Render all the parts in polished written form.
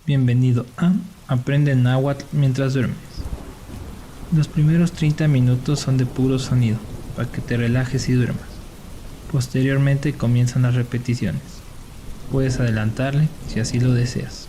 Bienvenido a Aprende Náhuatl mientras duermes. Los primeros 30 minutos son de puro sonido, para que te relajes y duermas. Posteriormente comienzan las repeticiones. Puedes adelantarle si así lo deseas.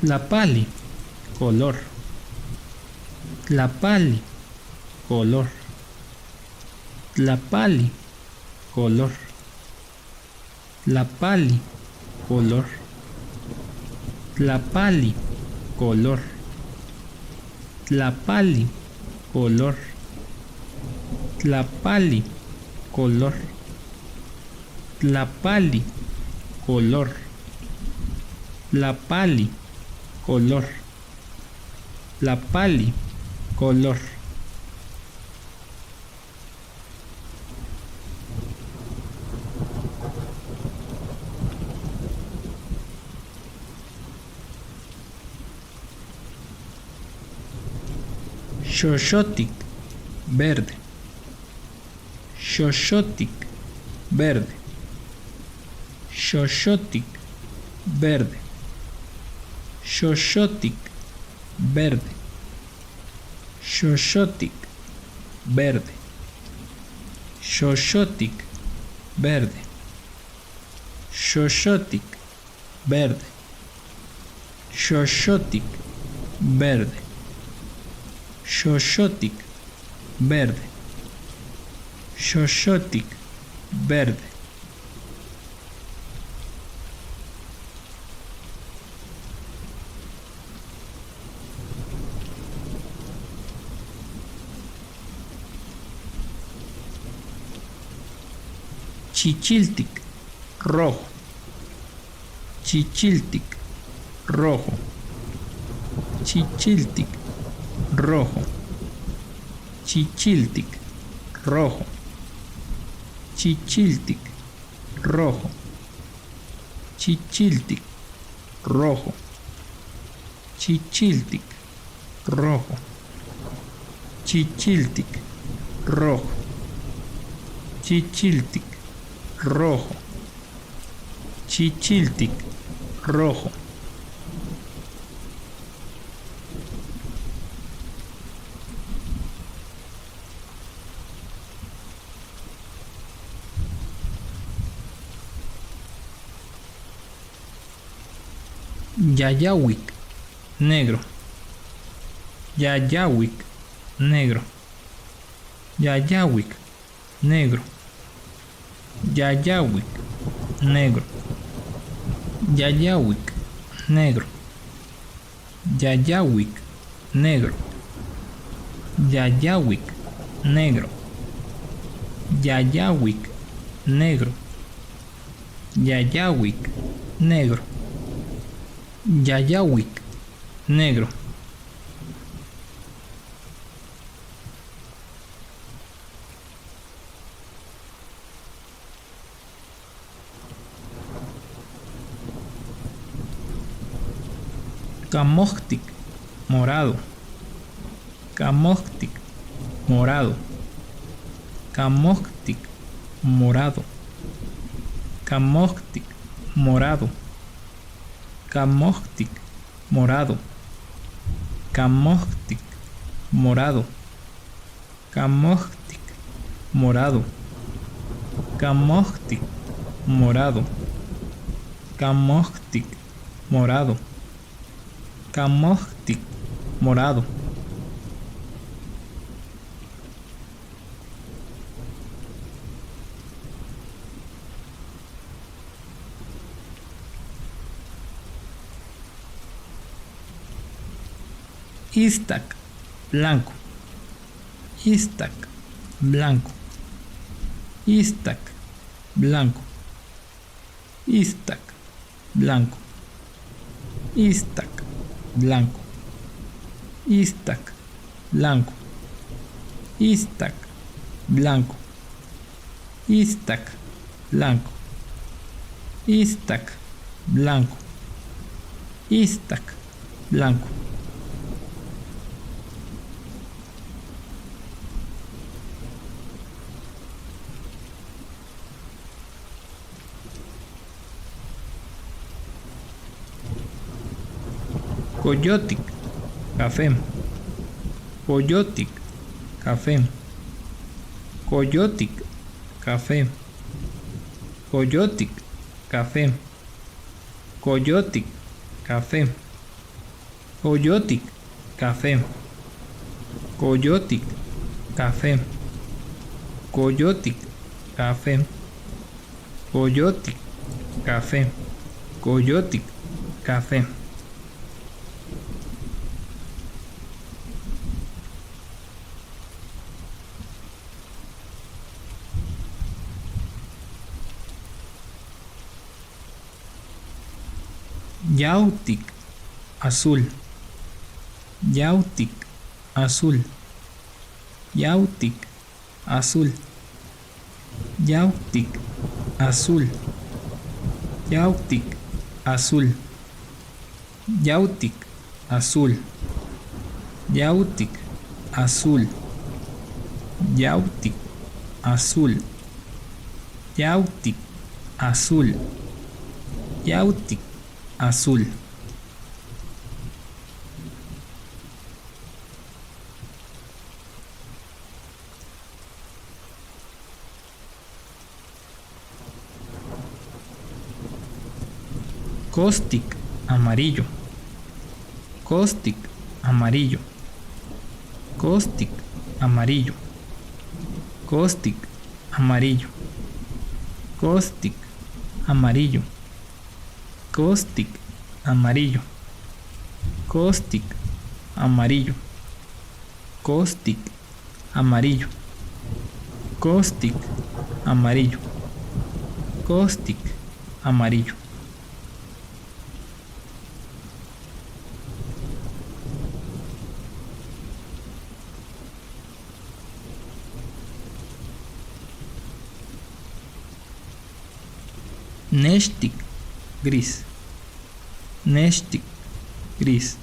Tlapali, color. Tlapali, color. Tlapali, color. Tlapali, color. Tlapali, color. Tlapali, color. Tlapali, color. Tlapali, color. Tlapali, color. Tlapali, color. Xoxotic, verde. Xoxotic, verde. Xoxotic, verde. Xoxotic, verde. Xoxotic, verde. Xoxotic, verde. Xoxotic, verde. Xoxotic, verde. Xoxotic, verde. Xoxotic, verde. Chichiltic, rojo. Chichiltic, rojo. Chichiltic, rojo. Chichiltic, rojo. Chichiltic, rojo. Chichiltic, rojo. Chichiltic, rojo. Chichiltic, rojo. Chichiltic, rojo. Chichiltic, rojo. Yayahuic, negro. Yayahuic, negro. Yayahuic, negro. Yayahuic, negro. Yayahuic, negro. Yayahuic, negro. Yayahuic, negro. Yayahuic, negro. Yayahuic, negro. Yayahuic, negro. Camoctic, morado. Camoctic, morado. Camoctic, morado. Camoctic, morado. Camoctic, morado. Camoctic, morado. Camoctic, morado. Camoctic, morado. Camoctic, morado. Camoctic, morado. Istac, blanco. Istac, blanco. Istac, blanco. Istac, blanco. Istac, blanco. Istac, blanco. Istac, blanco. Istac, blanco. Istac, blanco. Istac, blanco. Coyotic, café. Coyotic, café. Coyotic, café. Coyotic, café. Coyotic, café. Coyotic, café. Coyotic, café. Coyotic, café. Coyotic, café. Coyotic, café. Yautic, azul. Yautic, azul. Yautic, azul. Yautic, azul. Yautic, azul. Yautic, azul. Yautic, azul. Yautic, azul. Yautic, azul. Yautic, azul. Caustic, amarillo. Caustic, amarillo. Caustic, amarillo. Caustic, amarillo. Caustic, amarillo. Caustic, amarillo. Caustic, amarillo. Caustic, amarillo. Caustic, amarillo. Caustic, amarillo. Neshtic, gris. Neshtic, gris.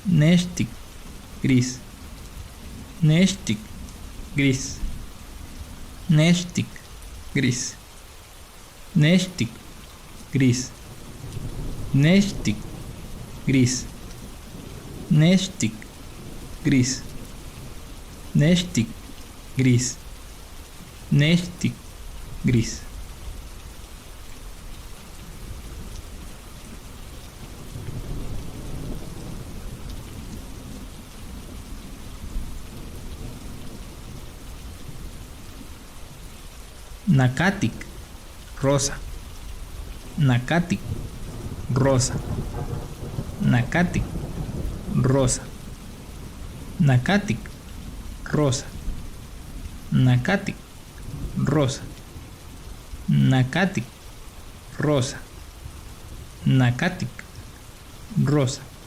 Neshtic, gris. Neshtic, gris. Neshtic, gris. Neshtic, gris. Neshtic, gris. Neshtic, gris. Neshtic, gris. Neshtic, gris. Nacatic, rosa. Nacatic, rosa. Nacatic, rosa. Nacatic, rosa. Nacatic, rosa. Nacatic, rosa. Nacatic, rosa.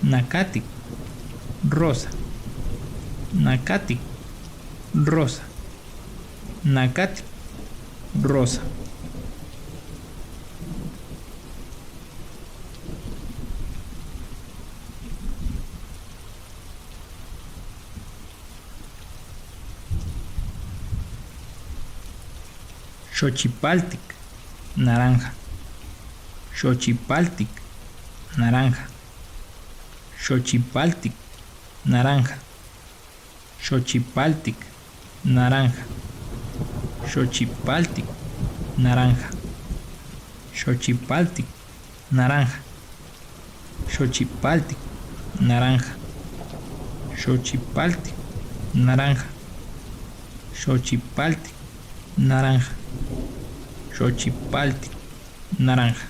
Nacatic, rosa. Nacatic, rosa. Nacatic, rosa. Xochipaltic, naranja. Xochipaltic, naranja. Xochipaltic, naranja. Xochipaltic, naranja. Xochipaltic, naranja. Xochipaltic, naranja. Xochipaltic, naranja. Xochipaltic, naranja. Xochipaltic, naranja. Xochipaltic, naranja.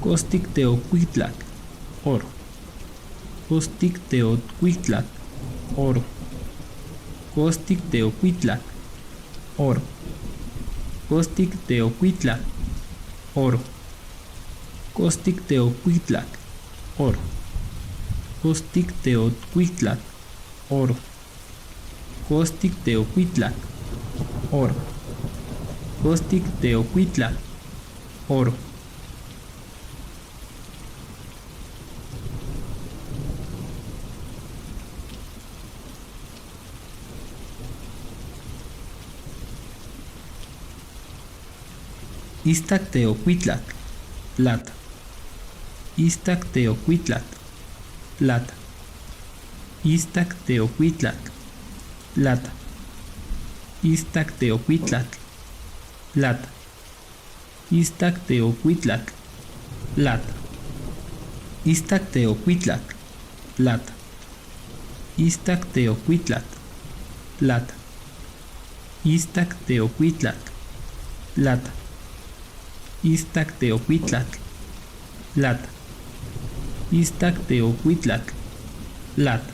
Costic teocuitlac, oro. Costic teocuitlac, oro. Costic teocuitlac, oro. Costic teocuitlac, oro. Costic teocuitlac, oro. Costic teocuitlac, oro. Costic teocuitlac, oro. Costic teocuitlac, oro. Iztac teocuitlac, plata. Iztac teocuitlac, plata. Iztacteocuitlatl, plata. Iztacteocuitlatl, plata. Iztacteocuitlatl, plata. Iztacteocuitlatl, plata. Iztacteocuitlatl, plata. Iztacteocuitlatl, plata. Iztacteocuitlatl, plata. Iztacteocuitlatl, plata.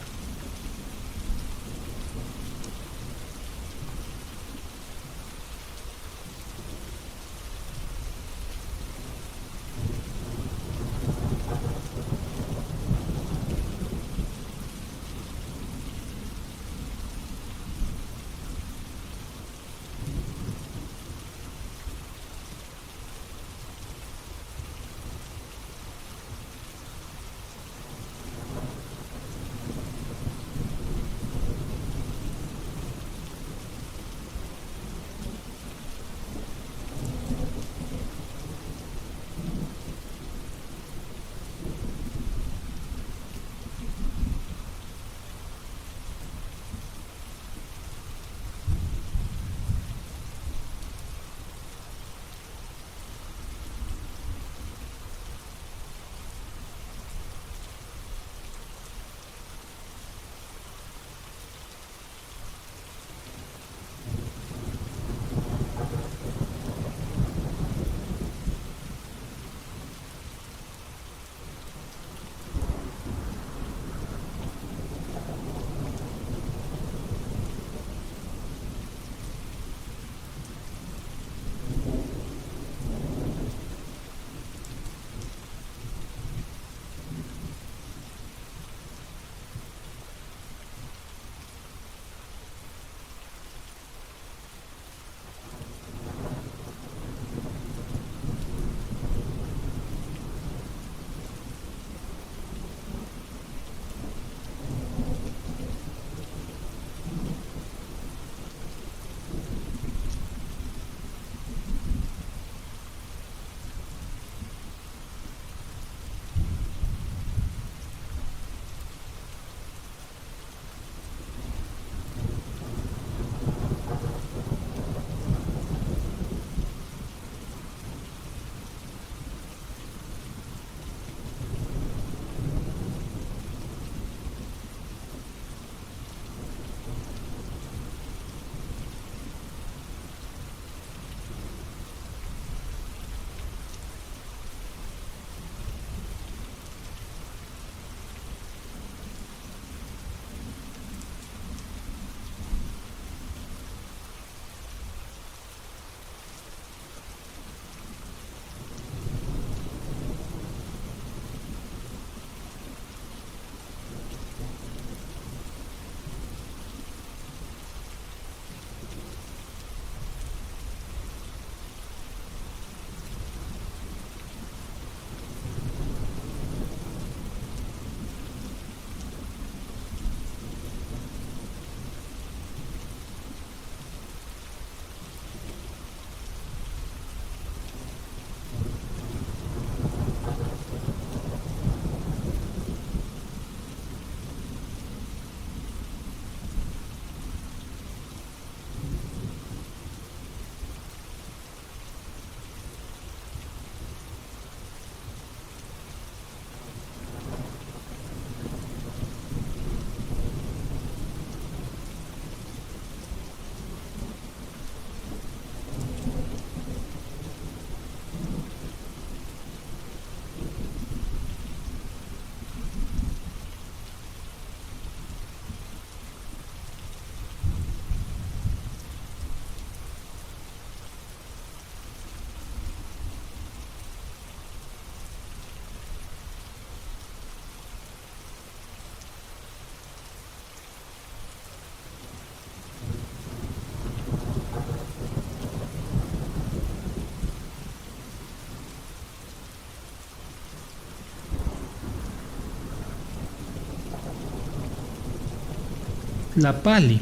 Tlapali,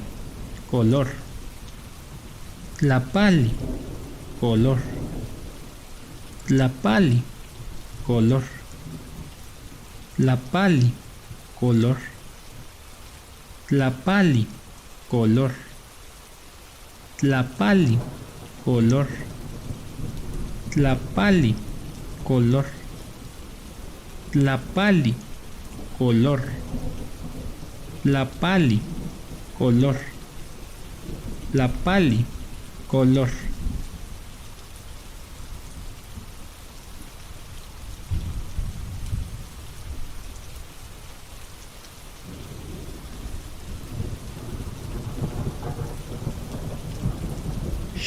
color. Tlapali, color. Tlapali, color. Tlapali, color. tlapali, color, tlapali, color, tlapali, color, tlapali, color, tlapali, color, tlapali, color.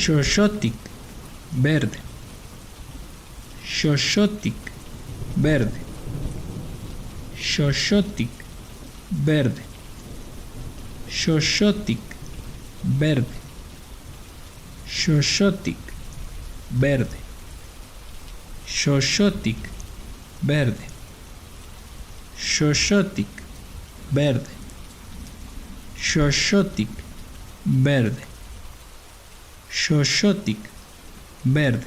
Xoxotic, verde, xoxotic, verde, xoxotic, verde, xoxotic, verde, xoxotic, verde, xoxotic, verde, xoxotic, verde, xoxotic, verde, xoxotic, verde,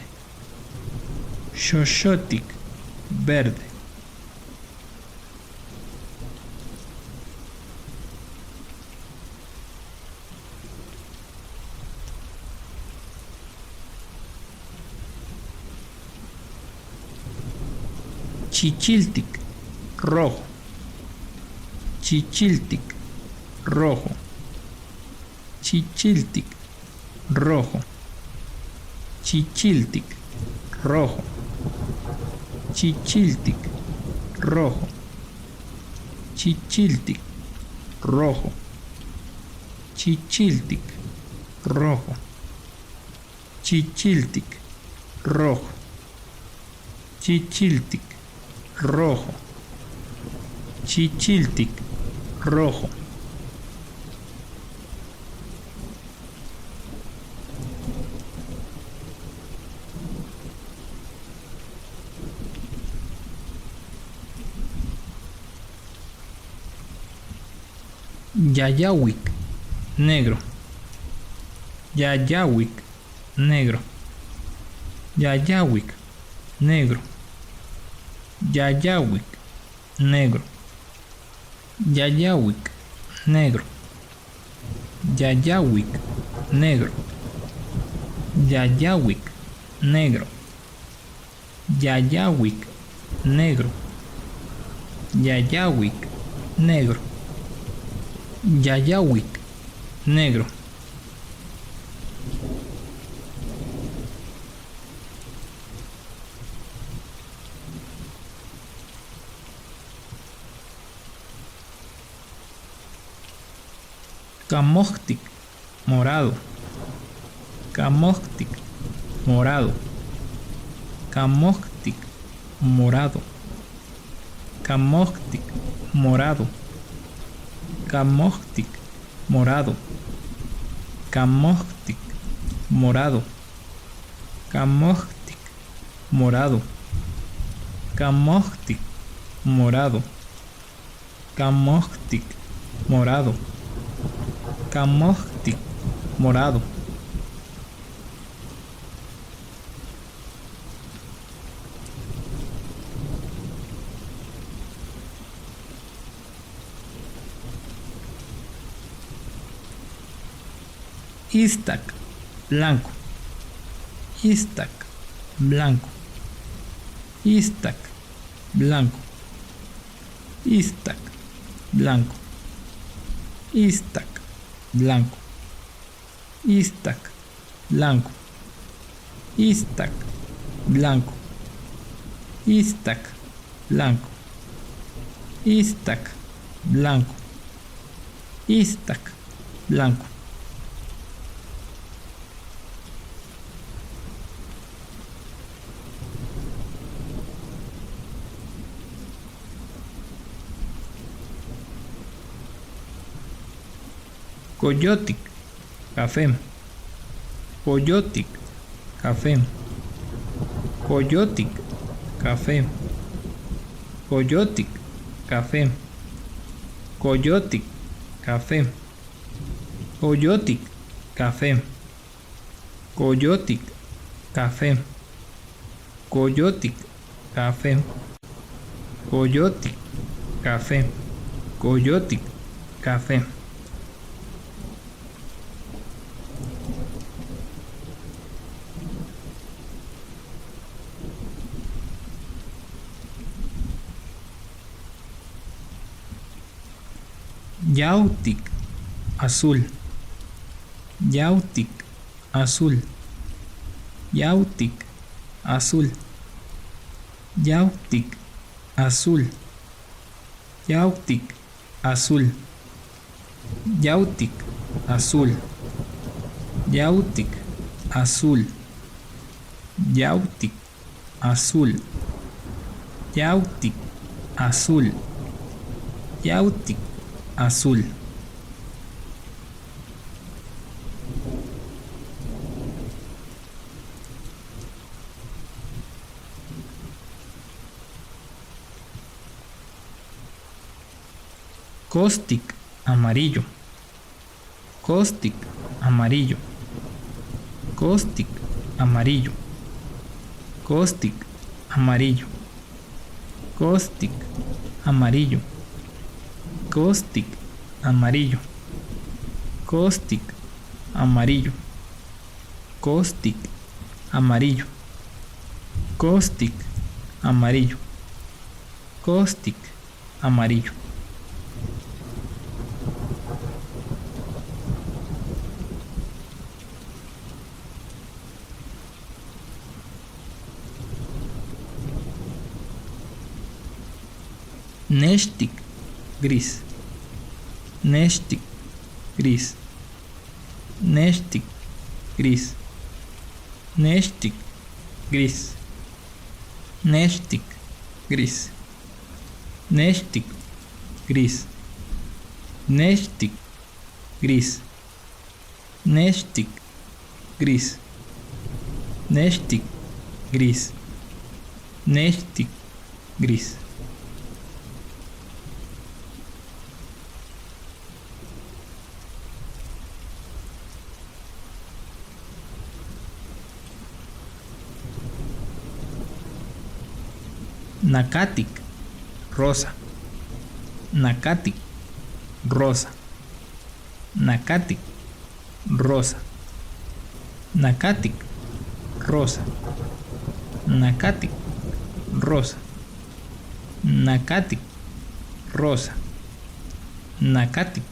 xoxotic, verde. Chichiltic, rojo, chichiltic, rojo, chichiltic, rojo, chichiltic, rojo, chichiltic, rojo, chichiltic, rojo, chichiltic, rojo, chichiltic, rojo, chichiltic, rojo, chichiltic, rojo. Yayahuic, negro, Yayahuic, negro, Yayahuic, negro, Yayahuic, negro, Yayahuic, negro, Yayahuic, negro, Yayahuic, negro, Yayahuic, negro, Yayahuic, negro, Yayahuic, negro. Camóctic, morado, Camóctic, morado, Camóctic, morado, Camóctic, morado, Camóctic, morado, Camóctic, morado, Camóctic, morado, Camóctic, morado, Camóctic, morado, Camóctic, morado. Iztac, blanco, Iztac, blanco, Iztac, blanco, Iztac, blanco, Iztac, blanco, Iztac, blanco, Iztac, blanco, Iztac, blanco, Iztac, blanco, Iztac, blanco. Coyotic, café, Coyotic, café, Coyotic, café, Coyotic, café, Coyotic, café, Coyotic, café, Coyotic, café, Coyotic, café, Coyotic, café, Coyotic, café. Yautic, azul. Yautic, azul. Yautic, azul. Yautic, azul. Yautic, azul. Yautic, azul. Yautic, azul. Yautic, azul. Yautic, azul. Yautic, azul. Caustic, amarillo. Caustic, amarillo. Caustic, amarillo. Caustic, amarillo. Caustic, amarillo. Caustic, amarillo. Caustic, amarillo. Caustic, amarillo. Caustic, amarillo. Caustic, amarillo. Neshtic, gris. Neshtic, gris. Neshtic, gris. Neshtic, gris. Neshtic, gris. Neshtic, gris. Neshtic, gris. Neshtic, gris. Neshtic, gris. Neshtic, gris. Nacatic, rosa. Nacatic, rosa. Nacatic, rosa. Nacatic, rosa. Nacatic, rosa. Nacatic, rosa. Nacatic,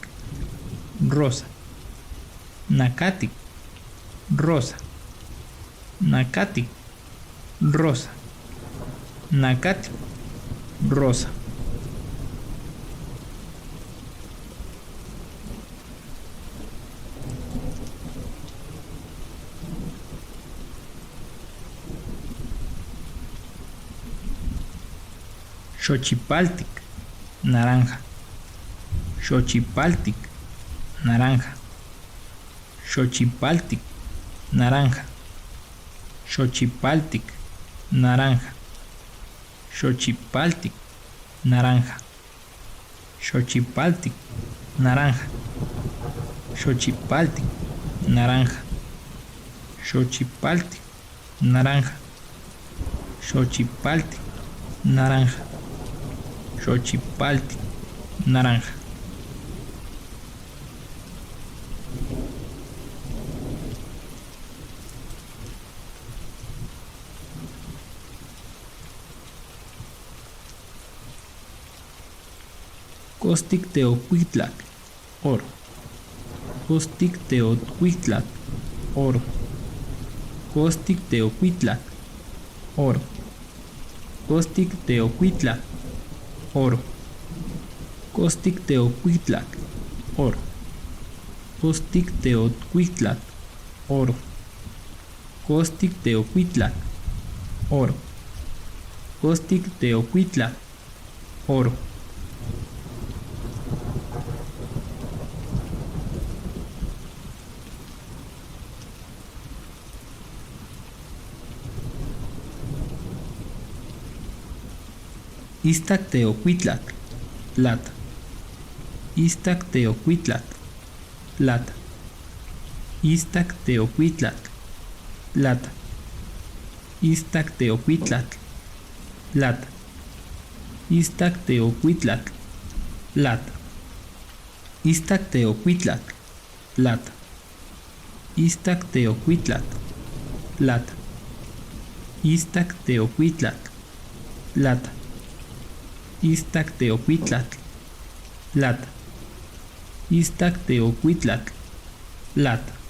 rosa. Nacatic, rosa. Nacatic, rosa. Nacatic, rosa. Xochipaltic, naranja. Xochipaltic, naranja. Xochipaltic, naranja. Xochipaltic, naranja. Xochipaltic, naranja. Xochipaltic, naranja. Xochipaltic, naranja. Xochipaltic, naranja. Xochipaltic, naranja. Xochipaltic, naranja. Caustic teocuitlac, oro. Caustic teocuitlac, oro. Caustic teocuitlac, oro. Caustic teocuitlac, oro. Caustic teocuitlac, oro. Caustic teocuitlac, oro. Caustic teocuitlac, oro. Caustic teocuitlac, oro. Iztac teocuitlac, plata. Iztac teocuitlac, plata. Iztac teocuitlac, plata. Iztac teocuitlac, plata. Iztac teocuitlac, plata. Iztac teocuitlac, plata. Iztac teocuitlac, plata. Iztac teocuitlac, plata. Iztac teocuitlac, plata. Iztac Teocuitlatl, Lat.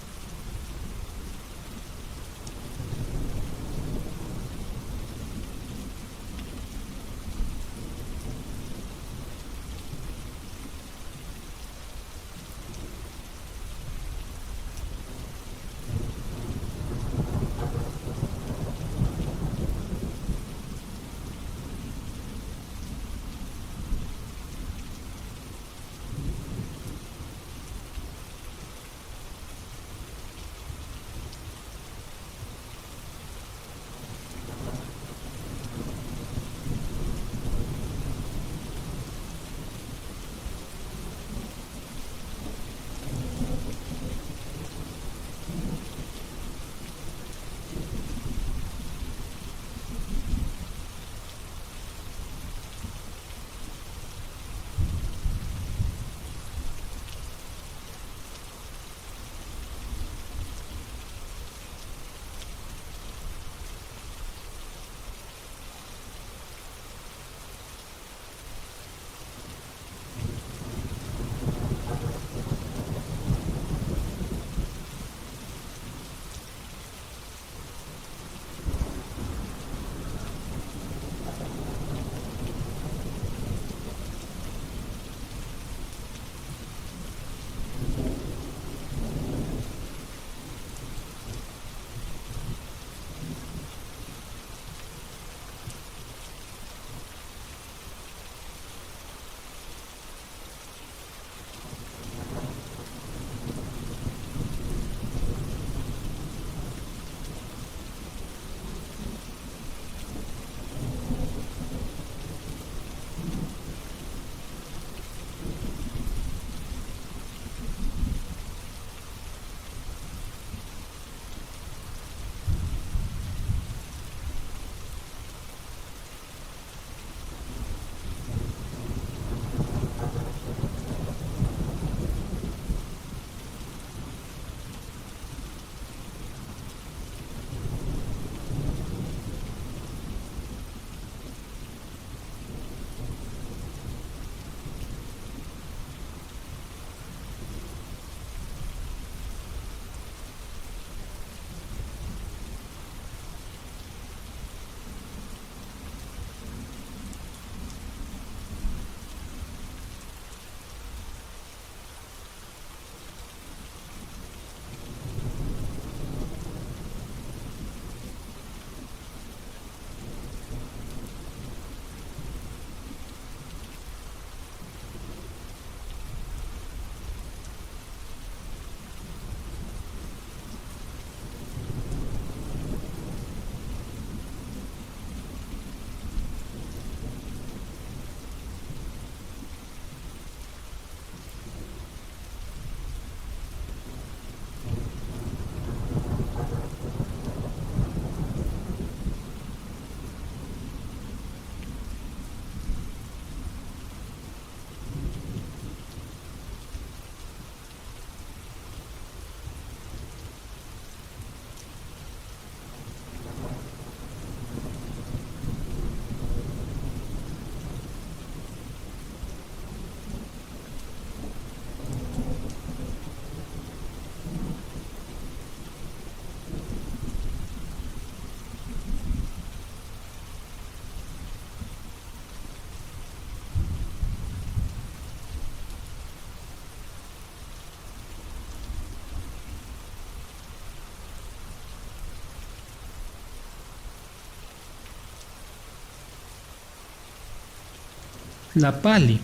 Tlapali,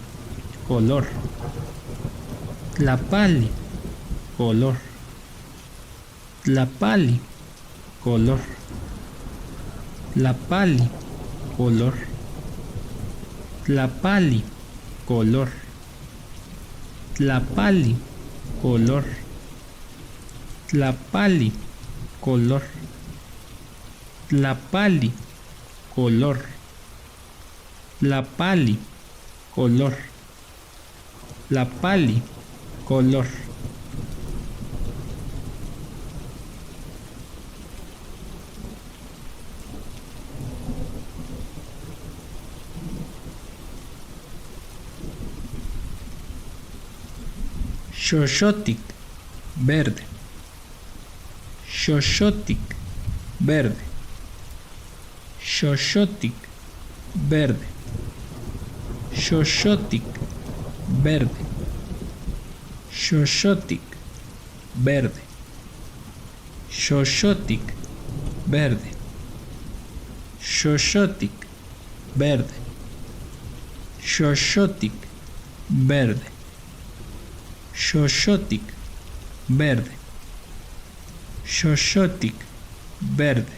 color. Tlapali, color. Tlapali, color. Tlapali, color. Tlapali, color. Tlapali, color. Tlapali, color. Tlapali, color. Tlapali, color. Tlapali, color. Xoxotic, verde. Xoxotic, verde. Xoxotic, verde. Xoxotic, verde. Xoxotic, verde. Xoxotic, verde. Xoxotic, verde. Xoxotic, verde. Xoxotic, verde. Xoxotic, verde.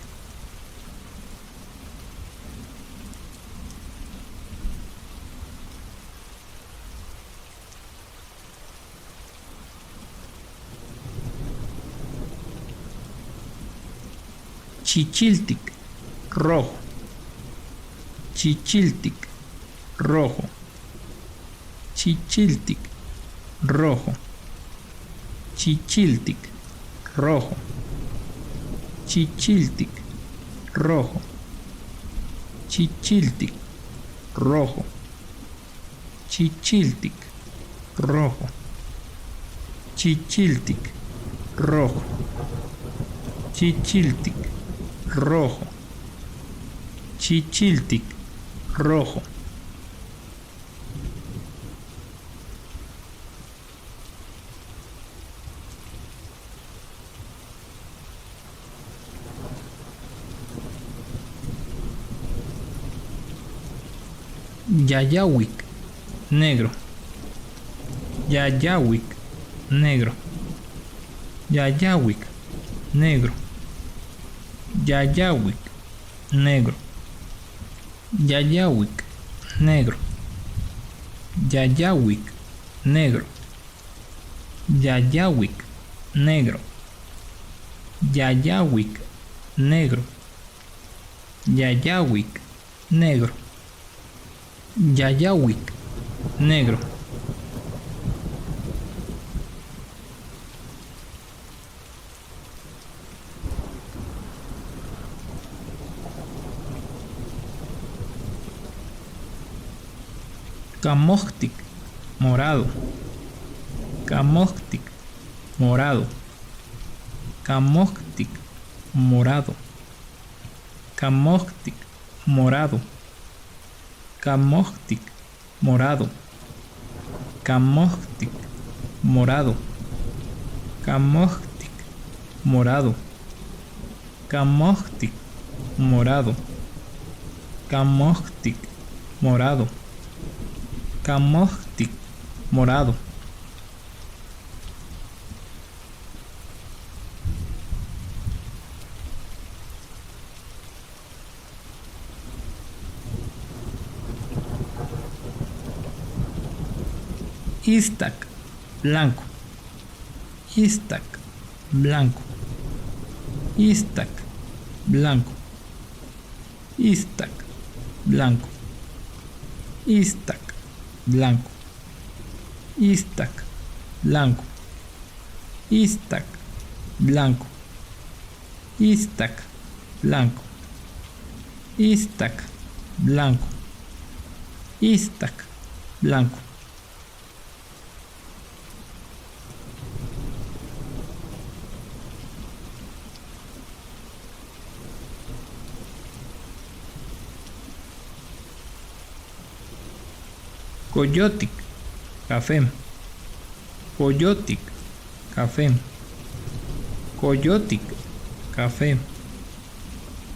Chichiltic, rojo. Chichiltic, rojo. Chichiltic, rojo. Chichiltic, rojo. Chichiltic, rojo. Chichiltic, rojo. Chichiltic, rojo. Chichiltic, rojo. Chichiltic, rojo. Chichiltic, rojo. Yayawik, negro. Yayawik, negro. Yayawik, negro. Yayawik, negro. Yayawik, negro. Yayawik, negro. Yayawik, negro. Yayawik, negro. Yayawik, negro. Yayawik, negro. Camoctic, morado. Camoctic, morado. Camoctic, morado. Camoctic, morado. Camoctic, morado. Camoctic, morado. Camoctic, morado. Camoctic, morado. Camoctic, morado. Camoctic, morado. Istac, blanco. Istac, blanco. Istac, blanco. Istac, blanco. Istac, blanco. Istac, blanco. Istac, blanco. Istac, blanco. Istac, blanco. Istac, blanco. Coyotic, café. Coyotic, café. Coyotic, café.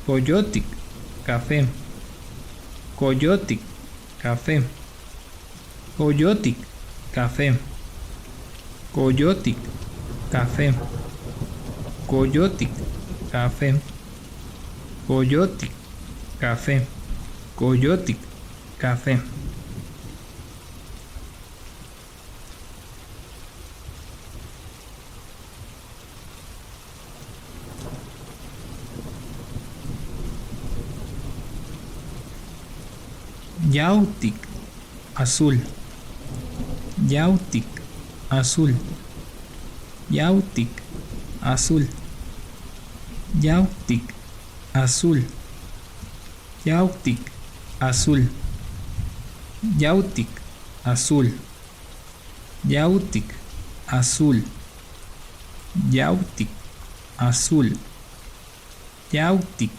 Coyotic, café. Coyotic, café. Coyotic, café. Coyotic, café. Coyotic, café. Coyotic, café. Coyotic, café. Yautic, azul. Yautic, azul. Yautic, azul. Yautic, azul. Yautic, azul. Yautic, azul. Yautic, azul, Yautic, azul, Yautic,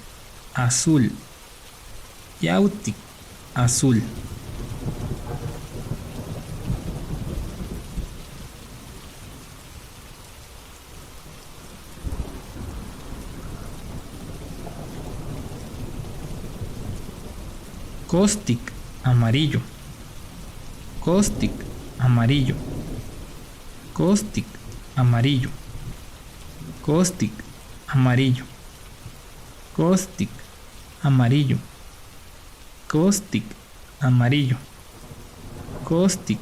azul, Yautic, azul. Caustic, amarillo, Caustic, amarillo, Caustic, amarillo, Caustic, amarillo, Caustic, amarillo, Caustic, amarillo, Caustic,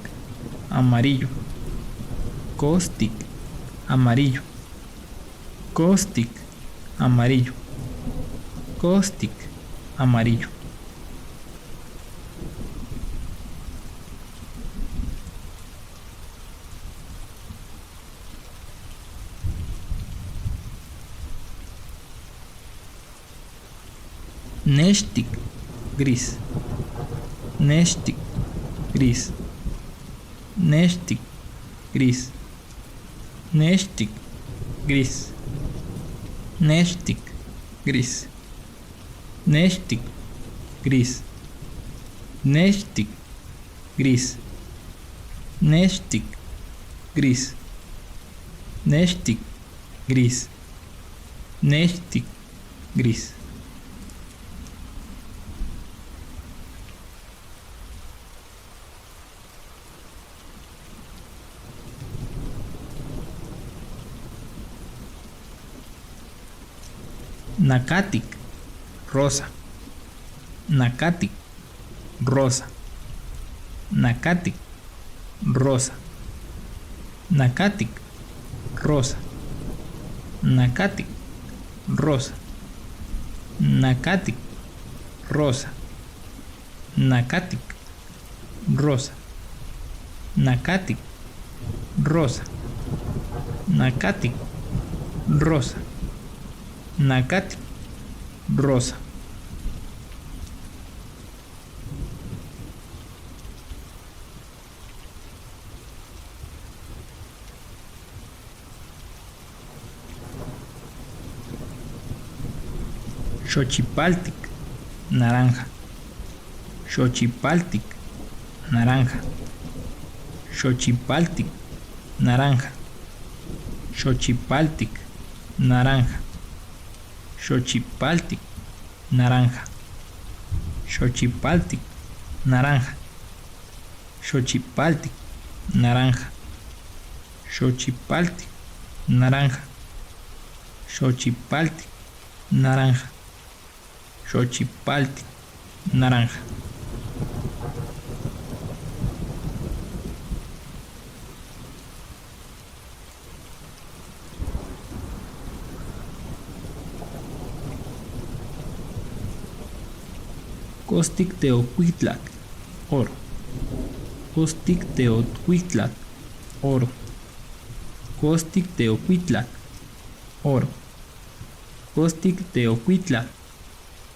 amarillo, Caustic, amarillo, Caustic, amarillo, Caustic, amarillo. Neshtic, gris, Neshtic, gris, Neshtic, gris, Neshtic, gris, Neshtic, gris, Neshtic, gris, Neshtic, gris, Neshtic, gris, Neshtic, gris, Neshtic, gris. Nakatic, rosa, Nakatic, rosa, Nakatic, rosa, Nakatic, rosa, Nakatic, rosa, Nakatic, rosa, Nakatic, rosa, Nakatic, rosa, Nakatic, rosa, Nakatic, rosa. Xochipaltic, naranja, Xochipaltic, naranja, Xochipaltic, naranja, Xochipaltic, naranja, Xochipaltic, naranja, Xochipaltic, naranja, Xochipaltic, naranja, Xochipaltic, naranja, Xochipaltic, naranja, Xochipaltic, naranja. Caustic teocuitlac, oro, Caustic teocuitlac, oro, Caustic teocuitlac, oro, Caustic teocuitlac,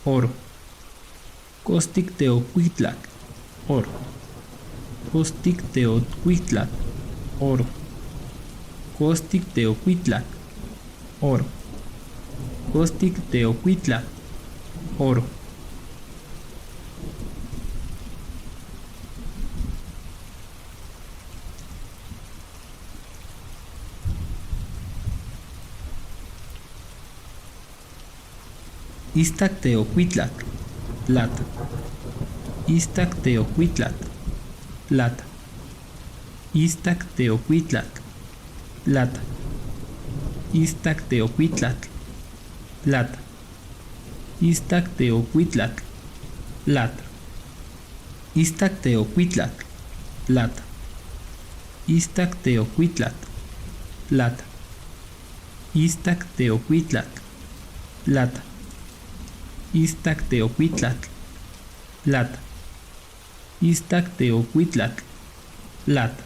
oro, Caustic teocuitlac, oro, Caustic teocuitlac, oro, Caustic teocuitlac, oro, Caustic teocuitlac, oro. Iztac teocuitlac, plata, Iztac teocuitlac, plata, Iztac teocuitlac, plata, Iztac teocuitlac, plata, Iztac teocuitlac, plata, Iztac teocuitlac, plata, Iztac teocuitlac, plata, Iztac teocuitlac, plata, Iztac teocuitlac, plata, Iztac teocuitlac, plata.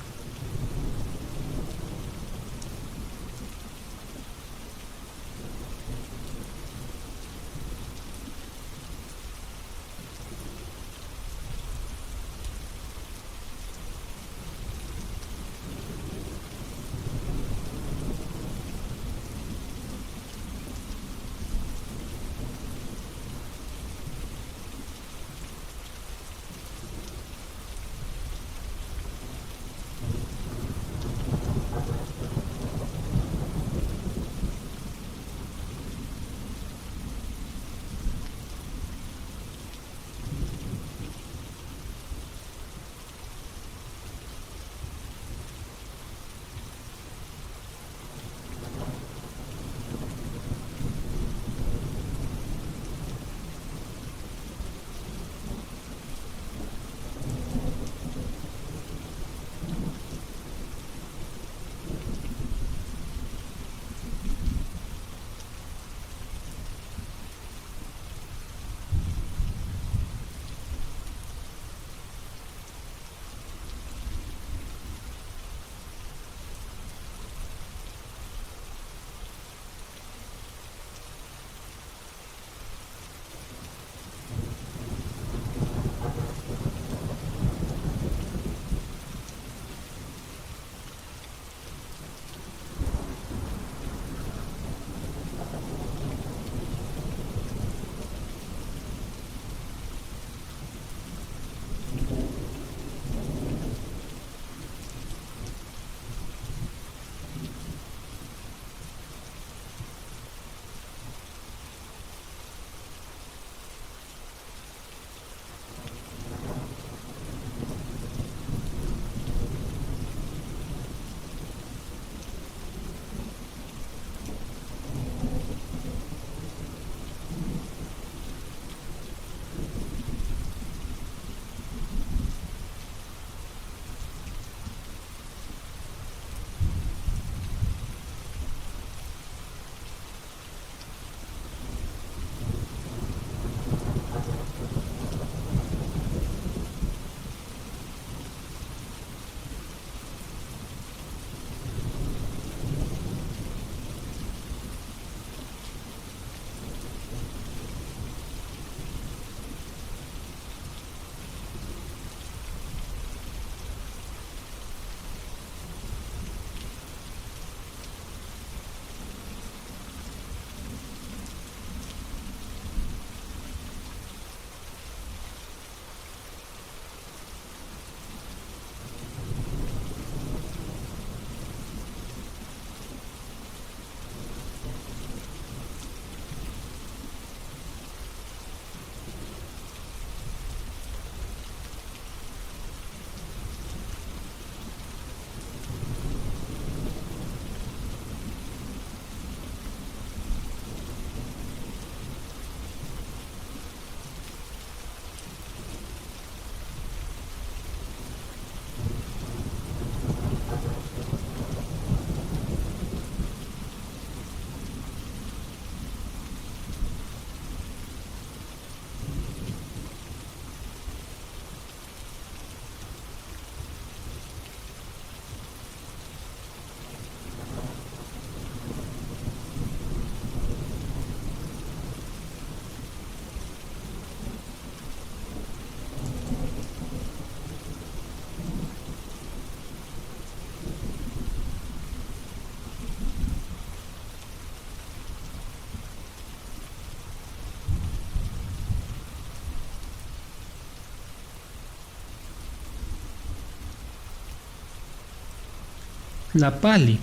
Tlapali,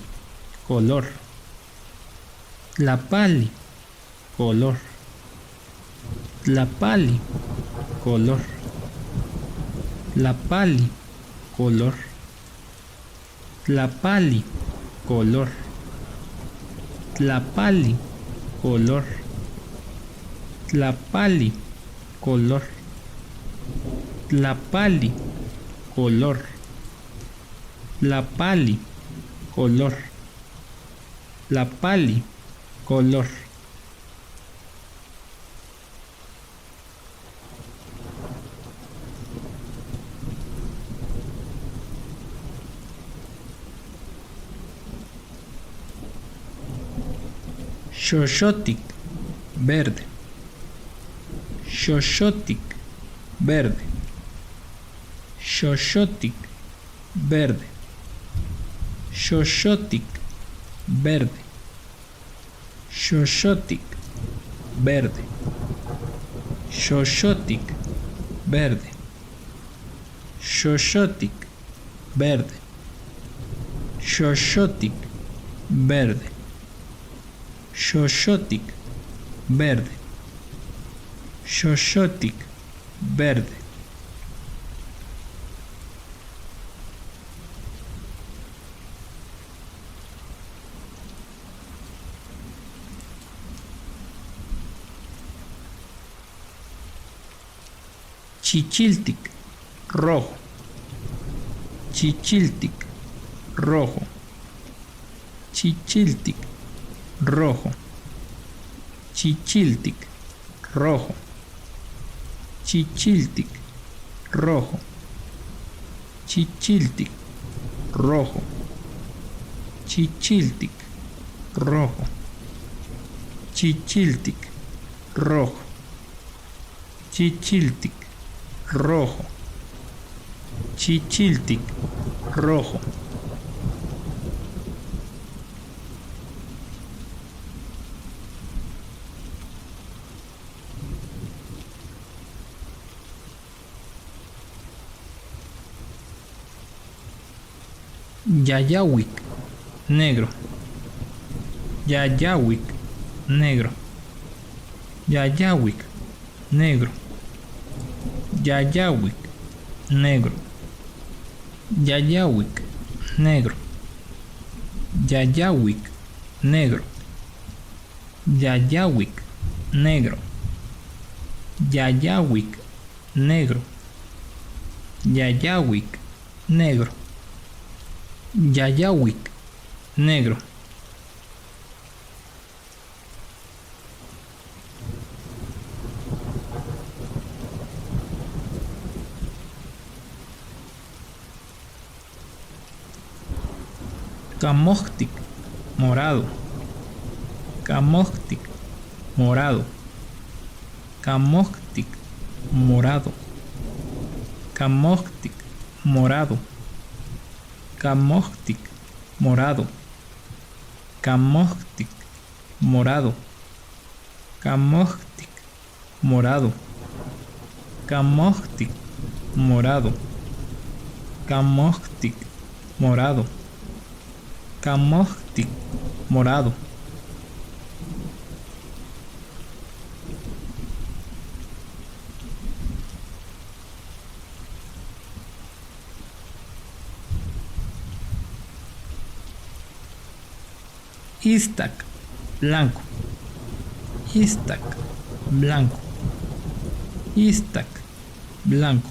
color. Tlapali, color. Tlapali, color. Tlapali, color. Tlapali, color. Tlapali, color. Tlapali, color. Tlapali, color. Tlapali, color. Tlapali, color. Xoxotic, verde. Xoxotic, verde. Xoxotic, verde. Xoxotic, verde. Xoxotic, verde. Xoxotic, verde. Xoxotic, verde. Xoxotic, verde. Xoxotic, verde. Xoxotic, verde. Chichiltic, rojo. Chichiltic, rojo. Chichiltic, rojo. Chichiltic, rojo. Chichiltic, rojo. Chichiltic, rojo. Chichiltic, rojo. Chichiltic, rojo. Chichiltic, rojo. Chichiltic, rojo. Yayawik, negro. Yayawik, negro. Yayawik, negro. Yayawik, negro. Yayawik, negro. Yayawik, negro. Yayawik, negro. Yayawik, negro. Yayawik, negro. Yayawik, negro. Camóctic, morado. Camóctic, morado. Camóctic, morado. Camóctic, morado. Camóctic, morado. Camóctic, morado. Camóctic, morado. Camóctic, morado. Camóctic, morado. Camóctic, morado. Iztac, blanco. Iztac, blanco. Iztac, blanco.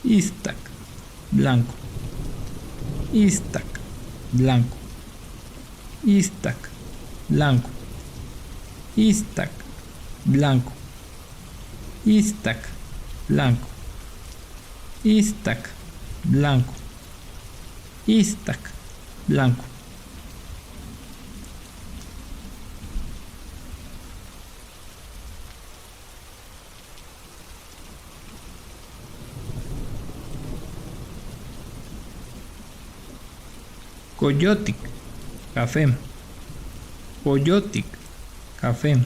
Iztac, blanco. Iztac, blanco. Iztac, blanco. Iztac, blanco. Iztac, blanco. Iztac, blanco. Iztac, blanco. Coyotic, café. Coyotic, café.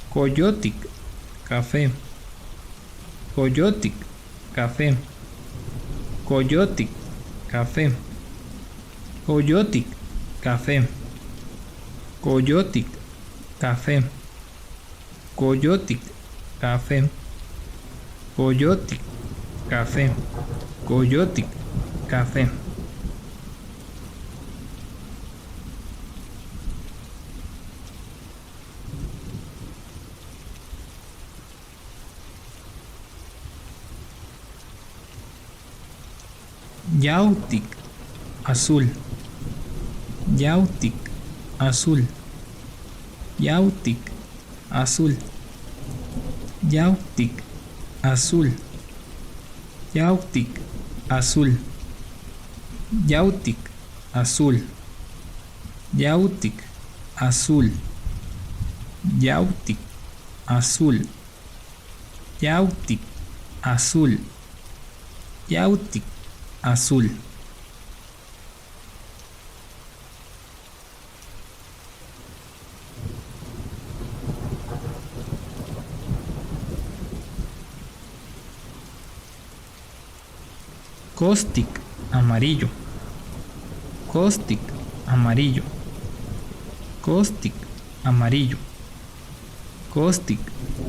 Coyotic, café. Coyotic, café. Coyotic, café. Coyotic, café. Coyotic, café. Coyotic, café. Coyotic, café. Coyotic, café. Yautic, azul. Yautic, azul. Yautic, azul. Yautic, azul. Yautic, azul. Yautic, azul. Yautic, azul. Yautic, azul. Yautic, azul. Yautic, azul. Caustic, amarillo. Caustic, amarillo. Caustic, amarillo. Caustic,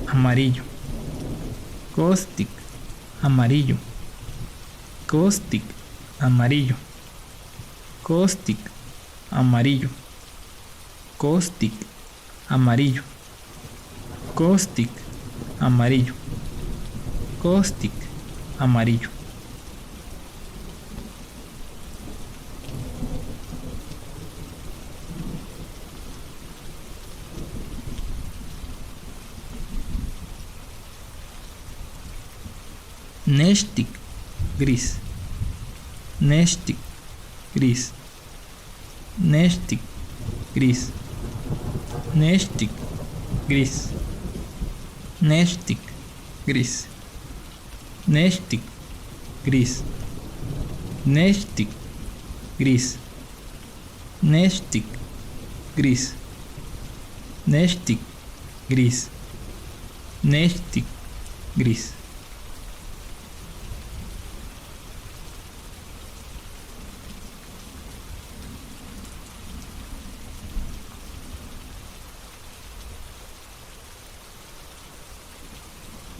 amarillo. Caustic, amarillo. Caustic, amarillo. Caustic, amarillo. Caustic, amarillo. Caustic, amarillo. Caustic, amarillo. Neshtic, gris. Neshtic, gris. Neshtic, gris. Neshtic, gris. Neshtic, gris. Neshtic, gris. Neshtic, gris. Neshtic, gris. Neshtic, gris. Neshtic, gris.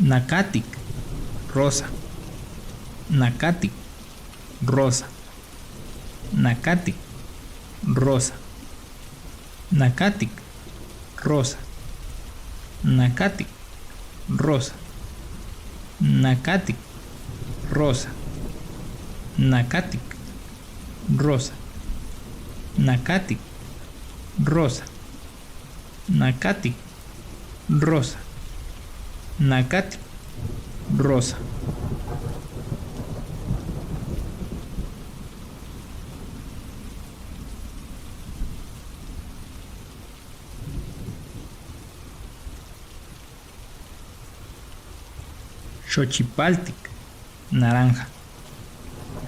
Nakatic, rosa. Nakatic, rosa. Nakatic, rosa. Nakatic, rosa. Nakatic, rosa. Nakatic, rosa. Nakatic, rosa. Nakatic, rosa. Nakatic, rosa. Nakatic, rosa. Xochipaltic, naranja.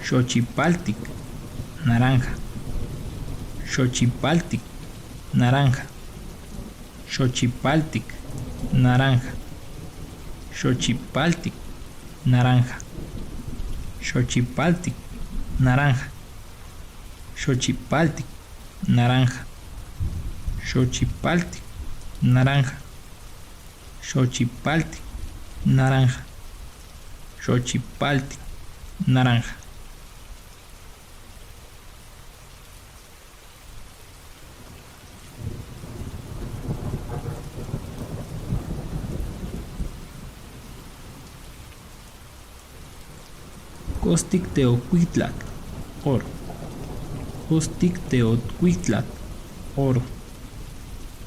Xochipaltic, naranja. Xochipaltic, naranja. Xochipaltic, naranja. Xochipaltic, naranja. Xochipaltic, naranja. Xochipaltic, naranja. Xochipaltic, naranja. Xochipaltic, naranja. Xochipaltic, naranja. Costic teocuitlac, oro. Costic teocuitlac, oro.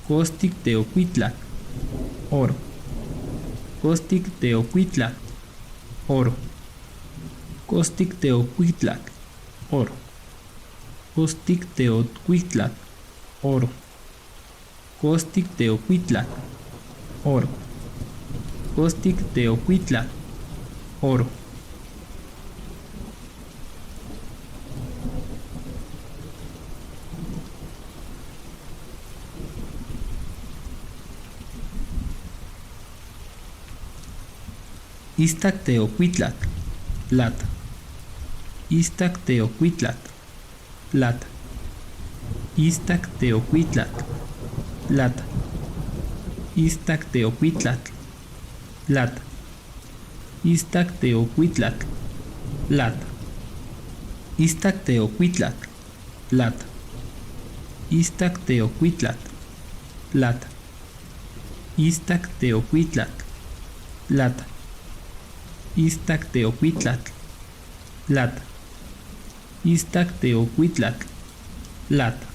Costic teocuitlac, oro. Costic teocuitlac, oro. Costic teocuitlac, oro. Costic teocuitlac, oro. Costic teocuitlac, oro. Costic teocuitlac, oro. Iztac teocuitlac, plata. Iztac teocuitlac, plata. Iztacteocuitlatl, lata. Iztacteocuitlatl, lata. Iztacteocuitlatl, lata. Iztacteocuitlatl, lata. Iztacteocuitlatl, lata. Iztacteocuitlatl, lata. Iztacteocuitlatl, lata. Iztacteocuitlatl, lata.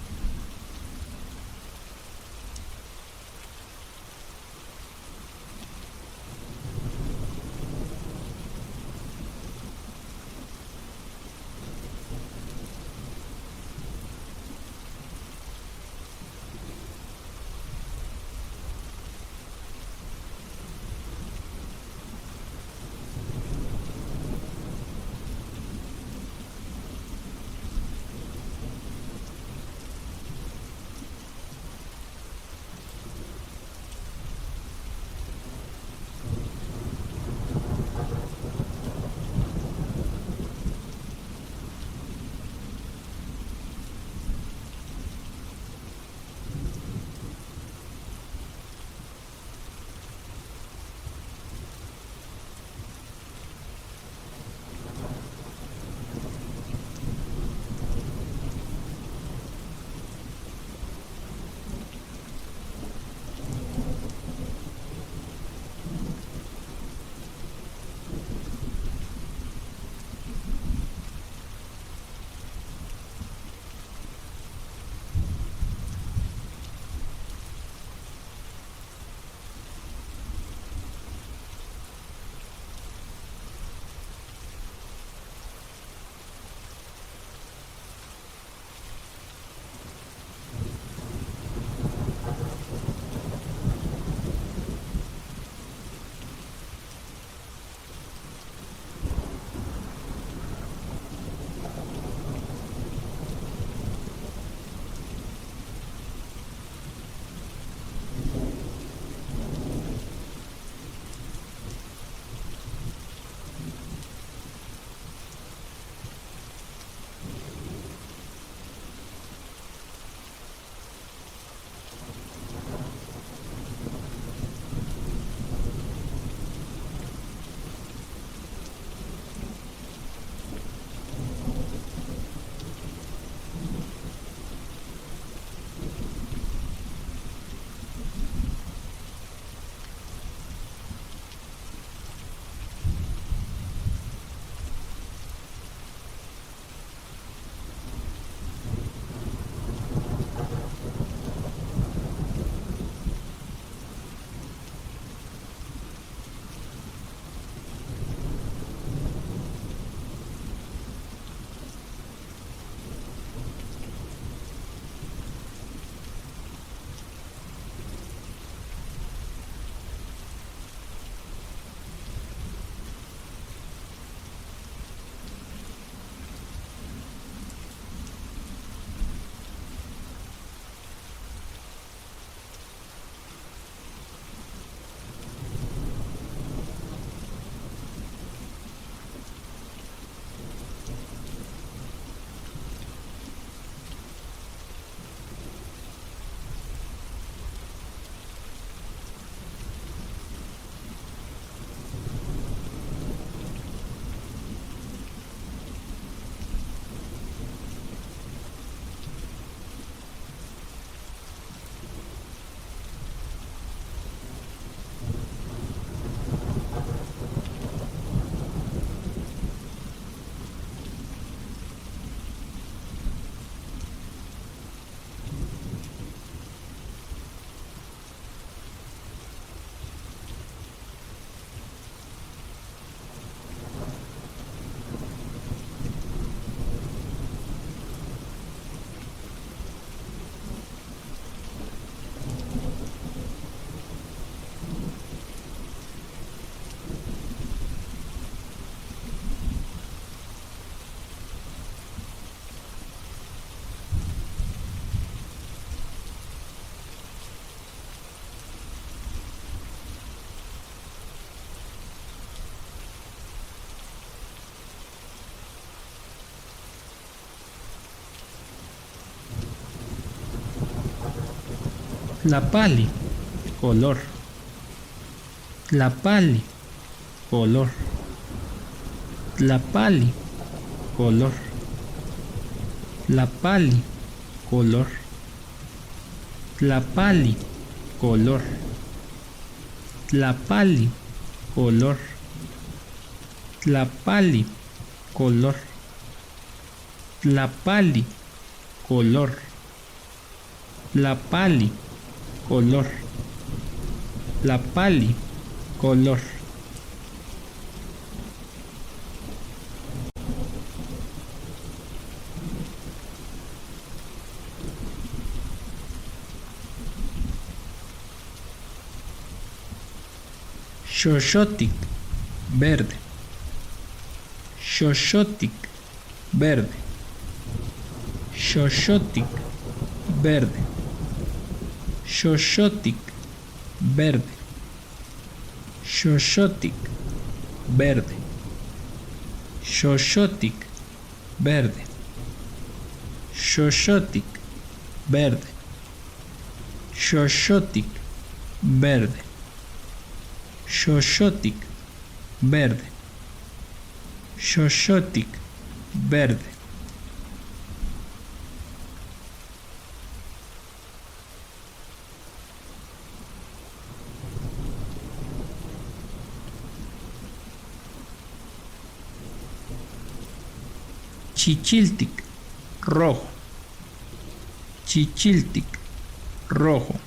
Tlapali, color. Tlapali, color. Tlapali, color. Tlapali, color. Tlapali, color. Tlapali, color. Tlapali, color. Tlapali, color. Tlapali, color. Tlapali, color. Xoxotic, verde. Xoxotic, verde. Xoxotic, verde. Xoxotic, verde. Xoxotic, verde. Xoxotic, verde. Xoxotic, verde. Xoxotic, verde. Xoxotic, verde. Xoxotic, verde. Chichiltic, rojo. Chichiltic, rojo.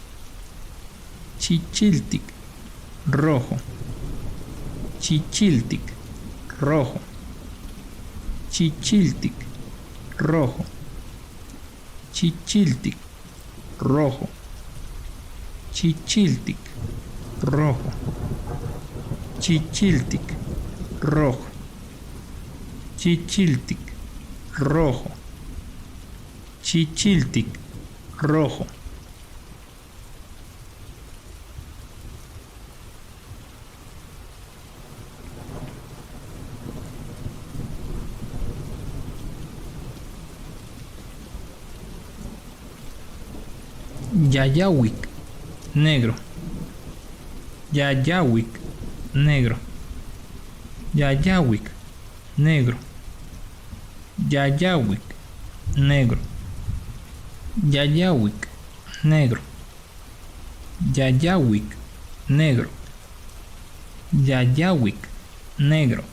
Chichiltic, rojo. Chichiltic, rojo. Chichiltic, rojo. Chichiltic, rojo. Chichiltic, rojo. Chichiltic, rojo. Chichiltic, rojo. Chichiltic, rojo. Yayahuic, negro. Yayahuic, negro. Yayahuic, negro. Yayahuic, negro. Yayahuic, negro. Yayahuic, negro. Yayahuic, negro.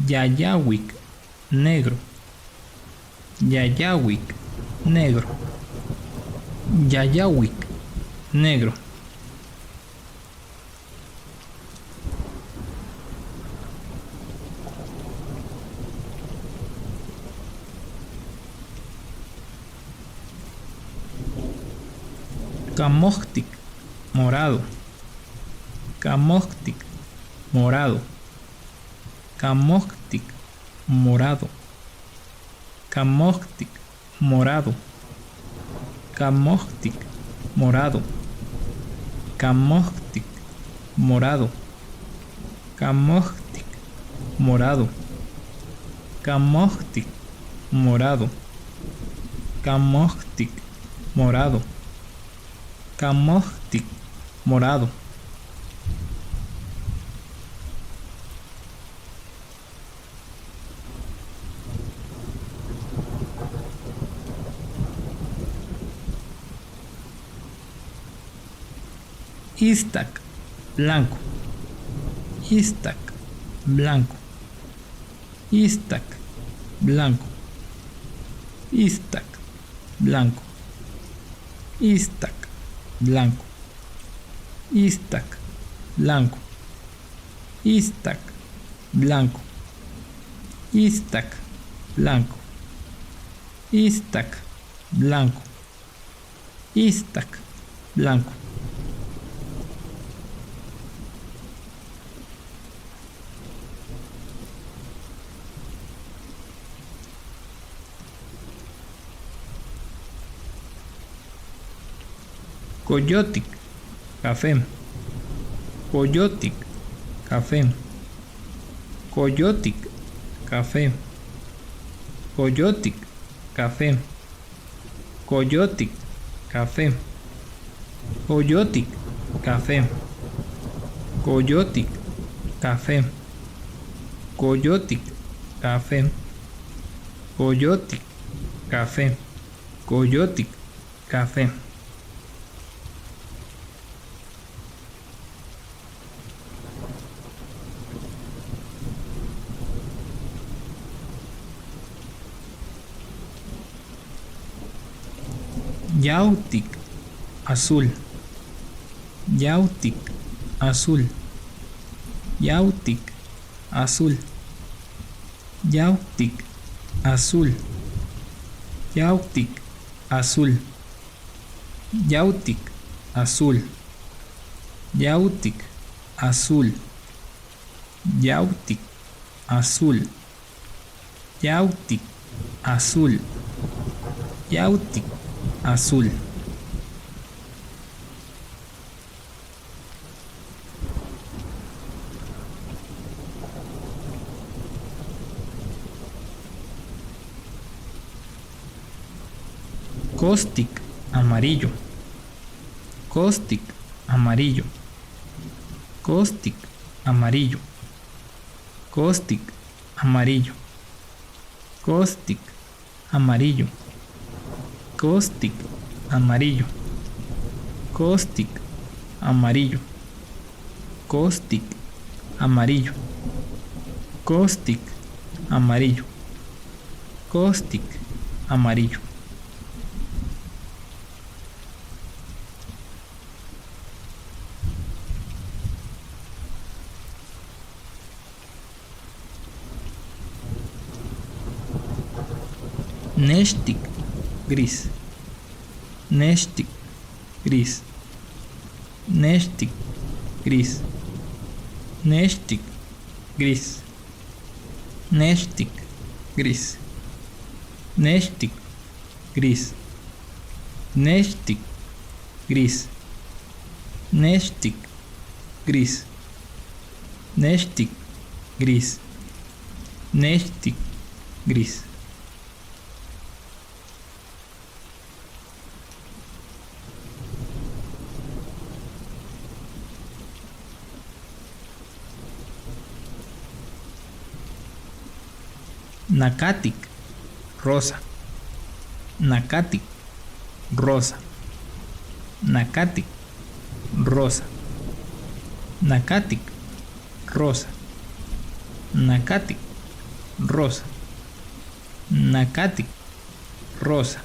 Yayahuic, negro. Yayahuic, negro. Yayahuic, negro. Camoctic, morado. Camoctic, morado. Camoctic, morado. Camoctic, morado. Camoctic, morado. Camoctic, morado. Camoctic, morado. Camoctic, morado. Camoctic, morado. Camoctic, morado. Iztac, blanco. Iztac, blanco. Iztac, blanco. Iztac, blanco. Iztac, blanco. Iztac, blanco. Iztac, blanco. Iztac, blanco. Iztac, blanco. Iztac, blanco. Coyotic, café. Coyotic, café. Coyotic, café. Coyotic, café. Coyotic, café. Coyotic, café. Coyotic, café. Coyotic, café. Coyotic, café. Coyotic, café. Yautic, azul. Yautic, azul. Yautic, azul. Yautic, azul. Yautic, azul. Yautic, azul. Yautic, azul. Yautic, azul. Yautic, azul. Yautic, azul. Caustic, amarillo. Caustic, amarillo. Caustic, amarillo. Caustic, amarillo. Caustic, amarillo. Caustic, amarillo. Caustic, amarillo. Caustic, amarillo. Caustic, amarillo. Caustic, amarillo. Nestic, gris. Nestic, gris. Nestic, gris. Nestic, gris. Nestic, gris. Nestic, gris. Nestic, gris. Nestic, gris. Nestic, gris. Nestic, gris. Nacatic, rosa. Nacatic, rosa. Nacatic, rosa. Nacatic, rosa. Nacatic, rosa. Nacatic, rosa.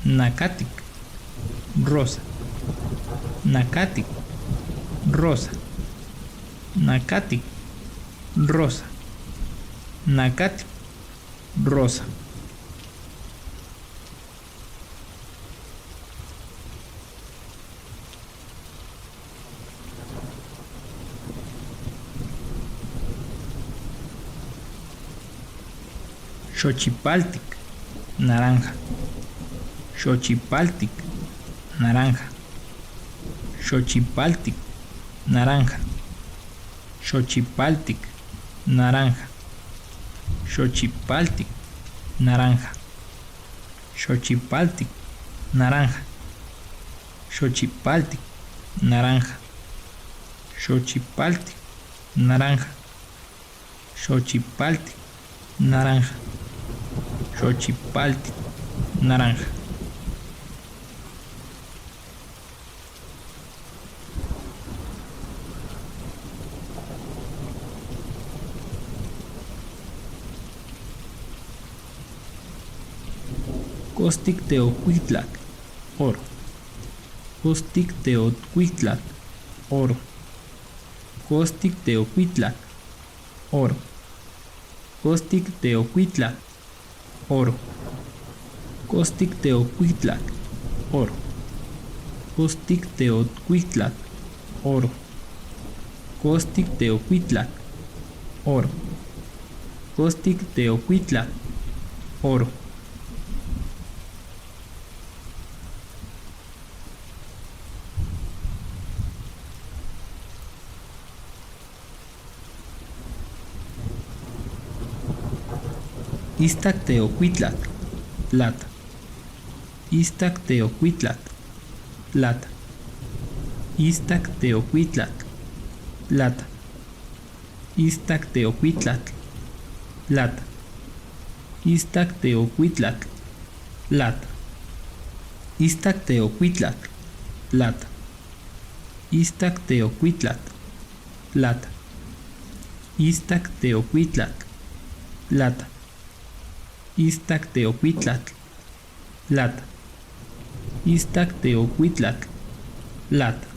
Nacatic, rosa. Nacatic, rosa. Nacatic, rosa. Nacatic, rosa. Xochipaltic, naranja. Xochipaltic, naranja. Xochipaltic, naranja. Xochipaltic, naranja. Xochipaltic, naranja. Xochipaltic, naranja. Xochipaltic, naranja. Xochipaltic, naranja. Xochipaltic, naranja. Xochipaltic, naranja. Costic Teocuitlac, oro. Costic Teocuitlac, oro. Costic Teocuitlac, oro. Costic Teocuitlac, oro. Costic Teocuitlac, oro. Costic Teocuitlac, oro. Costic Teocuitlac, oro. Costic Teocuitlac, oro. Iztac Teocuitlac, plata. Iztac Teocuitlac, plata. Iztacteocuitlatl, plata. Iztacteocuitlatl, plata. Iztacteocuitlatl, plata. Iztacteocuitlatl, plata. Iztacteocuitlatl, plata. Iztacteocuitlatl, plata. Iztacteocuitlatl, plata. Iztacteocuitlatl, plata.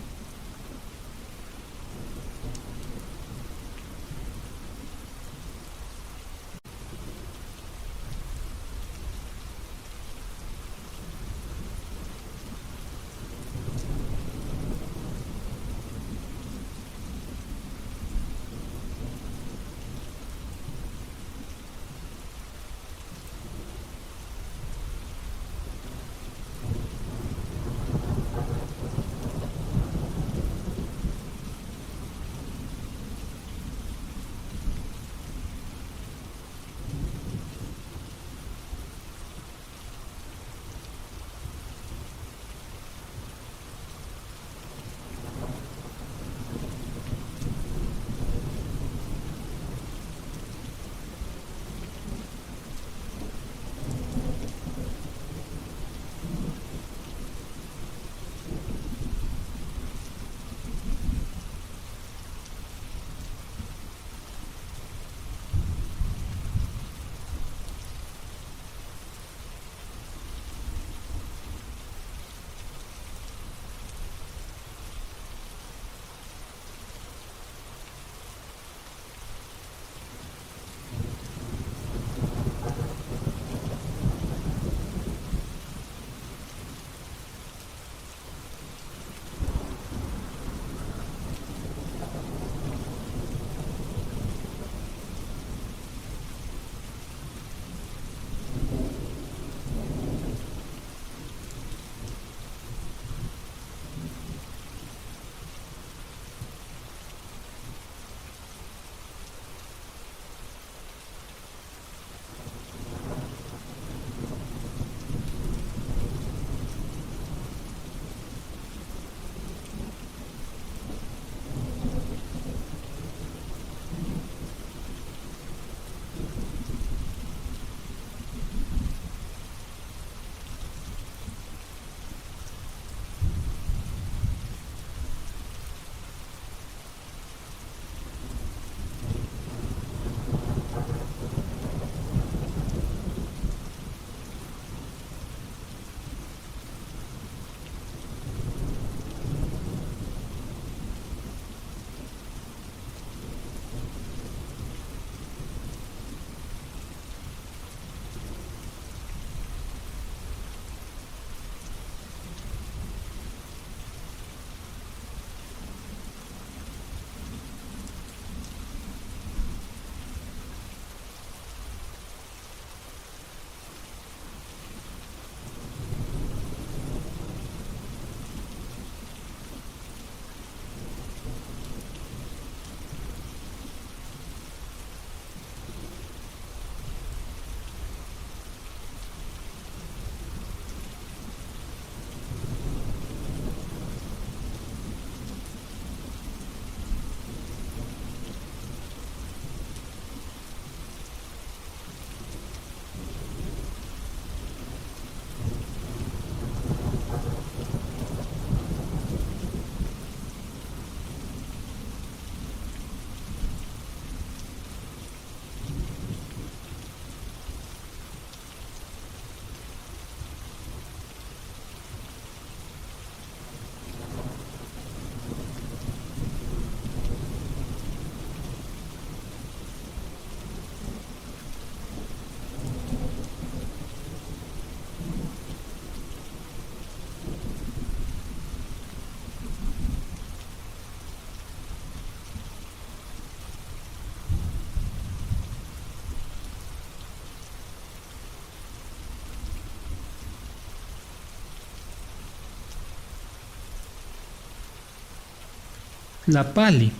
Tlapali,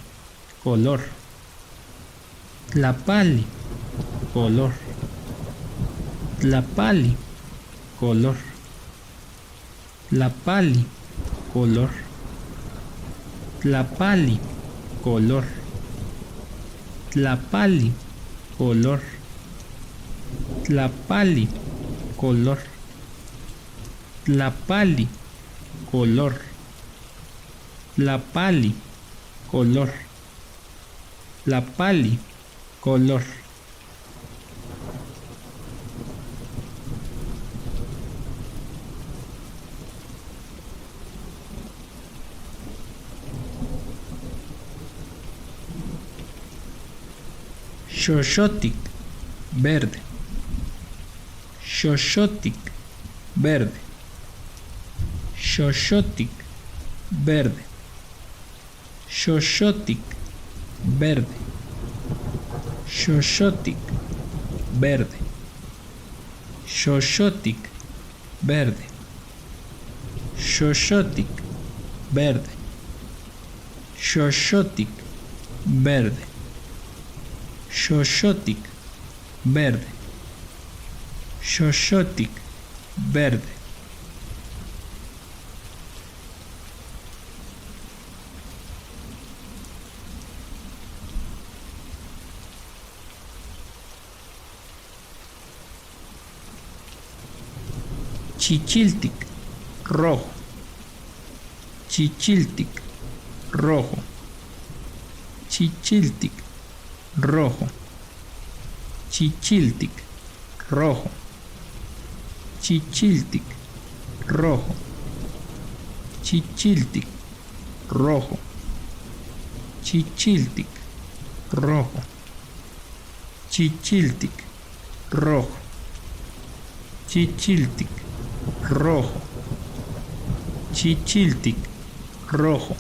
color. Tlapali, color. Tlapali, color. Tlapali, color. tlapali, color, tlapali, color, tlapali, color, tlapali, color, tlapali, color, tlapali, color. Xoxotic, verde, xoxotic, verde, xoxotic, verde, xoxotic, verde, xoxotic, verde, xoxotic, verde, xoxotic, verde, xoxotic, verde, xoxotic, verde, xoxotic, verde. Chichiltic, rojo, chichiltic, rojo, chichiltic, rojo, chichiltic, rojo, chichiltic, rojo, chichiltic, rojo, chichiltic, rojo, chichiltic, rojo, chichiltic, rojo, chichiltic, rojo.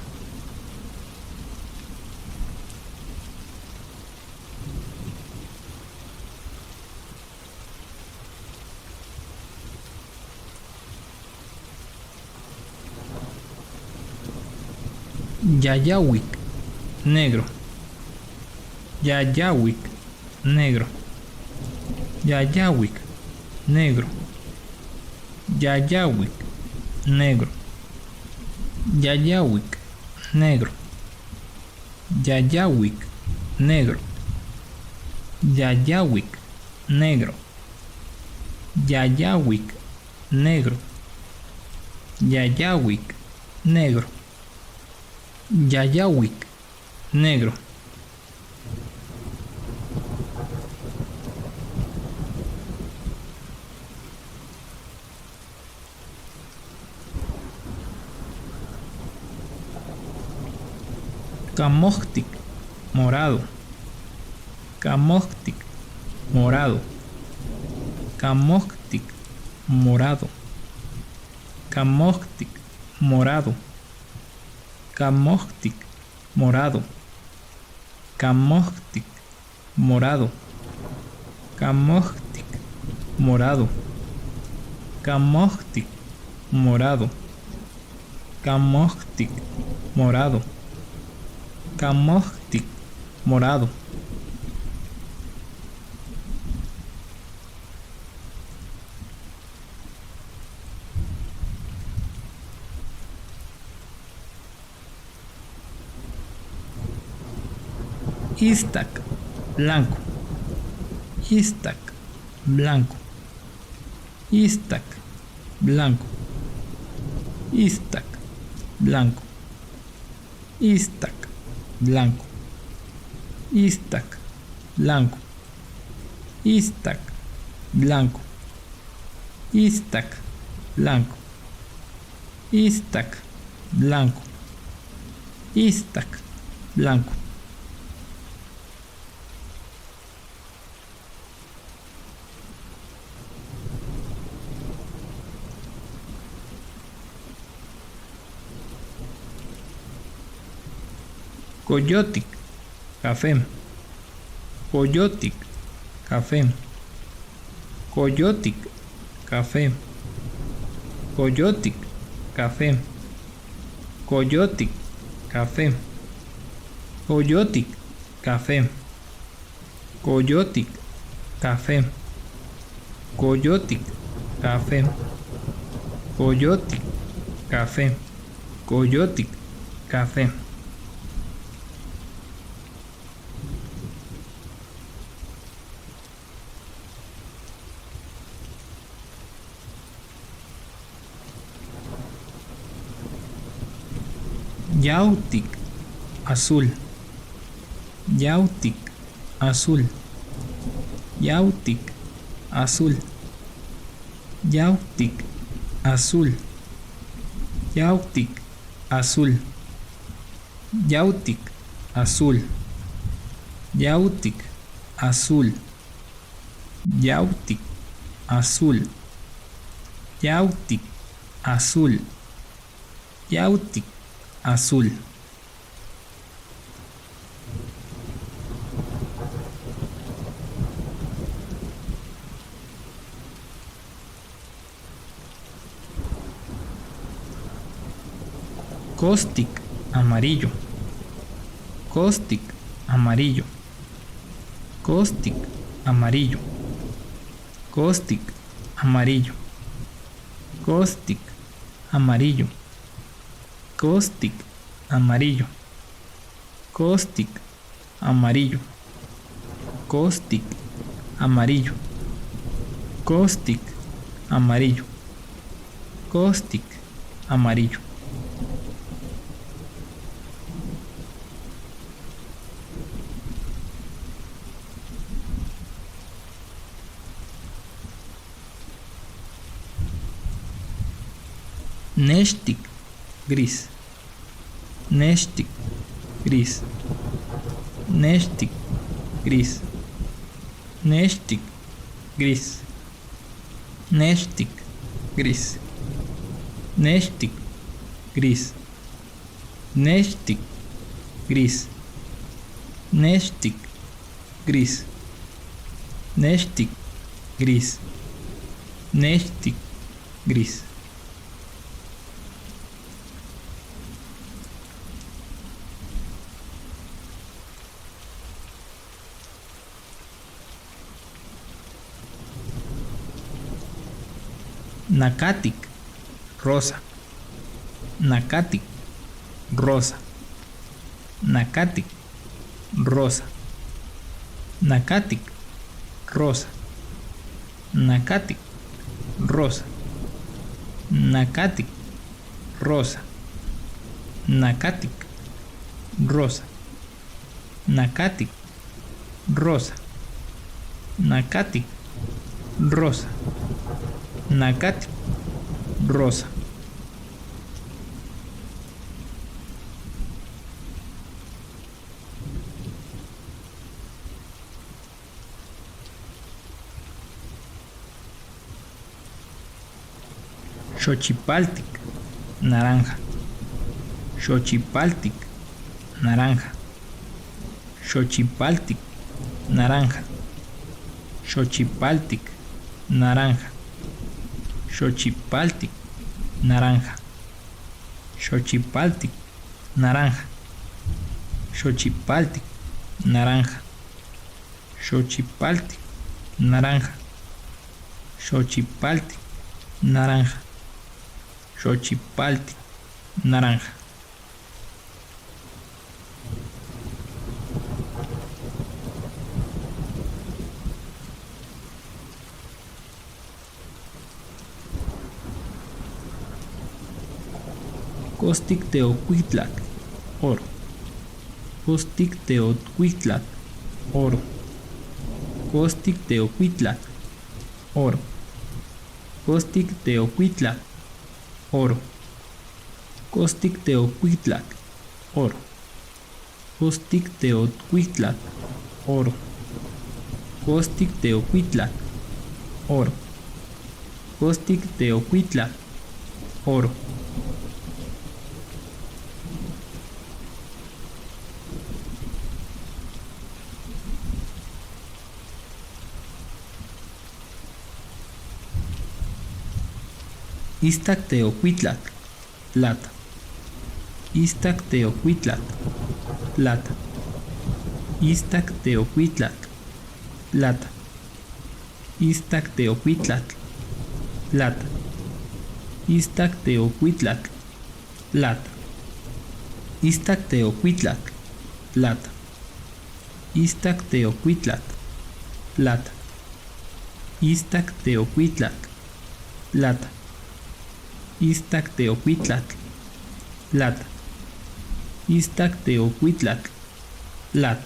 Yayahuic, negro, Yayahuic, negro, Yayahuic, negro, Yayahuic, negro, Yayahuic, negro, Yayahuic, negro, Yayahuic, negro, Yayahuic, negro, Yayahuic, negro, Yayahuic, negro. Camoctic, morado, Camoctic, morado, Camoctic, morado, Camoctic, morado, Camoctic, morado, Camoctic, morado, Camoctic, morado, Camoctic, morado, Camoctic, morado, Camoctic, morado. Istac, blanco, Istac, blanco, Istac, blanco, Istac, blanco, Istac, blanco, Istac, blanco, Istac, blanco, Istac, blanco, Istac, blanco, Istac, blanco. Coyotic, café, Coyotic, café, Coyotic, café, Coyotic, café, Coyotic, café, Coyotic, café, Coyotic, café, Coyotic, café, Coyotic, café, Coyotic, café. Yautic, azul. Yautic, azul. Yautic, azul. Yautic, azul. Yautic, azul. Yautic, azul. Yautic, azul. Yautic, azul. Yautic, azul. Yautic, azul. Caustic, amarillo. Caustic, amarillo. Caustic, amarillo. Caustic, amarillo. Caustic, amarillo. Caustic, amarillo. Caustic, amarillo. Caustic, amarillo. Caustic, amarillo. Caustic, amarillo. Nestic, gris. Nestic, gris. Nestic, gris. Nestic, gris. Nestic, gris. Nestic, gris. Nestic, gris. Nestic, gris. Nestic, gris. Nestic, gris. Nacatic, rosa. Nacatic, rosa. Nacatic, rosa. Nacatic, rosa. Nacatic, rosa. Nacatic, rosa. Nacatic, rosa. Nacatic, rosa. Nacatic, rosa. Nacatic, rosa. Xochipaltic, naranja. Xochipaltic, naranja. Xochipaltic, naranja. Xochipaltic, naranja. Xochipaltic, naranja. Xochipaltic, naranja. Xochipaltic, naranja. Xochipaltic, naranja. Xochipaltic, naranja. Xochipaltic, naranja. Caustic teocuitlac, oro. Caustic teocuitlac, oro. Caustic teocuitlac, oro. Caustic teocuitlac, oro. Caustic teocuitlac, oro. Caustic teocuitlac, oro. Caustic teocuitlac, oro. Caustic teocuitlac, oro. Iztac teocuitlac, plata. Iztac teocuitlac, plata. Iztac teocuitlac, plata. Iztac teocuitlac, plata. Iztac teocuitlac, plata. Iztac teocuitlac, plata. Iztac teocuitlac, plata. Iztac teocuitlac, plata. Iztac teocuitlac, plata. Iztacteocuitlatl, lat.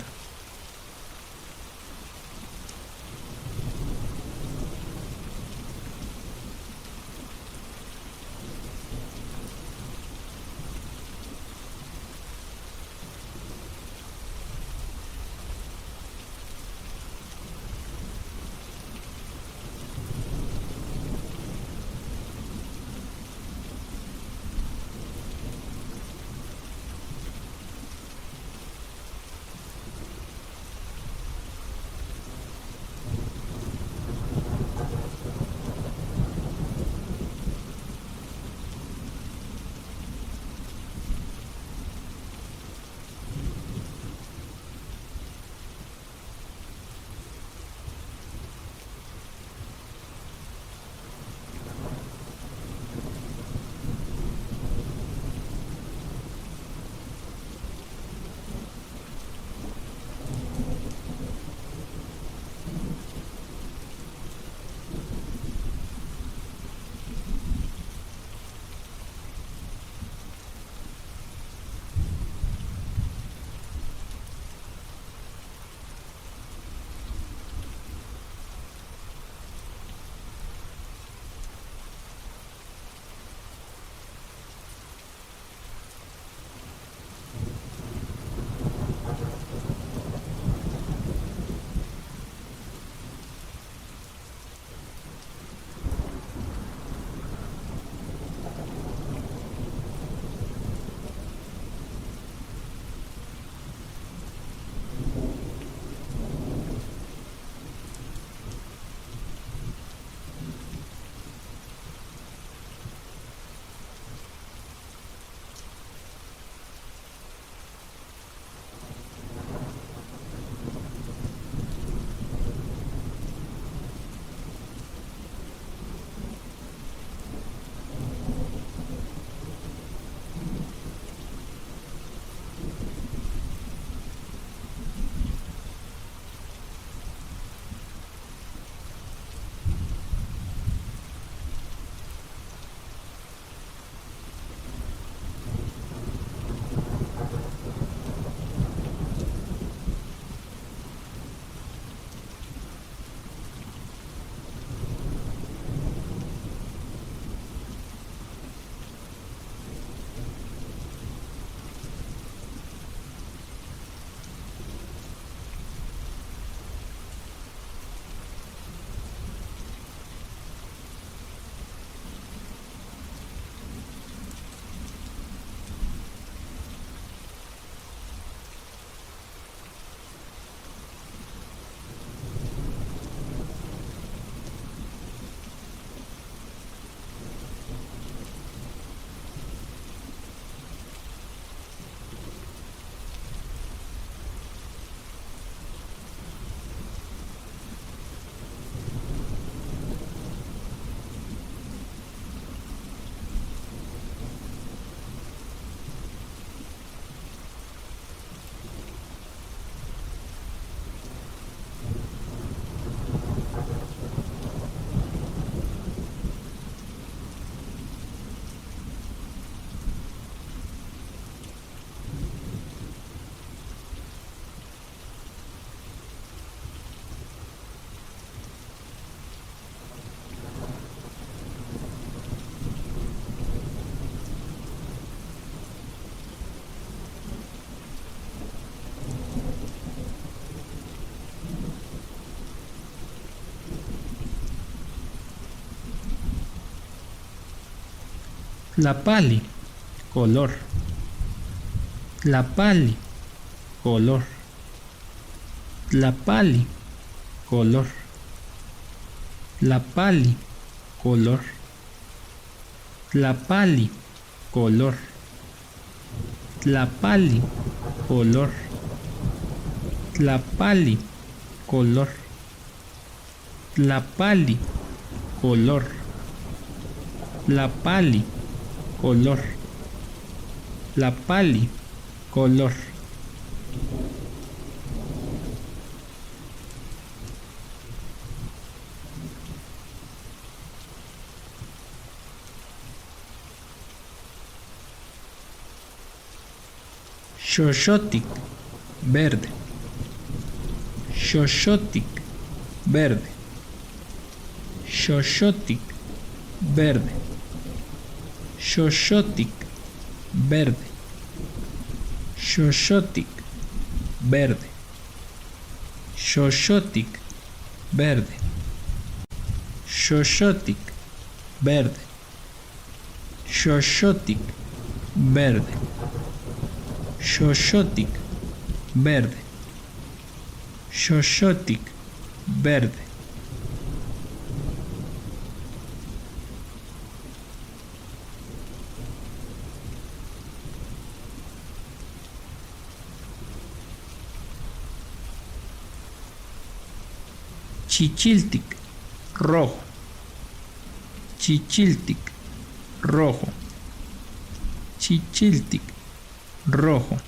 Tlapali, color. Tlapali, color. Tlapali, color. Tlapali, color. Tlapali, color. Tlapali, color. Tlapali, color. Tlapali, color. Tlapali, color. Tlapali, color. Xoxotic, verde. Xoxotic, verde. Xoxotic, verde. Xoxotic, verde. Xoxotic, verde. Xoxotic, verde. Xoxotic, verde. Xoxotic, verde. Xoxotic, verde. Xoxotic, verde. Chichiltic, rojo. Chichiltic, rojo. Chichiltic, rojo.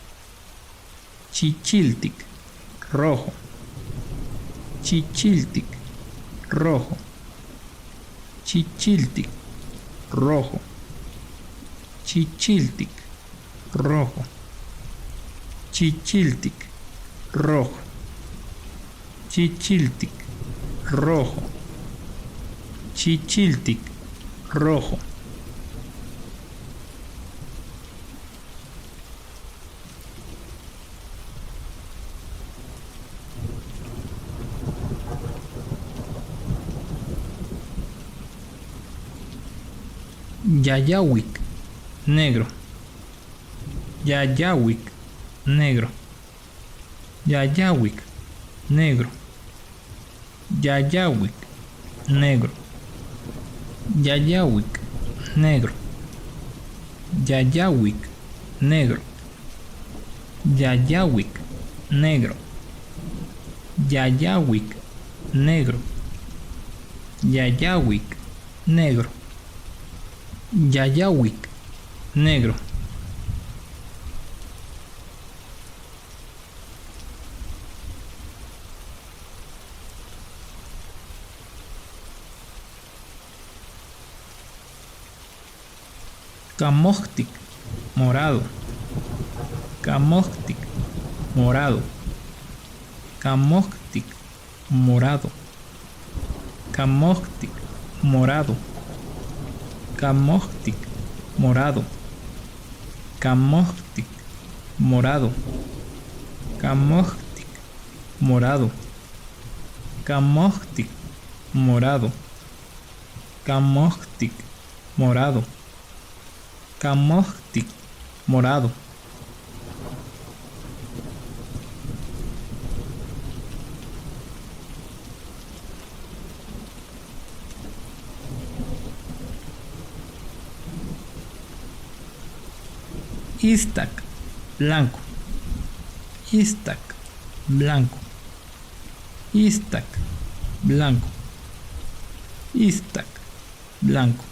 Chichiltic, rojo. Chichiltic, rojo. Chichiltic, rojo. Chichiltic, rojo. Chichiltic, rojo. Chichiltic, rojo. Chichiltic, rojo. Yayahuic, negro. Yayahuic, negro. Yayahuic, negro. Yayahuic, negro. Yayahuic, negro. Yayahuic, negro. Yayahuic, negro. Yayahuic, negro. Yayahuic, negro. Yayahuic, negro. Camóctic, morado. Camóctic, morado. Camóctic, morado. Camóctic, morado. Camóctic, morado. Camóctic, morado. Camóctic, morado. Camóctic, morado. Camóctic, morado. Camóctic, morado. Iztac, blanco. Iztac, blanco. Iztac, blanco. Iztac, blanco.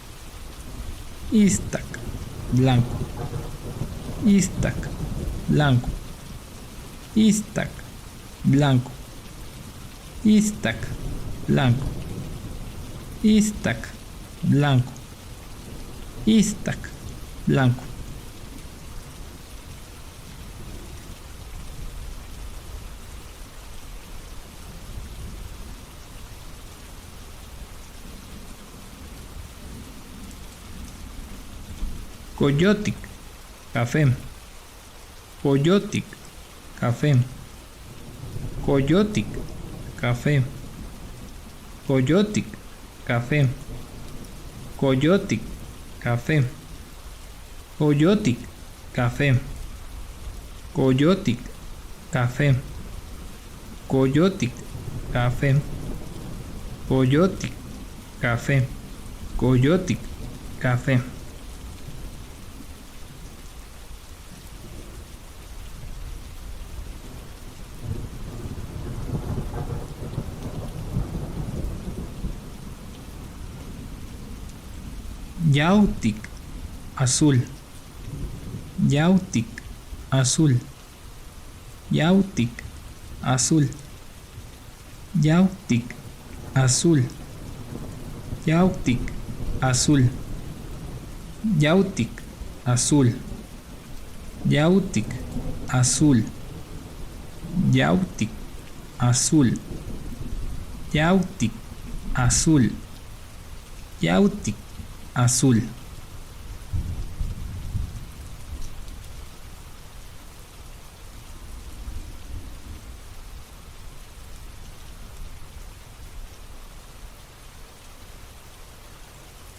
Iztac, blanco. Iztac, blanco. Iztac, blanco. Iztac, blanco. Iztac, blanco. Iztac, blanco. Coyotic, café. Coyotic, café. Coyotic, café. Coyotic, café. Coyotic, café. Coyotic, café. Coyotic, café. Coyotic, café. Coyotic, café. Coyotic, café. Yautic, azul. Yautic, azul. Yautic, azul. Yautic, azul. Yautic, azul. Yautic, azul. Yautic, azul, Yautic, azul, Yautic, azul, Yautic, azul.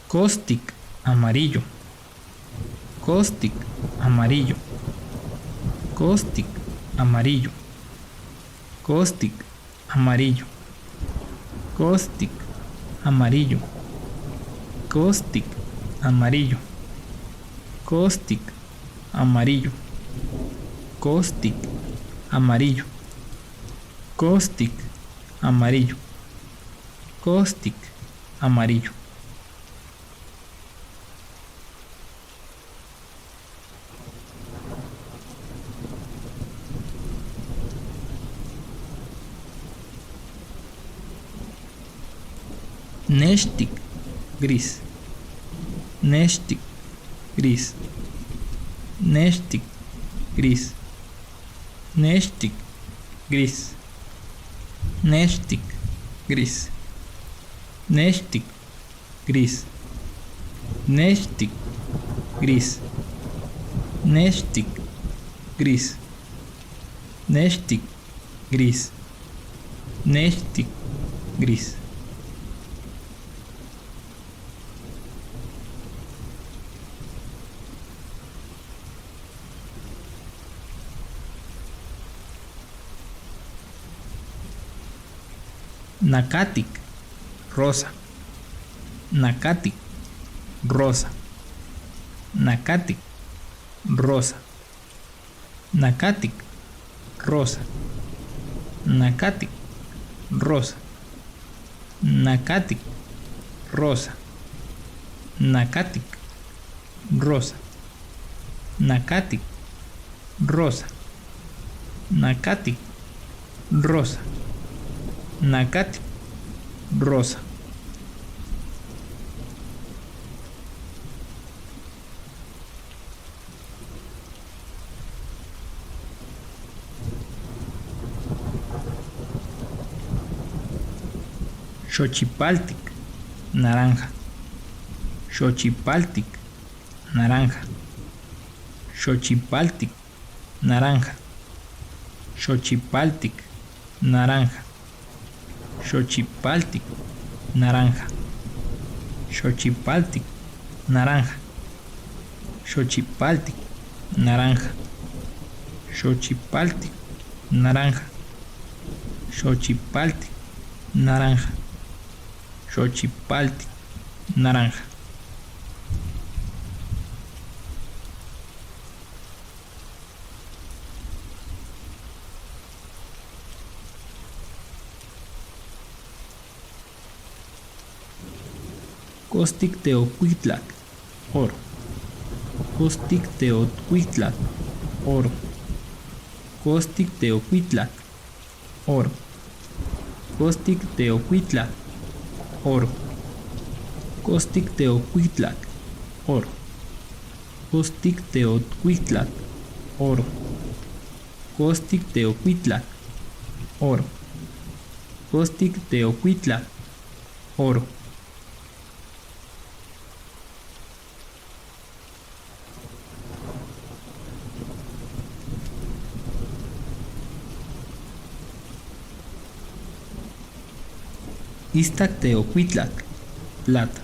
Costic, amarillo, Costic, amarillo, Costic, amarillo, Costic, amarillo, Costic, amarillo, Costic, amarillo, Costic, amarillo, Costic, amarillo, Costic, amarillo, Costic, amarillo. Neshtic, gris, Neshtic, gris, Neshtic, gris, Neshtic, gris, Neshtic, gris, Neshtic, gris, Neshtic, gris, Neshtic, gris, Neshtic, gris, Neshtic, gris. Nacatic, rosa, Nacatic, rosa, Nacatic, rosa, Nacatic, rosa, Nacatic, rosa, Nacatic, rosa, Nacatic, rosa, Nacatic, rosa, Nacatic, rosa, Nacatic, rosa. Xochipaltic, naranja, Xochipaltic, naranja, Xochipaltic, naranja, Xochipaltic, naranja, Xochipaltic, naranja, Xochipaltic, naranja, Xochipaltic, naranja, Xochipaltic, naranja, Xochipaltic, naranja, Xochipaltic, naranja. Costic Teocuitlac, oro, Costic Teocuitlac, oro, Costic Teocuitlac, oro, Costic Teocuitlac, oro, Costic Teocuitlac, oro, Costic Teocuitlac, oro, Costic Teocuitlac, oro, Costic Teocuitlac, oro. Iztac Teocuitlac, plata,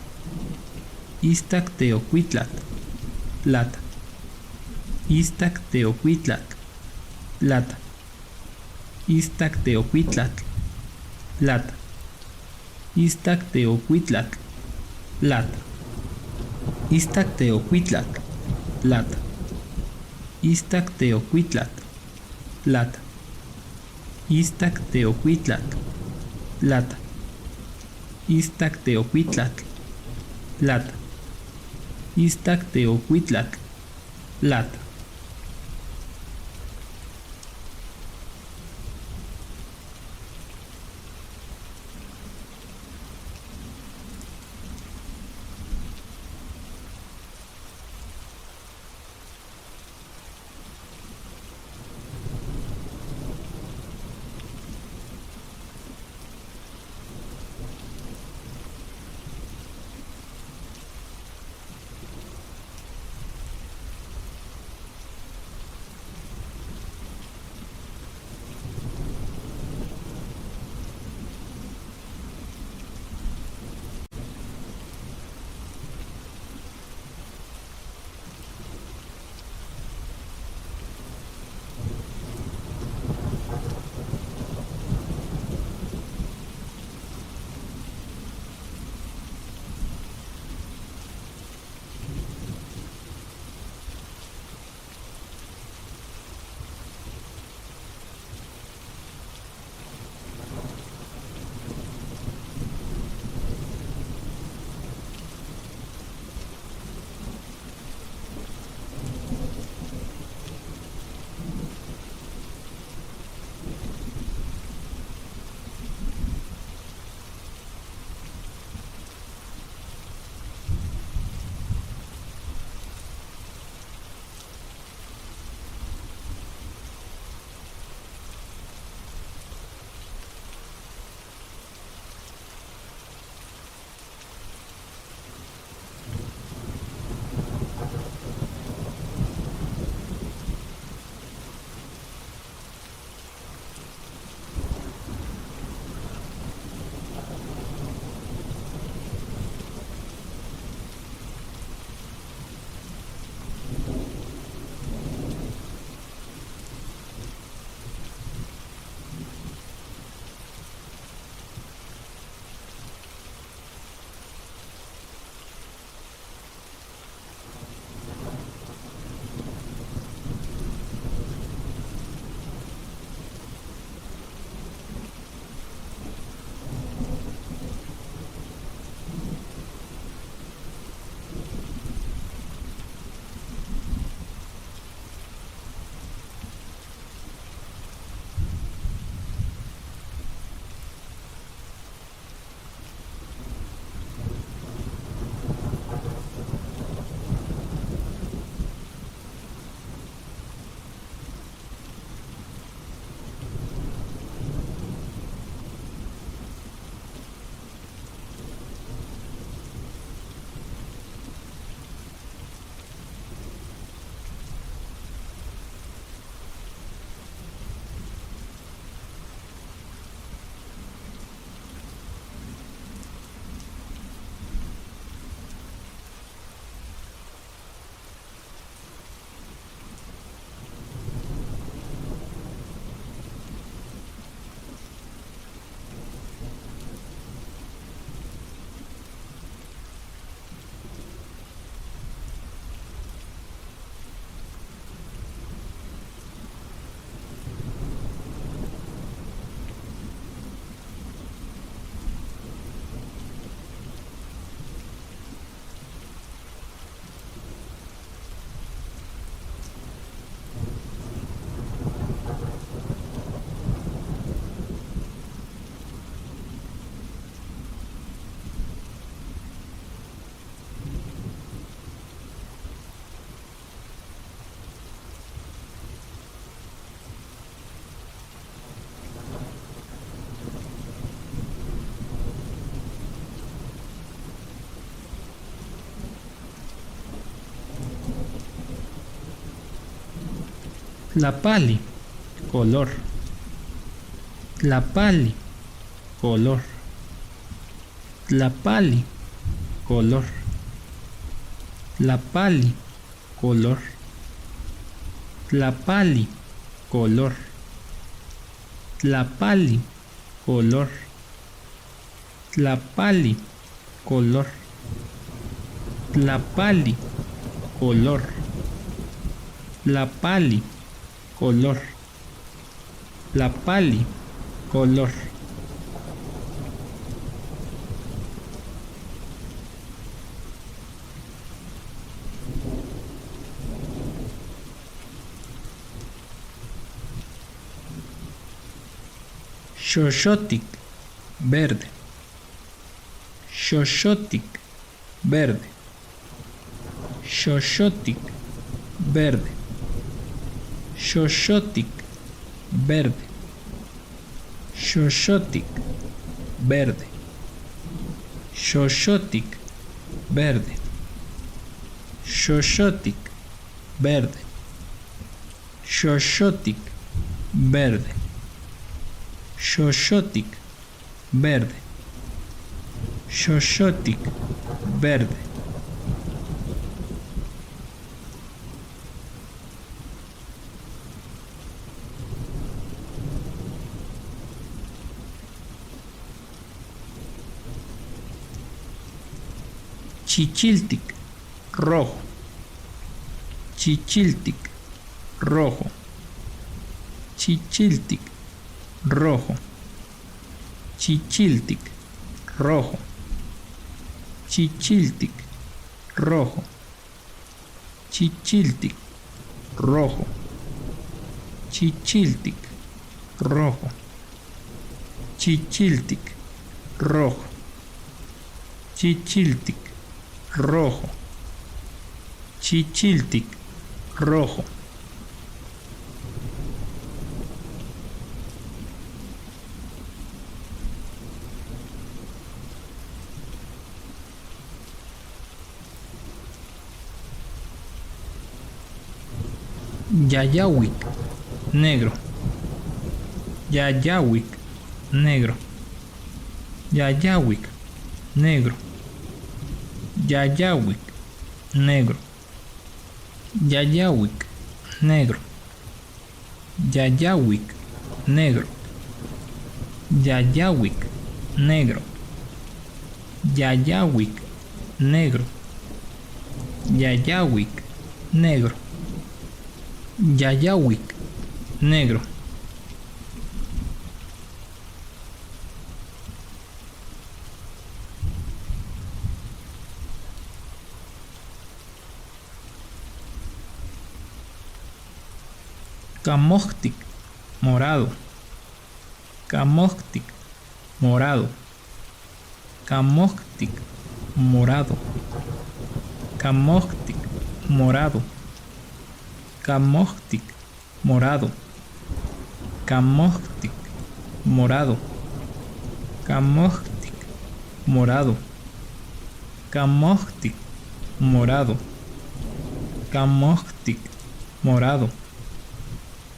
Iztac Teocuitlac, plata, Iztac Teocuitlac, plata, Iztac Teocuitlac, plata, Iztac Teocuitlac, plata, Iztac Teocuitlac, plata, Iztac Teocuitlac, plata, Iztac Teocuitlac, plata, Iztac Teocuitlac, plata, Iztac Teocuitlac, plata. Tlapali, color. Tlapali, color. Tlapali, color. Tlapali, color. Tlapali, color. Tlapali, color. Tlapali, color. Tlapali, color. Tlapali, color. Tlapali, color. Xoxotic, verde. Xoxotic, verde. Xoxotic, verde. Xoxotic, verde. Xoxotic, verde. Xoxotic, verde. Xoxotic, verde. Xoxotic, verde. Xoxotic, verde. Xoxotic, verde. Chichiltic, rojo. Chichiltic, rojo. Chichiltic, rojo. Chichiltic, rojo. Chichiltic, rojo. Chichiltic, rojo. Chichiltic, rojo. Chichiltic, rojo. Chichiltic, rojo. Chichiltic, rojo. Yayahuic, negro. Yayahuic, negro. Yayahuic, negro. Yayahuic, negro. Yayahuic, negro. Yayahuic, negro. Yayahuic, negro. Yayahuic, negro. Yayahuic, negro. Yayahuic, negro. Camoctic, morado. Camoctic, morado. Camoctic, morado. Camoctic, morado. Camoctic, morado. Camoctic, morado. Camoctic, morado. Camoctic, morado. Camoctic, morado.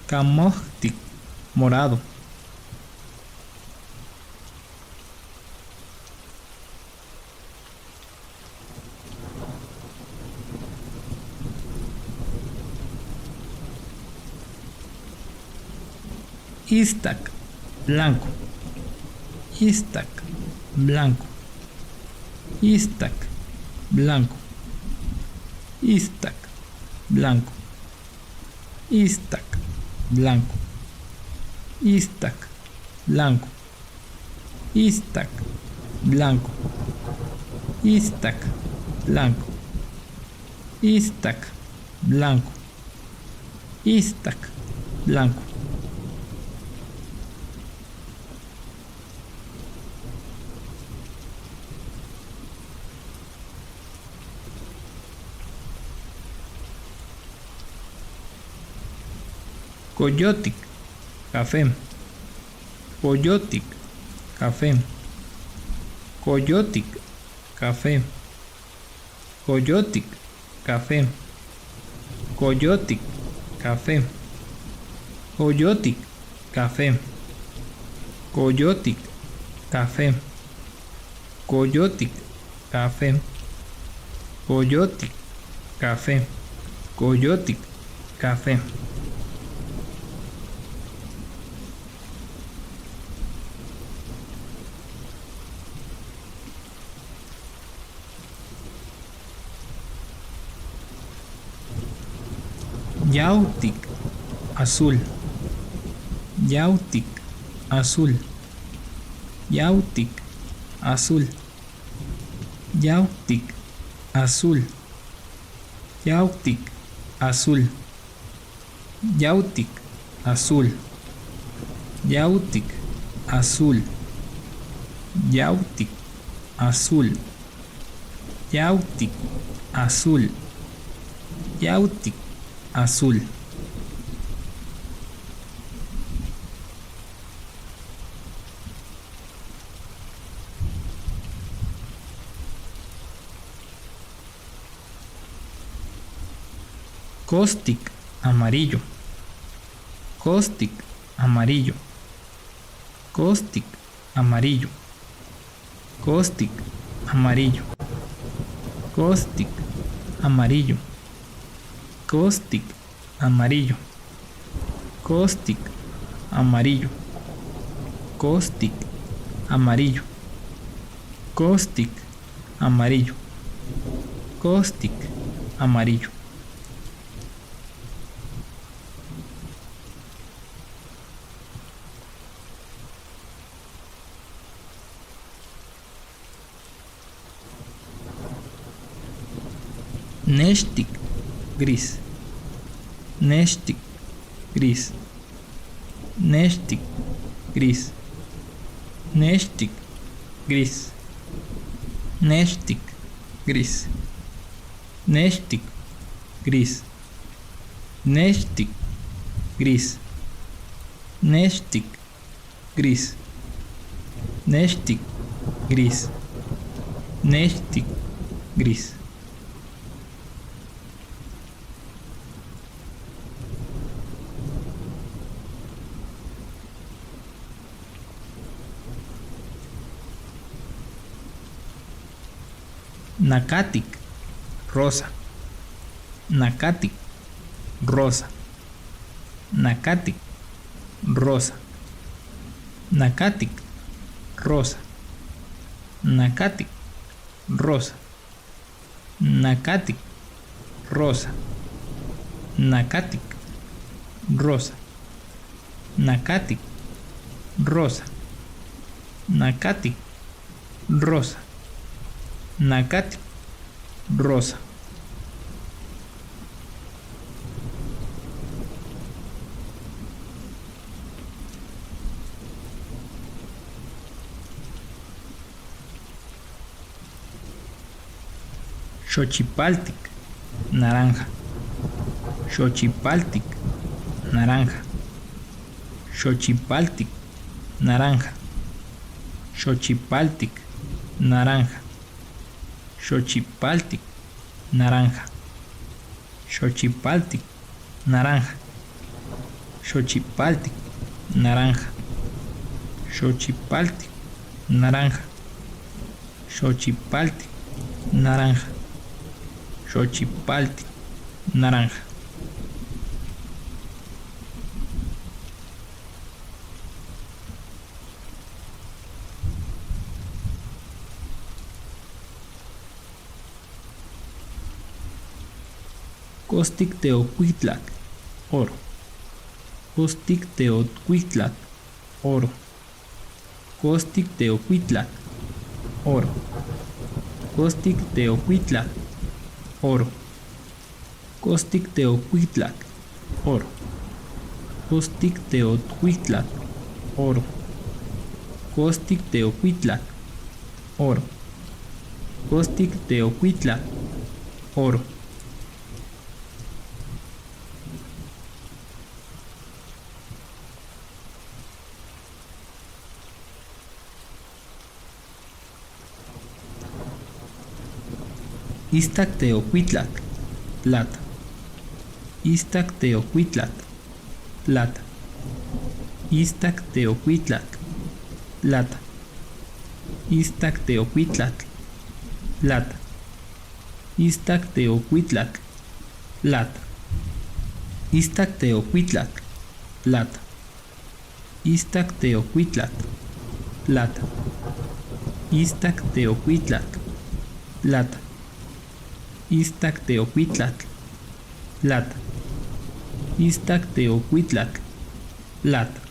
Camoctic, morado. Iztac, blanco. Iztac, blanco. Iztac, blanco. Iztac, blanco. Iztac, blanco. Iztac, blanco. Iztac, blanco. Iztac, blanco. Iztac, blanco. Iztac, blanco. Coyotic, café. Coyotic, café. Coyotic, café. Coyotic, café. Coyotic, café. Coyotic, café. Coyotic, café. Coyotic, café. Coyotic, café. Coyotic, café. Yautic, azul. Yautic, azul. Yautic, azul. Yautic, azul. Yautic, azul. Yautic, azul. Yautic, azul. Yautic, azul. Yautic, azul. Yautic, azul. Caustic, amarillo. Caustic, amarillo. Caustic, amarillo. Caustic, amarillo. Caustic, amarillo. Caustic, amarillo. Caustic, amarillo. Caustic, amarillo. Caustic, amarillo. Caustic, amarillo. Neshtic, gris. Neshtic, gris. Neshtic, gris. Neshtic, gris. Neshtic, gris. Neshtic, gris. Neshtic, gris. Neshtic, gris. Neshtic, gris. Neshtic, gris. Nakatic, rosa. Nakatic, rosa. Nakatic, rosa. Nakatic, rosa. Nakatic, rosa. Nakatic, rosa. Nakatic, rosa. Nakatic, rosa. Nakatic, rosa. Nakatic, rosa. Xochipaltic, naranja. Xochipaltic, naranja. Xochipaltic, naranja. Xochipaltic, naranja. Xochipaltic, naranja. Xochipaltic, naranja. Xochipaltic, naranja. Xochipaltic, naranja. Xochipaltic, naranja. Xochipaltic, naranja. Costic teocuitlac, oro. Costic teocuitlac, oro. Costic teocuitlac, oro. Costic teocuitlac, oro. Costic teocuitlac, oro. Costic teocuitlac, oro. Costic teocuitlac, oro. Costic teocuitlac, oro. Iztac teocuitlac, plata. Iztac teocuitlac, plata. Iztacteocuitlatl, lata. Iztacteocuitlatl, lata. Iztacteocuitlatl, lata. Iztacteocuitlatl, lata. Iztacteocuitlatl, lata. Iztacteocuitlatl, lata. Iztacteocuitlatl, lata. Iztacteocuitlatl, lata.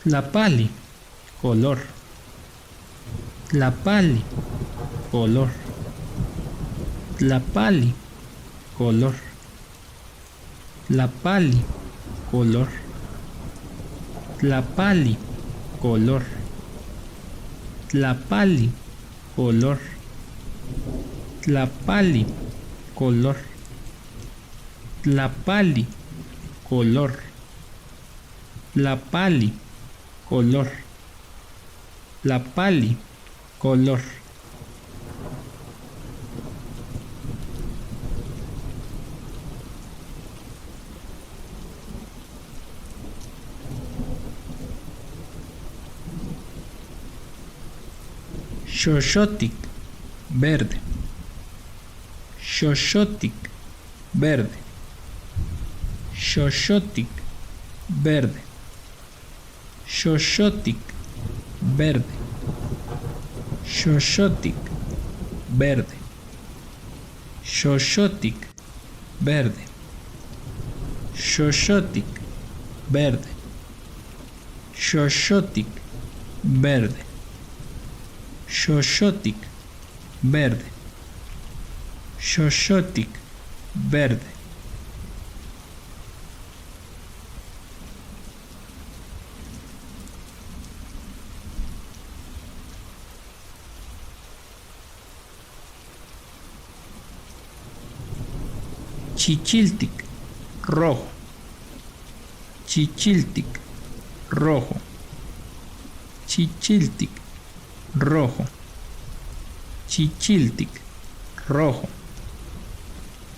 Tlapali, color. Tlapali, color. Tlapali, color. Tlapali, color. Tlapali, color. Tlapali, color. Tlapali, color. Tlapali, color. Tlapali, color. Tlapali, color. Xoxotic, verde. Xoxotic, verde. Xoxotic, verde. Xoxotic, verde. Xoxotic, verde. Xoxotic, verde. Xoxotic, verde. Xoxotic, verde. Xoxotic, verde. Xoxotic, verde. Chichiltic, rojo. Chichiltic, rojo. Chichiltic, rojo. Chichiltic, rojo.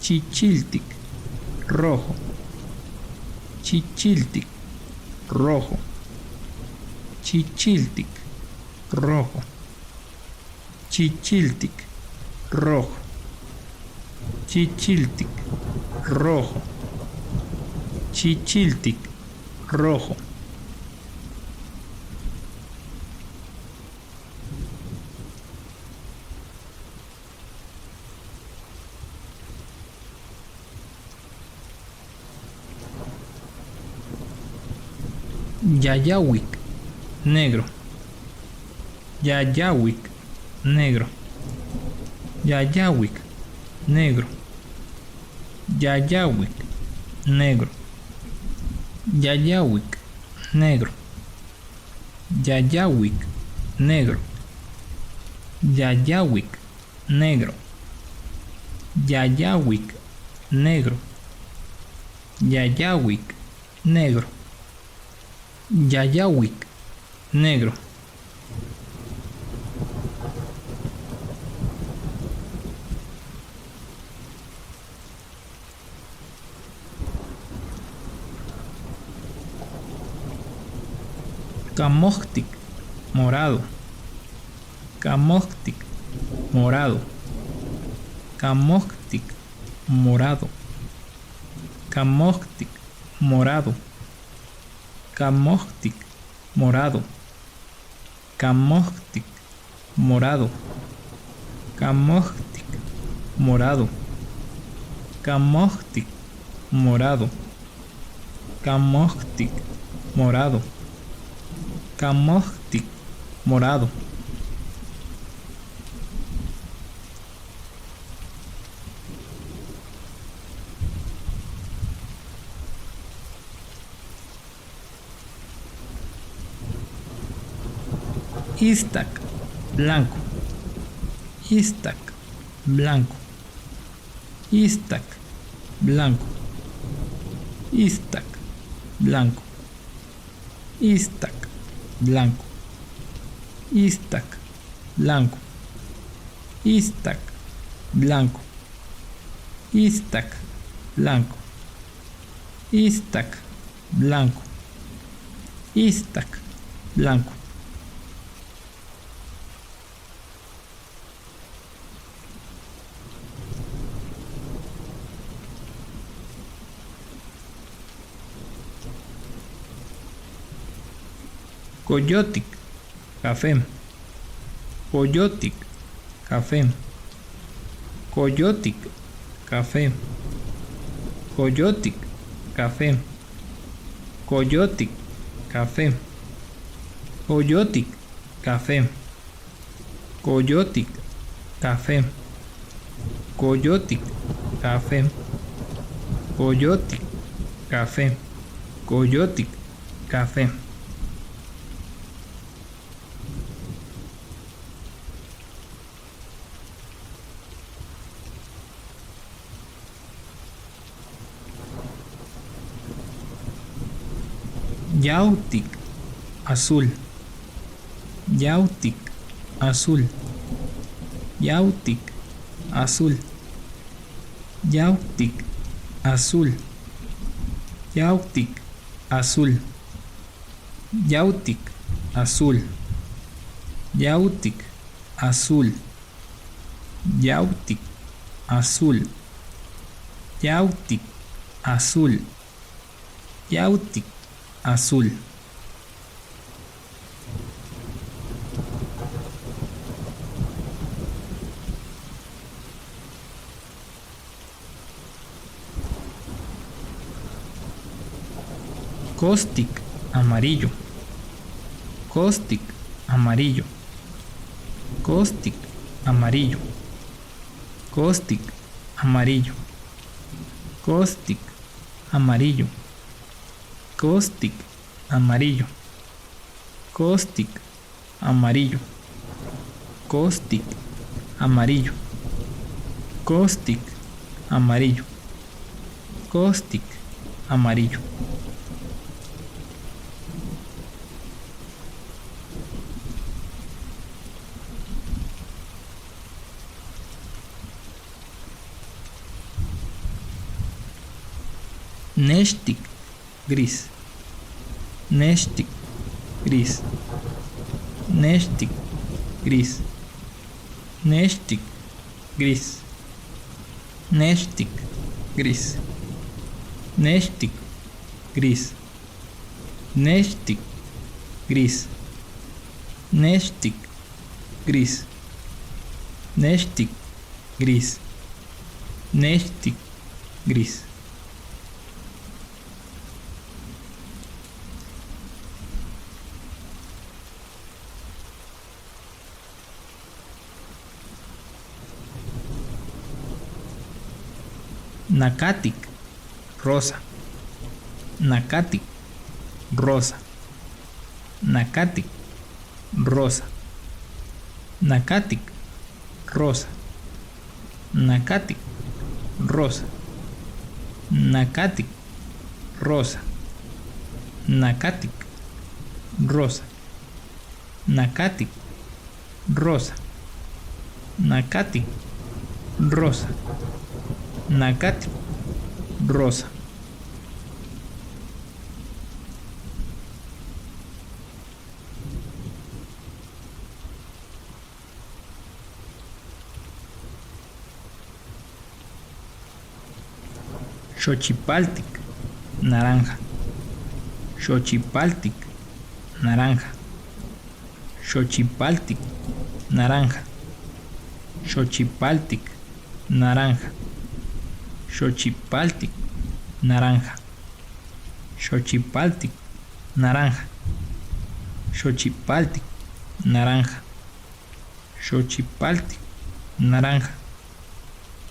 Chichiltic, rojo. Chichiltic, rojo. Chichiltic, rojo. Chichiltic, rojo. Chichiltic, rojo. Chichiltic, rojo. Yayawik, negro. Yayawik, negro. Yayawik, negro. Yayawik, negro. Yayawik, negro. Yayawik, negro. Yayawik, negro. Yayawik, negro. Yayawik, negro. Yayawik, negro. Camoctic, morado. Camoctic, morado. Camoctic, morado. Camoctic, morado. Camoctic, morado. Camoctic, morado. Camoctic, morado. Camoctic, morado. Camoctic, morado. Camoctic, morado. Istac, blanco. Istac, blanco. Istac, blanco. Istac, blanco. Istac, blanco. Istac, blanco. Istac, blanco. Istac, blanco. Istac, blanco. Istac, blanco. Coyotic, café. Coyotic, café. Coyotic, café. Coyotic, café. Coyotic, café. Coyotic, café. Coyotic, café. Coyotic, café. Coyotic, café. Coyotic, café. Yautic, azul. Yautic, azul. Yautic, azul. Yautic, azul. Yautic, azul. Yautic, azul. Yautic, azul. Yautic, azul. Yautic, azul. Yautic, azul. Caustic, amarillo. Caustic, amarillo. Caustic, amarillo. Caustic, amarillo. Caustic, amarillo. Caustic, amarillo. Caustic, amarillo. Caustic, amarillo. Caustic, amarillo. Caustic, amarillo. Neshtic, gris. Neshtic, gris. Neshtic, gris. Neshtic, gris. Neshtic, gris. Neshtic, gris. Neshtic, gris. Neshtic, gris. Neshtic, gris. Neshtic, gris. Nakatic, rosa. Nakatic, rosa. Nakatic, rosa. Nakatic, rosa. Nakatic, rosa. Nakatic, rosa. Nakatic, rosa. Nakatic, rosa. Nakatic, rosa. Nakatic, rosa. Xochipaltic, naranja. Xochipaltic, naranja. Xochipaltic, naranja. Xochipaltic, naranja. Xochipaltic, naranja. Xochipaltic, naranja. Xochipaltic, naranja. Xochipaltic, naranja.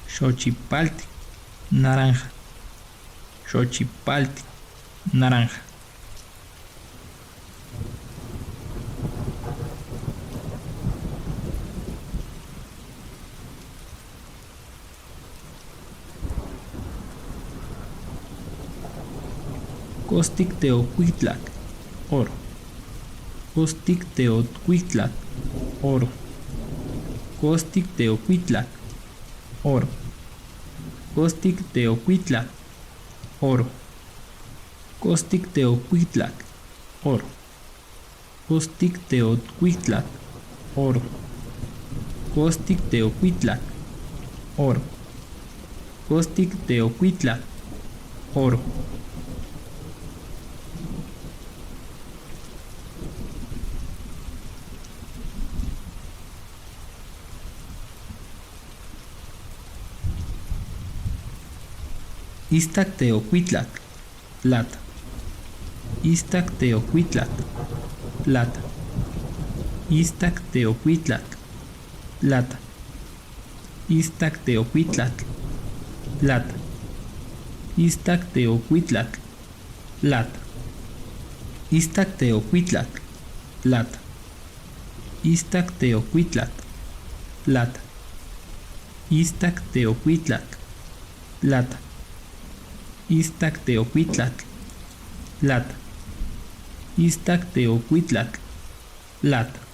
Xochipaltic, naranja. Xochipaltic, naranja. Costic Teocuitlac, oro. Costic Teocuitlac, oro. Costic Teocuitlac, oro. Costic Teocuitlac, oro. Costic Teocuitlac, oro. Costic Teocuitlac, oro. Costic Teocuitlac, oro. Costic Teocuitlac, oro. Iztac Teocuitlac, plata. Iztac Teocuitlac, plata. Iztac Teocuitlatl, plata. Iztac Teocuitlatl, plata. Iztac Teocuitlatl, plata. Iztac Teocuitlatl, plata. Iztac Teocuitlatl, plata. Iztac Teocuitlatl, plata. Iztac Teocuitlatl, plata. Iztac Teocuitlatl, plata.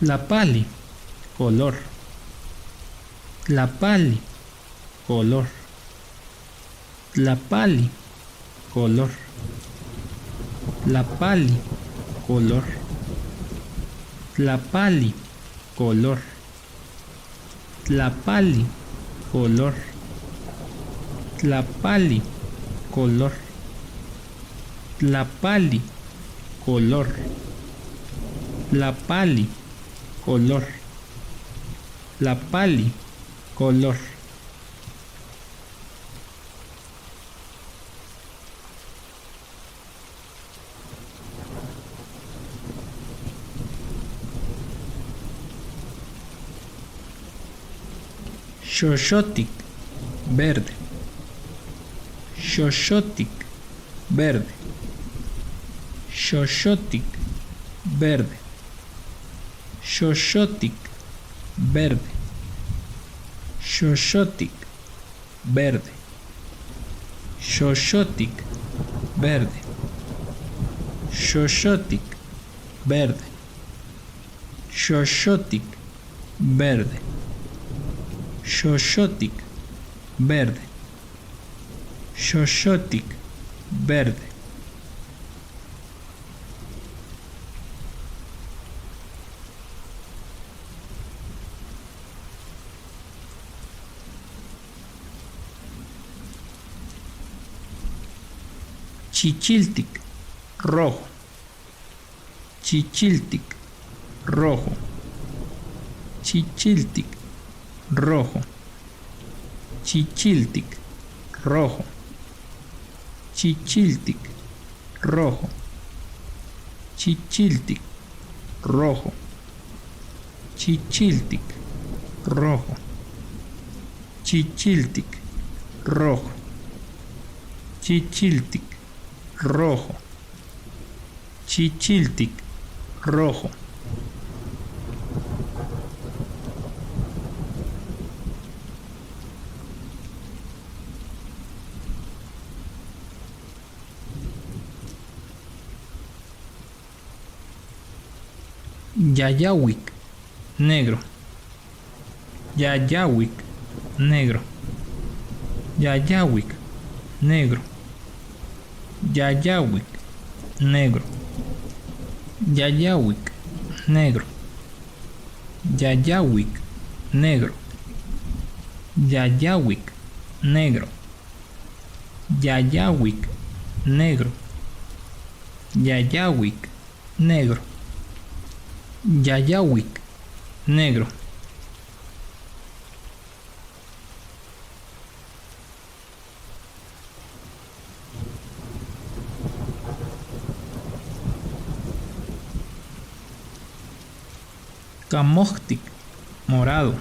Tlapali, color. Tlapali, color. Tlapali, color. Tlapali, color. tlapali, color, tlapali, color, tlapali, color, tlapali, color, tlapali, color, tlapali, color. Xoxotic, verde, xoxotic, verde, xoxotic, verde, xoxotic, verde, xoxotic, verde, xoxotic, verde, xoxotic, verde, xoxotic, verde, xoxotic, verde, xoxotic, verde. Chichiltic, rojo, chichiltic, rojo, chichiltic, rojo, chichiltic, rojo, chichiltic, rojo, chichiltic, rojo, chichiltic, rojo, chichiltic, rojo, chichiltic, rojo, chichiltic, rojo. Yayawik, negro, yayawik, negro, yayawik, negro, yayawik, negro, yayawik, negro, yayawik, negro, yayawik, negro, yayawik, negro, yayawik, negro, yayawik, negro. Camóctic, morado,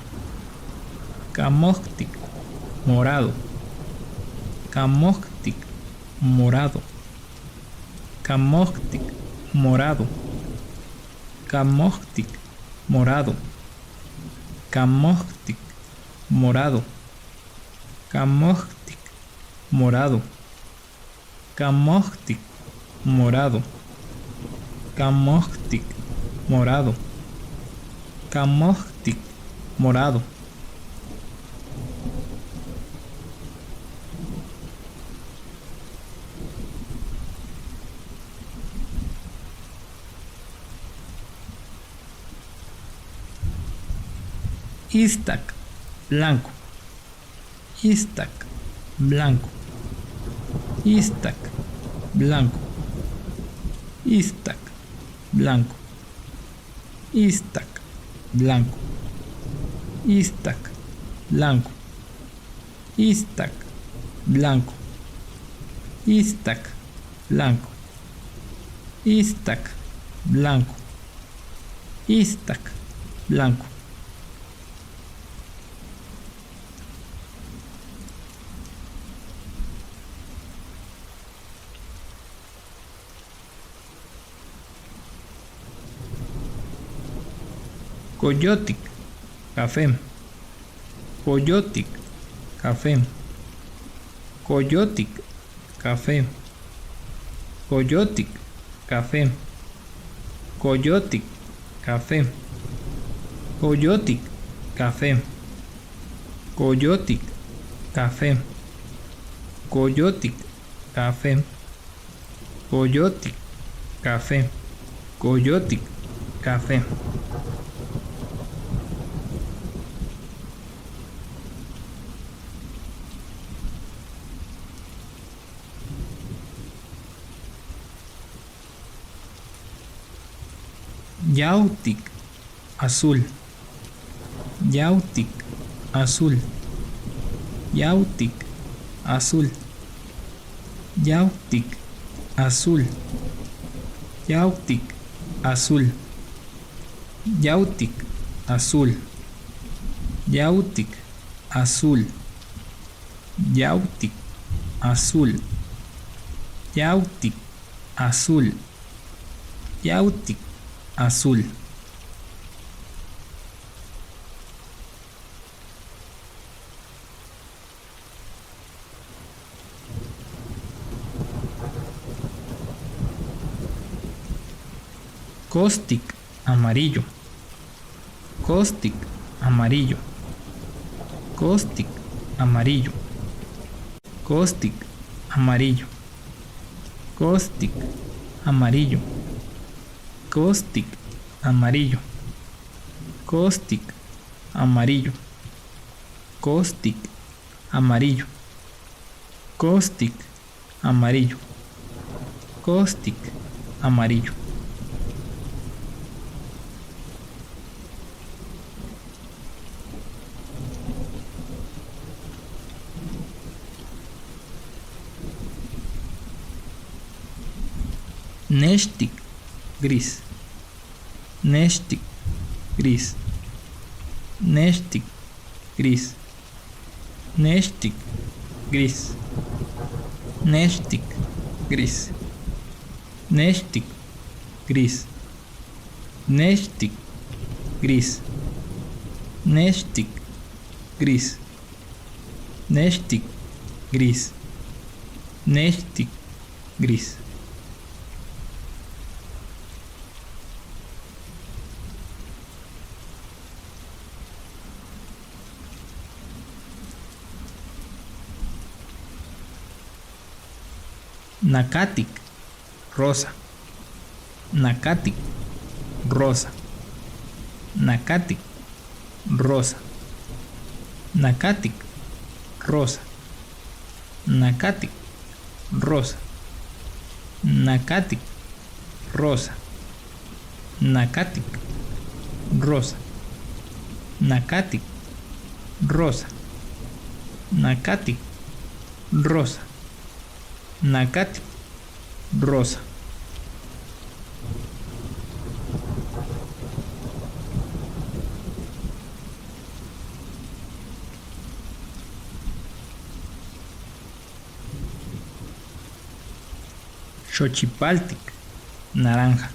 camóctic, morado, camóctic, morado, camóctic, morado, camóctic, morado, camóctic, morado, camóctic, morado, camóctic, morado, camóctic, morado, camóctic, morado. Iztac, blanco, Iztac, blanco, Iztac, blanco, Iztac, blanco, Iztac, blanco, Iztac, blanco, Iztac, blanco, Iztac, blanco, Iztac, blanco, Iztac, blanco. Coyotic, café, coyotic, café, coyotic, café, coyotic, café, coyotic, café, coyotic, café, coyotic, café, coyotic, café, coyotic, café, coyotic, Café. Yautic, azul. Yautic, azul. Yautic, azul. Yautic, azul. Yautic, azul. Yautic, azul. Yautic, azul. Yautic, azul. Yautic, azul. Yautic, azul. Caustic, amarillo. Caustic, amarillo. Caustic, amarillo. Caustic, amarillo. Caustic, amarillo. Caustic, amarillo. Caustic, amarillo. Caustic, amarillo. Caustic, amarillo. Caustic, amarillo. Nestic, gris. Nestic, gris. Nestic, gris. Nestic, gris. Nestic, gris. Nestic, gris. Nestic, gris. Nestic, gris. Nestic, gris. Nestic, gris. Nacatic, rosa. Nacatic, rosa. Nacatic, rosa. Nacatic, rosa. Nacatic, rosa. Nacatic, rosa. Nacatic, rosa. Nacatic, rosa. Nacatic, rosa. Nacatic, rosa. Xochipaltic, naranja.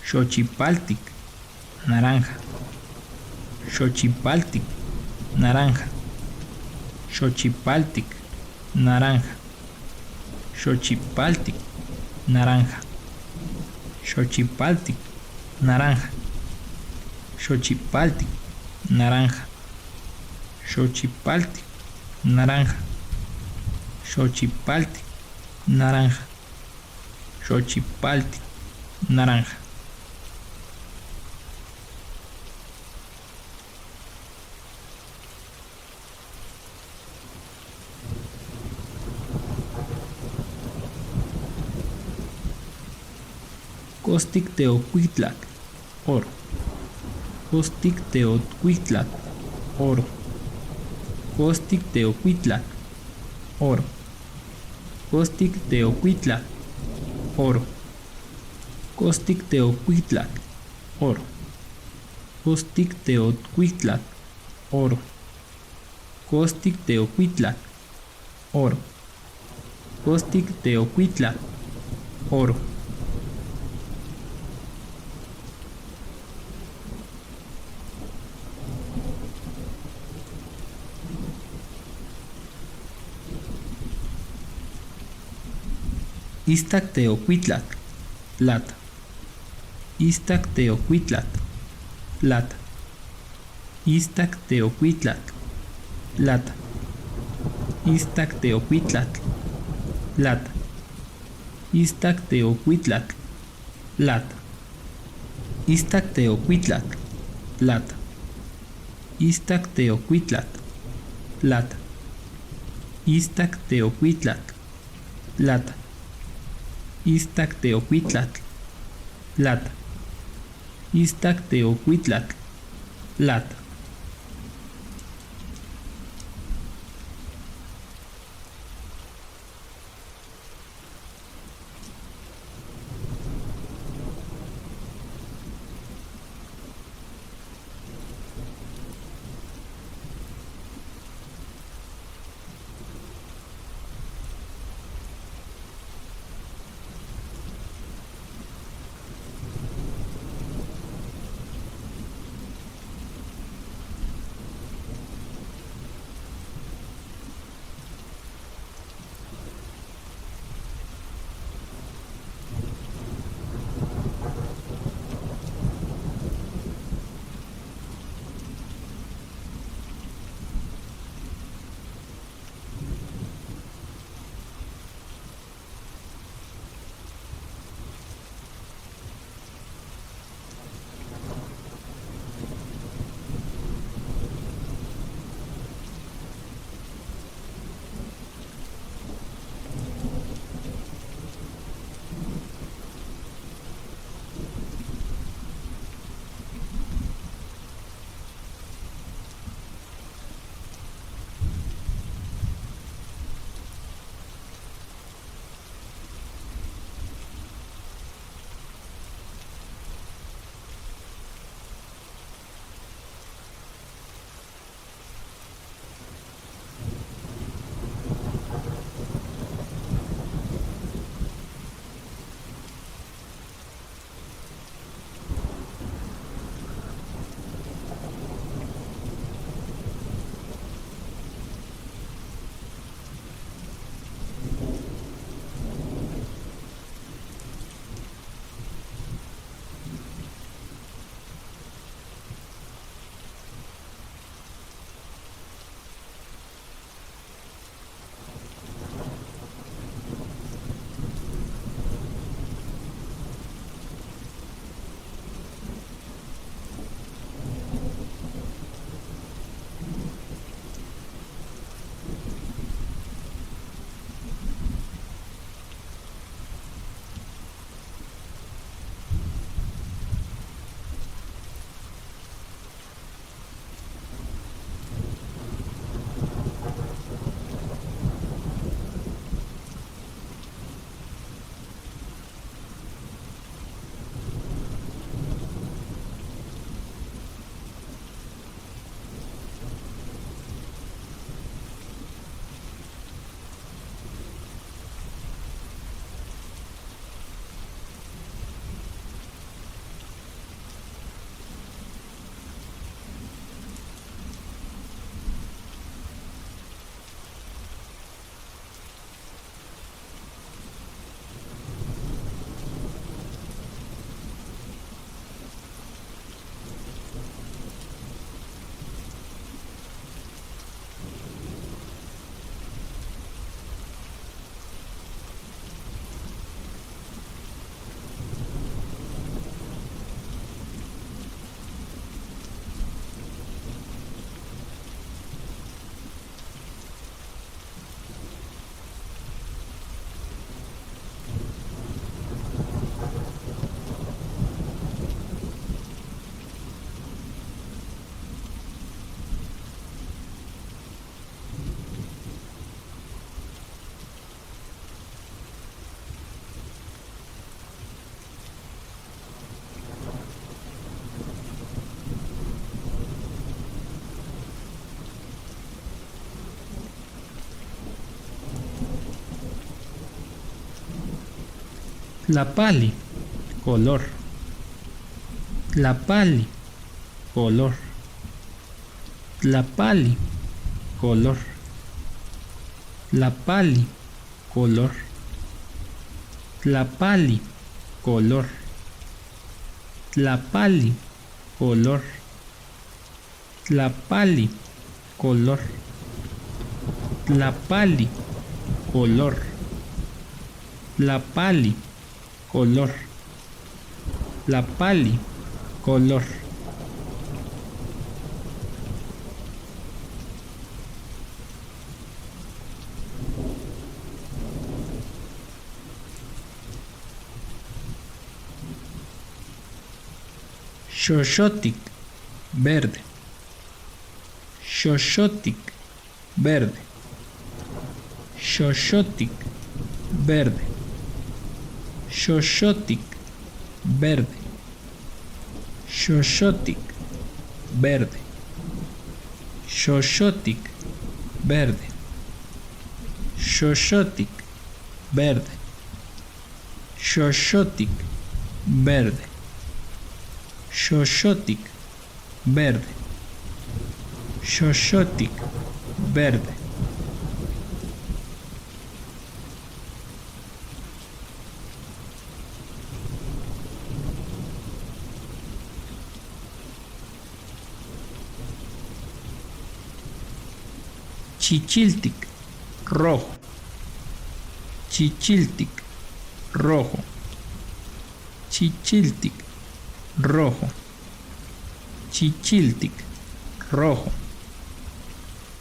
Xochipaltic, naranja. Xochipaltic, naranja. Xochipaltic, naranja. Xochipaltic, naranja. Xochipaltic, naranja. Xochipaltic, naranja. Xochipaltic, naranja. Xochipaltic, naranja. Xochipaltic, naranja. Caustic Teocuitlac, oro. Caustic Teocuitlac, oro. Caustic Teocuitlac, oro. Caustic Teocuitlac, oro. Caustic Teocuitlac, oro. Caustic Teocuitlac, oro. Caustic Teocuitlac, oro. Caustic Teocuitlac, oro. Iztac Teocuitlac, plata. Iztac Teocuitlac, plata. Iztac Teocuitlac, plata. Iztac Teocuitlac, plata. Iztac Teocuitlac, plata. Iztacteocuitlatl, plata. Iztacteocuitlatl, plata. Iztacteocuitlatl, plata. Iztacteocuitlatl, plata. Iztacteocuitlatl, plata. Tlapali, color. Tlapali, color. Tlapali, color. Tlapali, color. Tlapali, color. Tlapali, color. Tlapali, color. Tlapali, color. Tlapali, color. Tlapali, color, xoxotic, verde, xoxotic, verde, xoxotic, verde, xoxotic, verde, xoxotic, verde, xoxotic, verde, xoxotic, verde, xoxotic, verde, xoxotic, verde, xoxotic, verde. Chichiltic, rojo, chichiltic, rojo, chichiltic, rojo, chichiltic, rojo,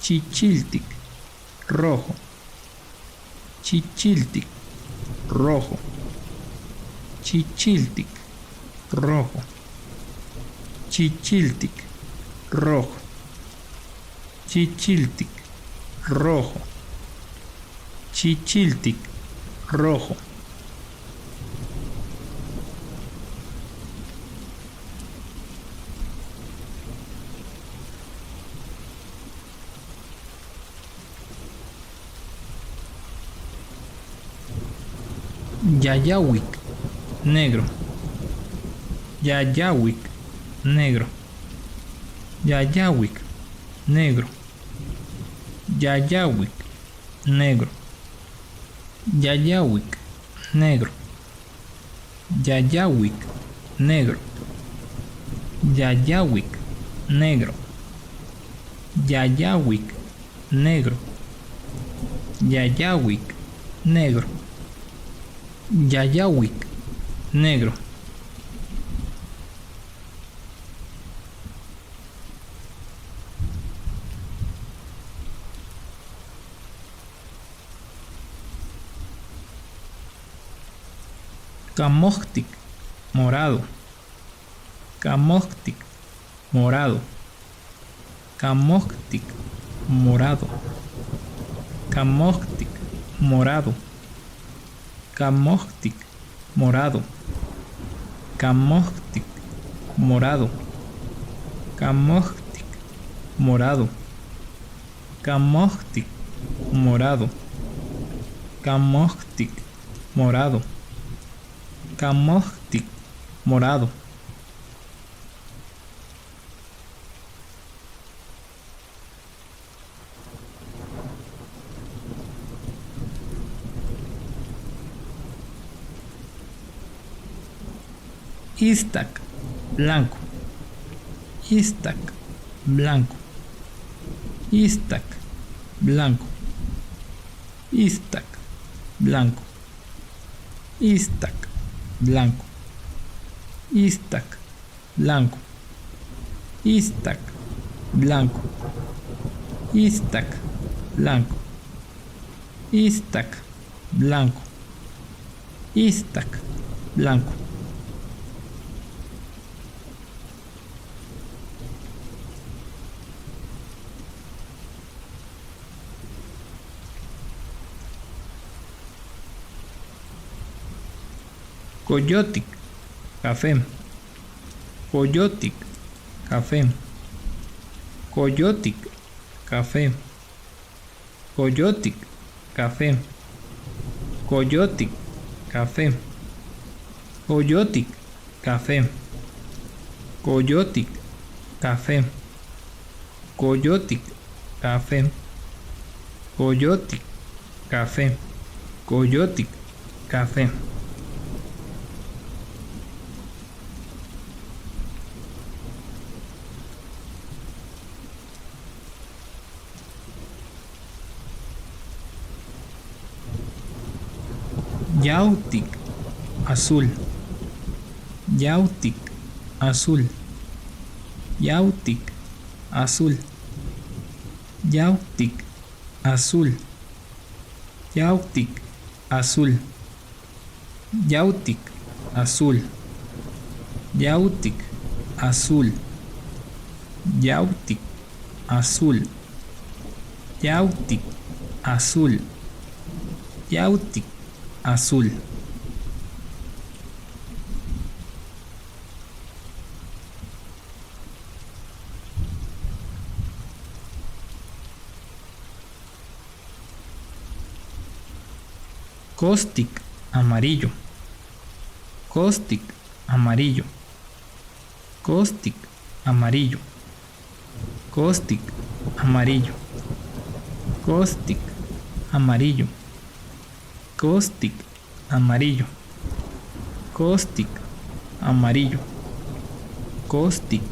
chichiltic, rojo, chichiltic, rojo, chichiltic, rojo, chichiltic, rojo, chichiltic, rojo, chichiltic, rojo. Yayahuic, negro, Yayahuic, negro, Yayahuic, negro, Yayahuic, negro, Yayahuic, negro, Yayahuic, negro, Yayahuic, negro, Yayahuic, negro, Yayahuic, negro, Yayahuic, negro. Camoctic, morado, Camoctic, morado, Camoctic, morado, Camoctic, morado, Camoctic, morado, Camoctic, morado, Camoctic, morado, Camoctic, morado, Camoctic, morado, Camoctic, morado. Istac, blanco, Istac, blanco, Istac, blanco, Istac, blanco, Istac, blanco, Istac, blanco, Istac, blanco, Istac, blanco, Istac, blanco, Istac, blanco. Coyotic, café, Coyotic, café, Coyotic, café, Coyotic, café, Coyotic, café, Coyotic, café, Coyotic, café, Coyotic, café, Coyotic, café, Coyotic, café. Yautic, azul, Yautic, azul, Yautic, azul, Yautic, azul, Yautic, azul, Yautic, azul, Yautic, azul, Yautic, azul, Yautic, azul, Yautic, azul. Caustic, amarillo, caustic, amarillo, caustic, amarillo, caustic, amarillo, caustic, amarillo, caustic, amarillo, caustic, amarillo, caustic,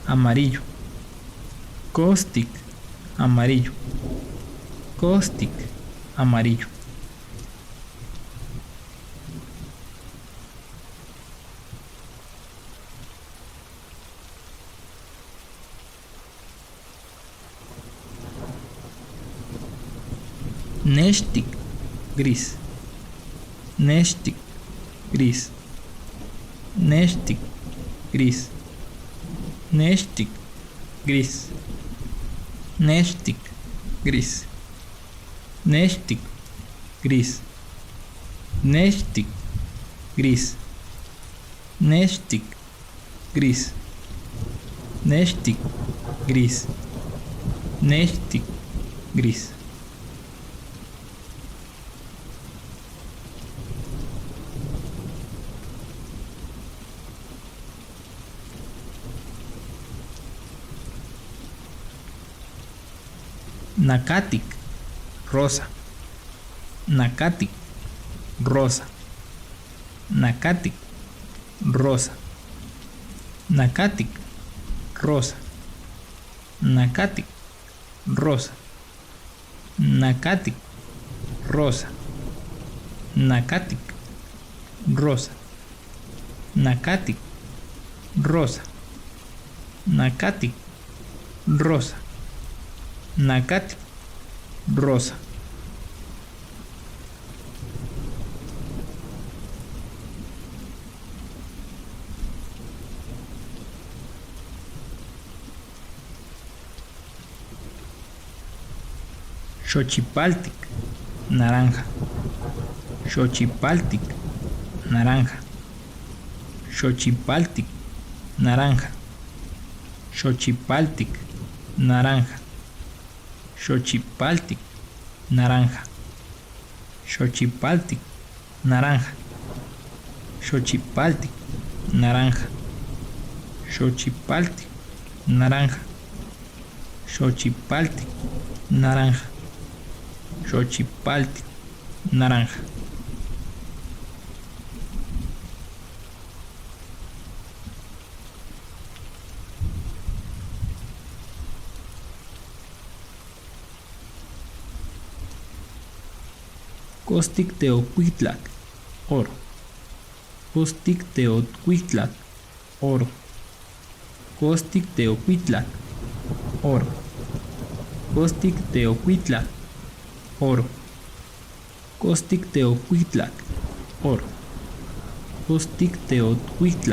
amarillo, caustic, amarillo, caustic, amarillo. Nestic, gris, nestic, gris, nestic, gris, nestic, gris, nestic, gris, nestic, gris, nestic, gris, nestic, gris, nestic, gris, nestic, gris. Nacatic, rosa, Nacatic, rosa, Nacatic, rosa, Nacatic, rosa, Nacatic, rosa, Nacatic, rosa, Nacatic, rosa, Nacatic, rosa, Nacatic, rosa, Nacatic, rosa. Xochipaltic, naranja, Xochipaltic, naranja, Xochipaltic, naranja, Xochipaltic, naranja, Xochipaltic, naranja, Xochipaltic, naranja, Xochipaltic, naranja, Xochipaltic, naranja, Xochipaltic, naranja, Xochipaltic, naranja. Caustic Teocuitlac, oro, Caustic Teocuitlac, oro, Caustic Teocuitlac, oro, Caustic Teocuitlac, oro, Caustic Teocuitlac, oro, Caustic Teocuitlac,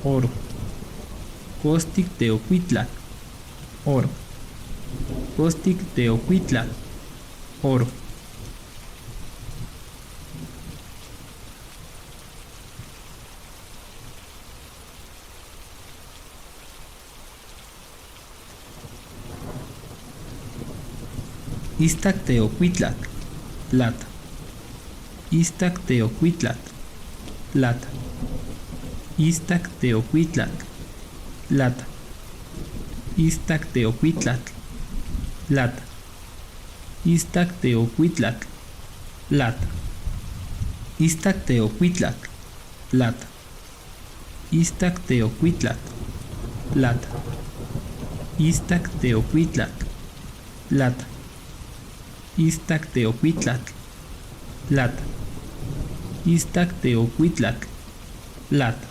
oro, Caustic Teocuitlac, oro, Caustic Teocuitlac, oro. Iztac Teocuitlac, plata, Iztac Teocuitlac, plata, Iztac Teocuitlac, plata, Iztac Teocuitlac, plata, Iztac Teocuitlac, plata, Iztac Teocuitlac, plata, Iztac Teocuitlac, plata, Iztac Teocuitlac, plata, Iztac Teocuitlac, plata, Iztac Teocuitlac, plata,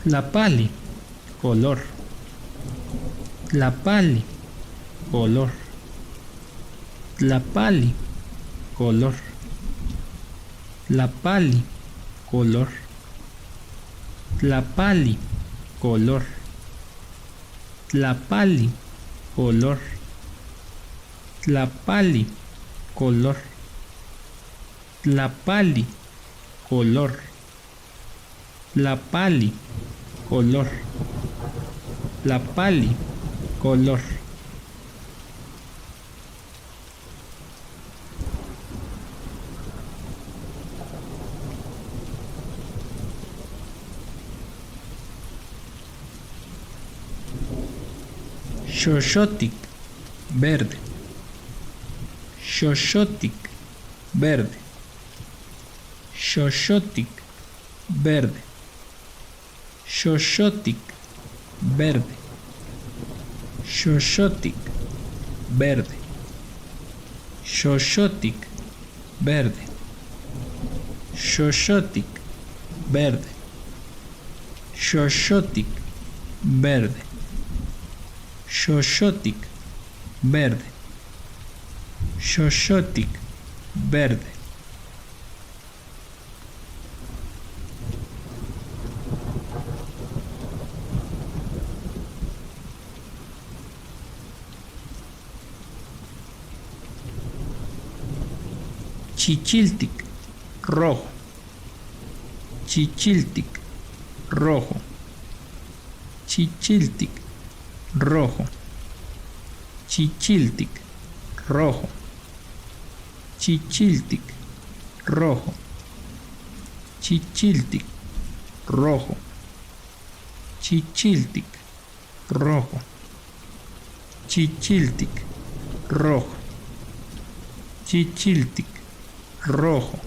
Tlapali, color. Tlapali, color. Tlapali, color. Tlapali, color. Tlapali, color. Tlapali, color. Tlapali, color. Tlapali, color. Tlapali, color. Tlapali, color. Xoxotic, verde. Xoxotic, verde. Xoxotic, verde. Xoxotic, verde. Xoxotic, verde. Xoxotic, verde. Xoxotic, verde. Xoxotic, verde. Xoxotic, verde. Xoxotic, verde. Chichiltic, rojo. Chichiltic, rojo. Chichiltic, rojo. Chichiltic, rojo. Chichiltic, rojo. Chichiltic, rojo. Chichiltic, rojo. Chichiltic, rojo. Chichiltic, rojo.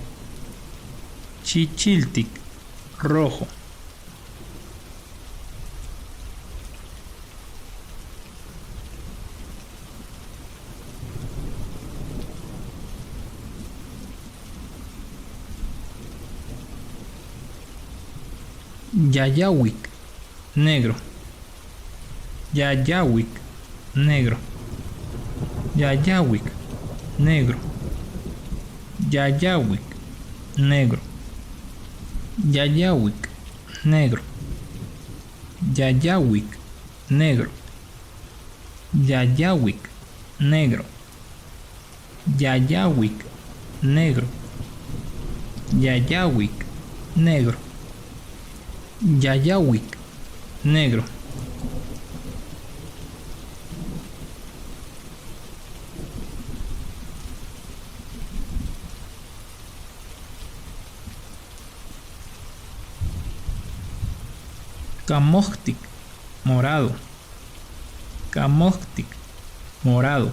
Chichiltic, rojo. Yayawik, negro. Yayawik, negro. Yayawik, negro. Yayawik, negro. Yayawik, negro. Yayawik, negro. Yayawik, negro. Yayawik, negro. Yayawik, negro. Yayawik, negro. Camóctic, morado. Camóctic, morado.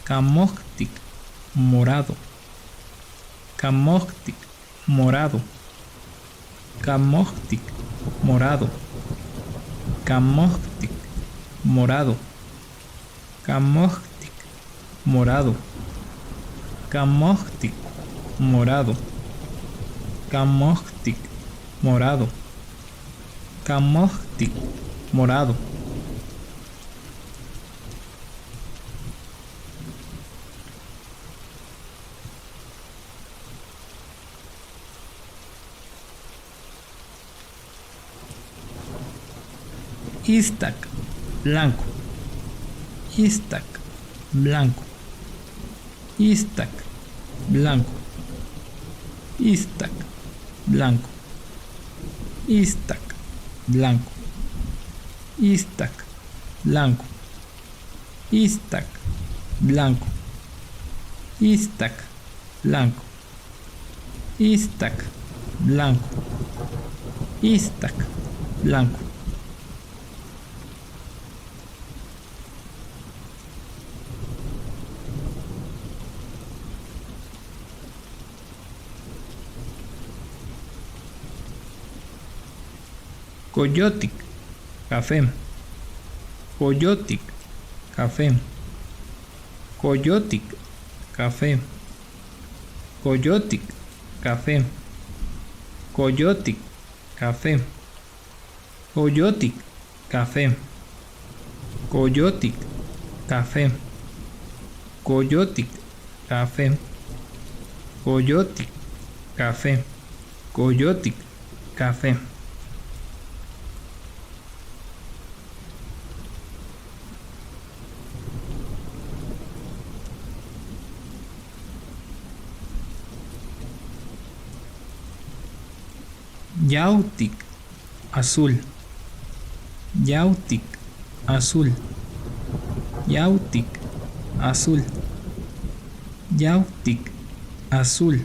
Camóctic, morado. Camóctic, morado. Camóctic, morado. Camóctic, morado. Camóctic, morado. Camóctic, morado. Camóctic, morado. Camóctic, morado. Iztac, blanco. Iztac, blanco. Iztac, blanco. Iztac, blanco. Iztac, blanco. Iztac, blanco. Iztac, blanco. Iztac, blanco. Iztac, blanco. Iztac, blanco. Coyotic, café. Coyotic, café. Coyotic, café. Coyotic, café. Coyotic, café. Coyotic, café. Coyotic, café. Coyotic, café. Coyotic, café. Coyotic, café. Yautic, azul. Yautic, azul. Yautic, azul. Yautic, azul.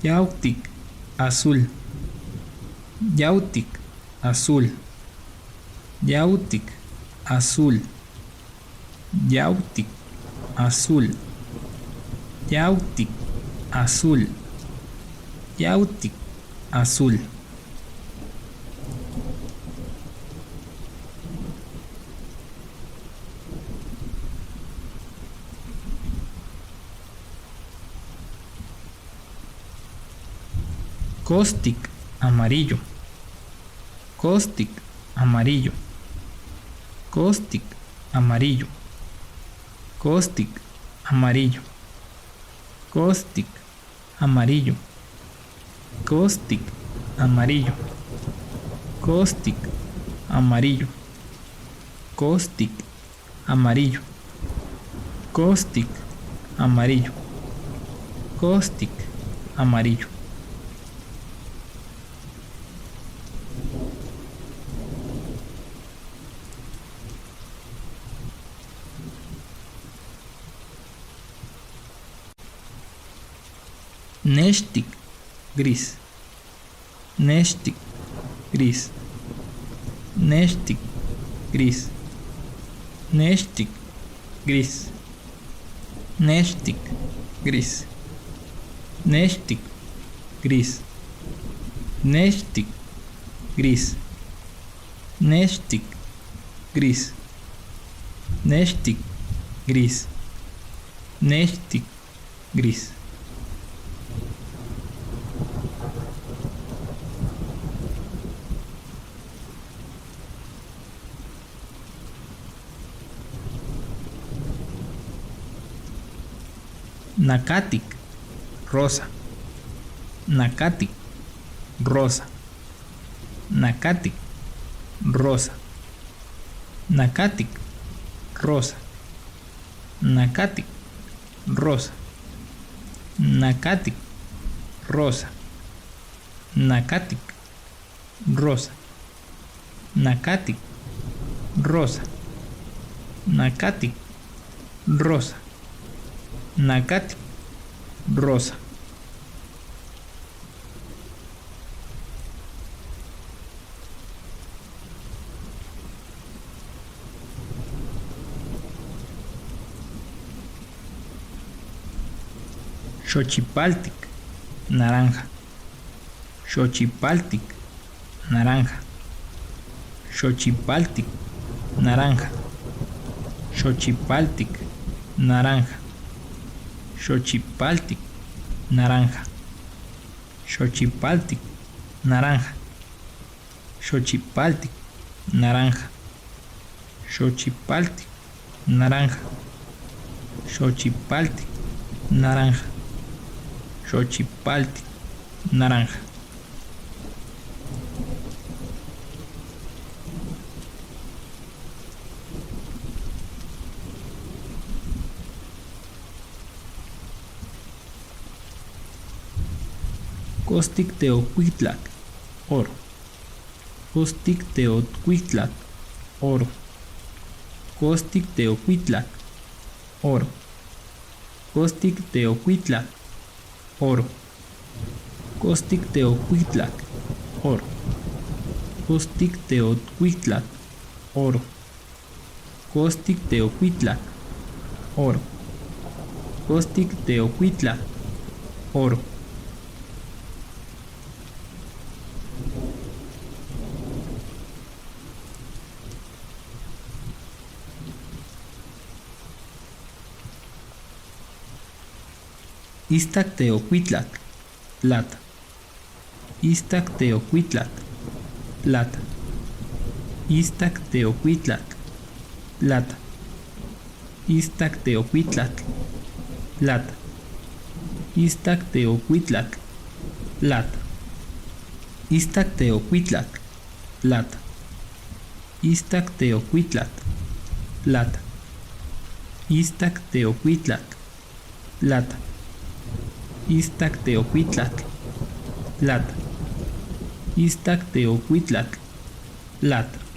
Yautic, azul. Yautic, azul. Yautic, azul. Yautic, azul. Yautic, azul. Yautic, azul. Caustic, amarillo. Caustic, amarillo. Caustic, amarillo. Caustic, amarillo. Caustic, amarillo. Caustic, amarillo. Caustic, amarillo. Caustic, amarillo. Caustic, amarillo. Caustic, amarillo. Neshtic, gris. Neshtic, gris. Neshtic, gris. Neshtic, gris. Neshtic, gris. Neshtic, gris. Neshtic, gris. Neshtic, gris. Neshtic, gris. Neshtic, gris. Nacatic, rosa. Nacatic, rosa. Nacatic, rosa. Nacatic, rosa. Nacatic, rosa. Nacatic, rosa. Nacatic, rosa. Nacatic, rosa. Nacatic, rosa. Nacatic, rosa. Xochipaltic, naranja. Xochipaltic, naranja. Xochipaltic, naranja. Xochipaltic, naranja. Xochipaltic, naranja. Xochipaltic, naranja. Xochipaltic, naranja. Xochipaltic, naranja. Xochipaltic, naranja. Xochipaltic, naranja. Costic Teocuitlac, oro. Costic Teocuitlac, oro. Costic Teocuitlac, oro. Costic Teocuitlac, oro. Costic Teocuitlac, oro. Costic Teocuitlac, oro. Costic Teocuitlac, oro. Costic Teocuitlac, oro. Iztac Teocuitlac, plata. Iztac Teocuitlac, plata. Iztacteocuitlatl, plata. Iztacteocuitlatl, plata. Iztacteocuitlatl, plata. Iztacteocuitlatl, plata. Iztacteocuitlatl, plata. Iztacteocuitlatl, plata. Iztacteocuitlatl, plata. Iztacteocuitlatl, plata.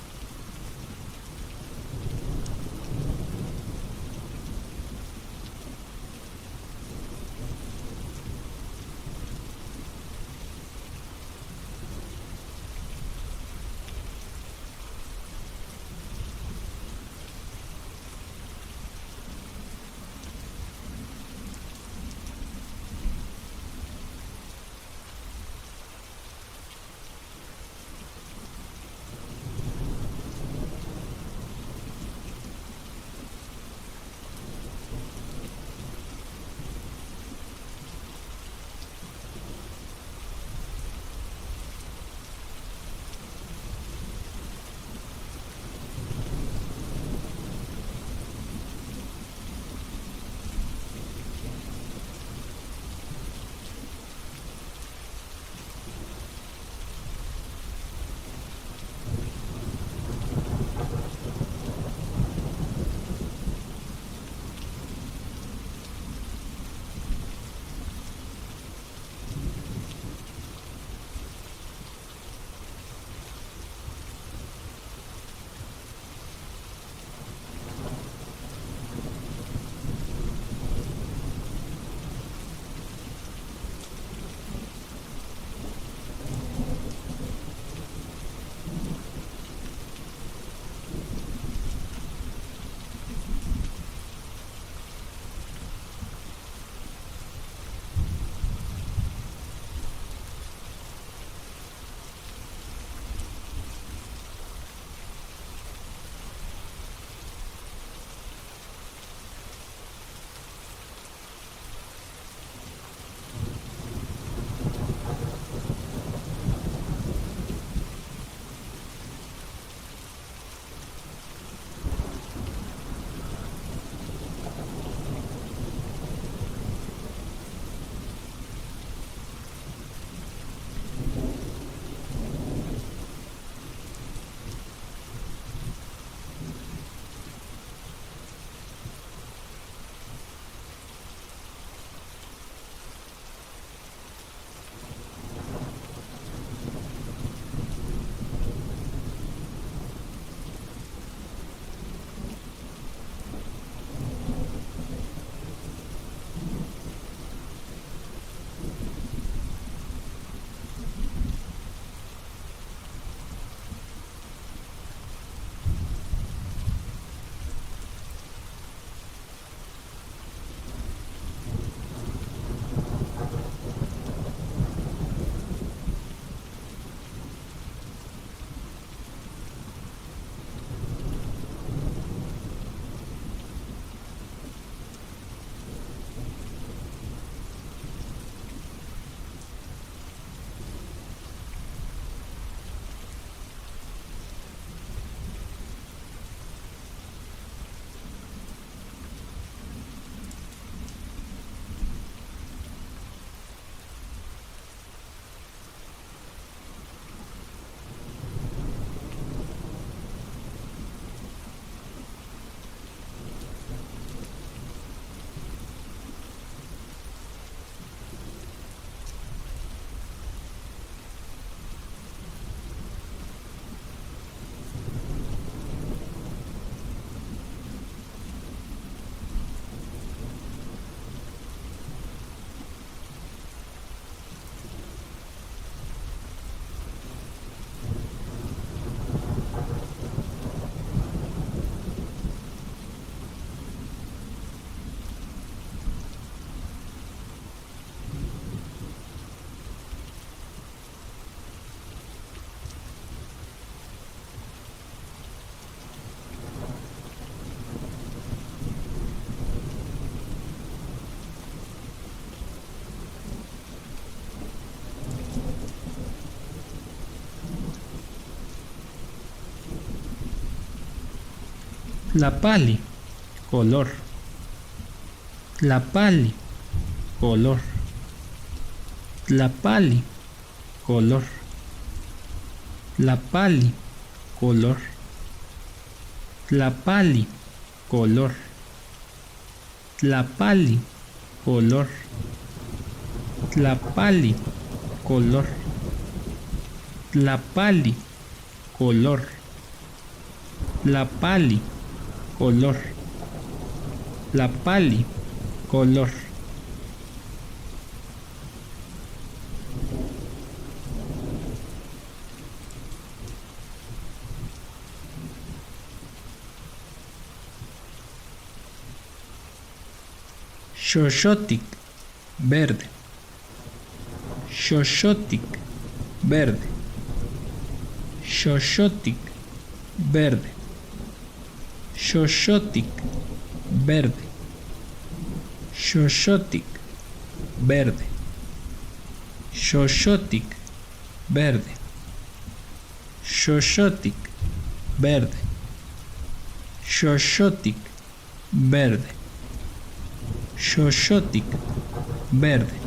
Tlapali, color. Tlapali, color. Tlapali, color. Tlapali, color. Tlapali, color. Tlapali, color. Tlapali, color. Tlapali, color. Tlapali, color. Tlapali, color. Xoxotic, verde. Xoxotic, verde. Xoxotic, verde. Xoxotic, verde. Xoxotic, verde. Xoxotic, verde. Xoxotic, verde. Xoxotic, verde. Xoxotic, verde.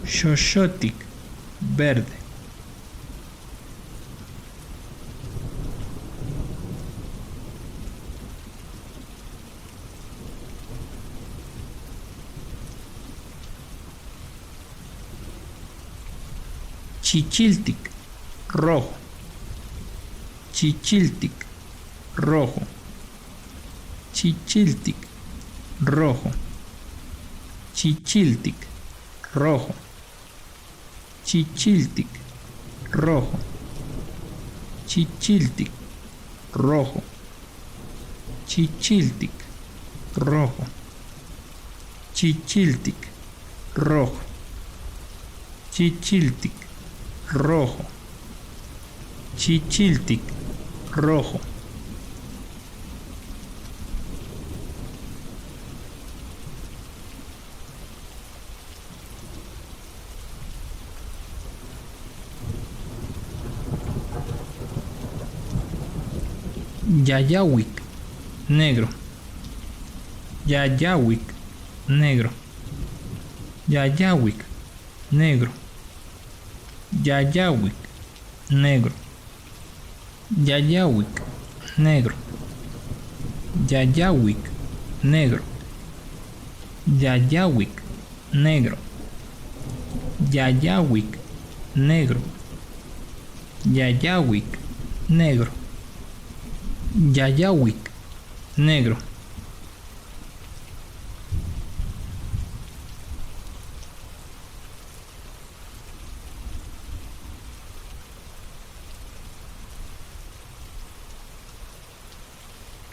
Xoxotic, verde. Chichiltic, rojo. Chichiltic, rojo. Chichiltic, rojo. Chichiltic, rojo. Chichiltic, rojo. Chichiltic, rojo. Chichiltic, rojo. Chichiltic, rojo. Chichiltic, rojo. Chichiltic, rojo. Yayawik, negro. Yayawik, negro. Yayawik, negro. Yayawik, negro. Yayawik, negro. Yayawik, negro. Yayawik, negro. Yayawik, negro. Yayawik, negro. Yayawik, negro.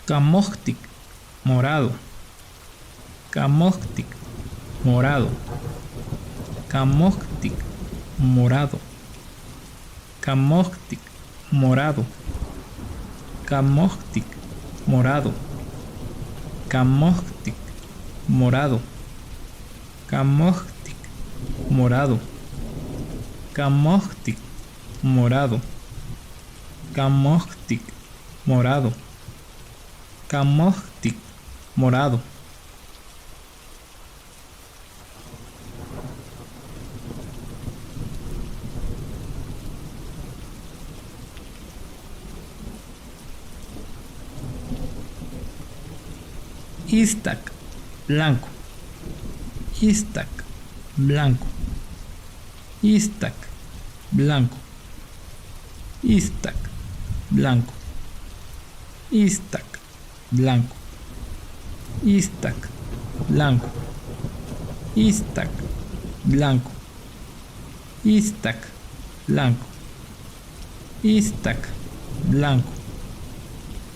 Camóctic, morado. Camóctic, morado. Camóctic, morado. Camóctic, morado. Camóctic, morado. Camóctic, morado. Camóctic, morado. Camóctic, morado. Camóctic, morado. Camóctic, morado. Iztac, blanco. Iztac, blanco. Iztac, blanco. Iztac, blanco. Iztac, blanco. Iztac, blanco. Iztac, blanco. Iztac, blanco. Iztac, blanco.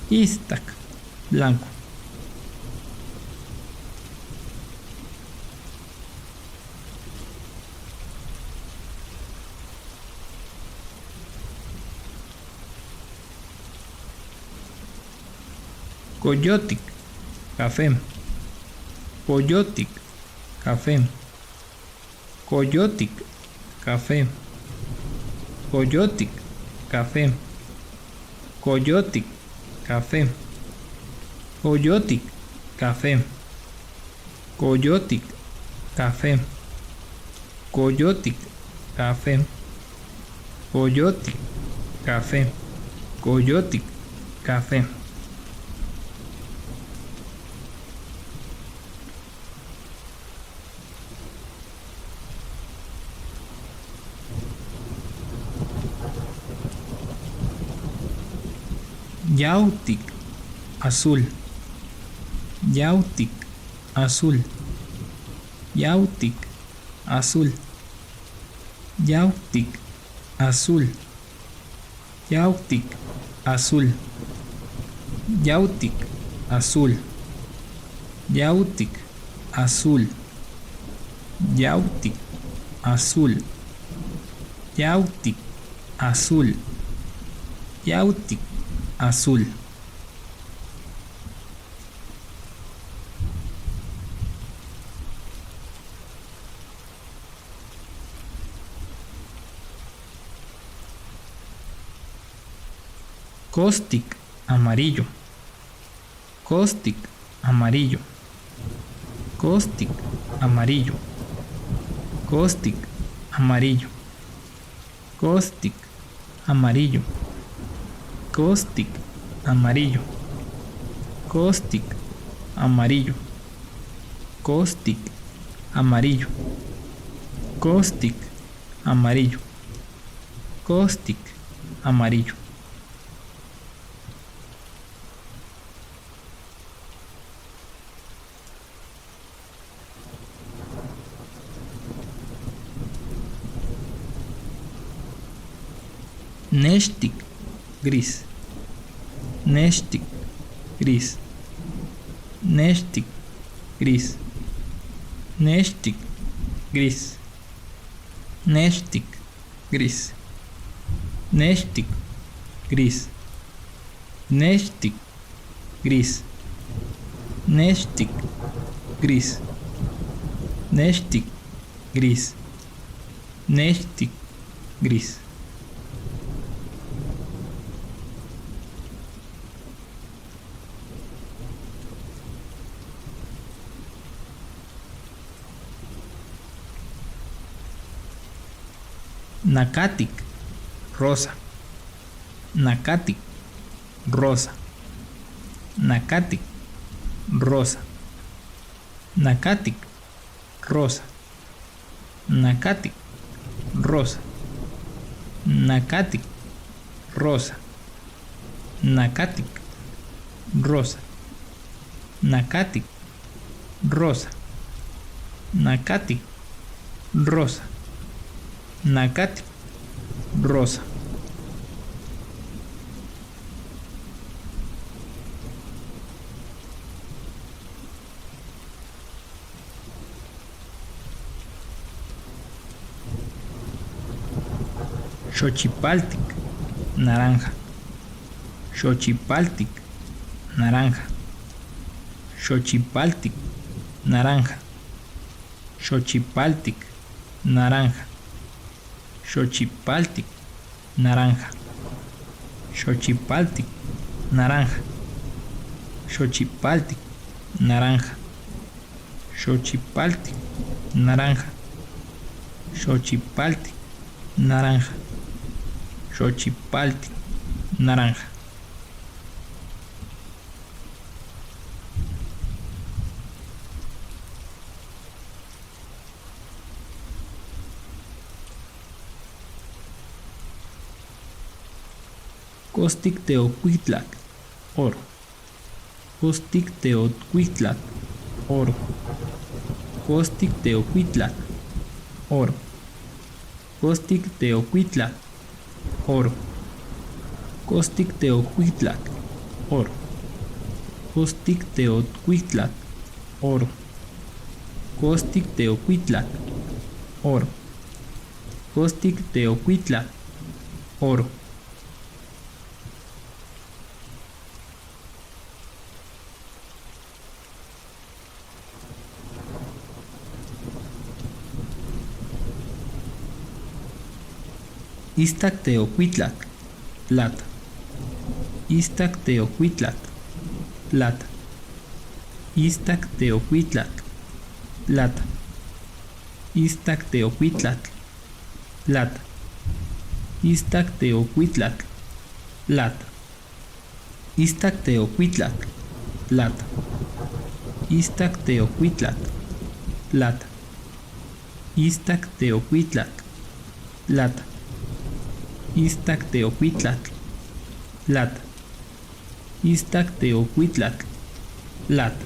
Iztac, blanco. Coyotic, café. Coyotic, café. Coyotic, café. Coyotic, café. Coyotic, café. Coyotic, café. Coyotic, café. Coyotic, café. Coyotic, café. Coyotic, café. Yautic, azul. Yautic, azul. Yautic, azul. Yautic, azul. Yautic, azul. Yautic, azul. Yautic, azul. Yautic, azul. Yautic, azul. Yautic, azul. Caustic, amarillo. Caustic, amarillo. Caustic, amarillo. Caustic, amarillo. Caustic, amarillo. Caustic, amarillo. Caustic, amarillo. Caustic, amarillo. Caustic, amarillo. Caustic, amarillo. Neshtic, gris. Neshtic, gris. Neshtic, gris. Neshtic, gris. Neshtic, gris. Neshtic, gris. Neshtic, gris. Neshtic, gris. Neshtic, gris. Neshtic, gris. Nakatic, rosa. Nakatic, rosa. Nakatic, rosa. Nakatic, rosa. Nakatic, rosa. Nakatic, rosa. Nakatic, rosa. Nakatic, rosa. Nakatic, rosa. Nakatic, rosa. Xochipaltic, naranja. Xochipaltic, naranja. Xochipaltic, naranja. Xochipaltic, naranja. Xochipaltic, naranja. Xochipaltic, naranja. Xochipaltic, naranja. Xochipaltic, naranja. Xochipaltic, naranja. Xochipaltic, naranja. Costic teocuitlac, oro. Costic teocuitlac, oro. Costic teocuitlac, oro. Costic teocuitlac, oro. Costic teocuitlac, oro. Costic teocuitlac, oro. Costic teocuitlac, oro. Costic teocuitlac, oro. Iztac teocuitlac, plata. Iztac teocuitlac, plata. Iztacteocuitlatl, plata. Iztacteocuitlatl, plata. Iztacteocuitlatl, plata. Iztacteocuitlatl, plata. Iztacteocuitlatl, plata. Iztacteocuitlatl, plata. Iztacteocuitlatl, plata. Iztacteocuitlatl, plata.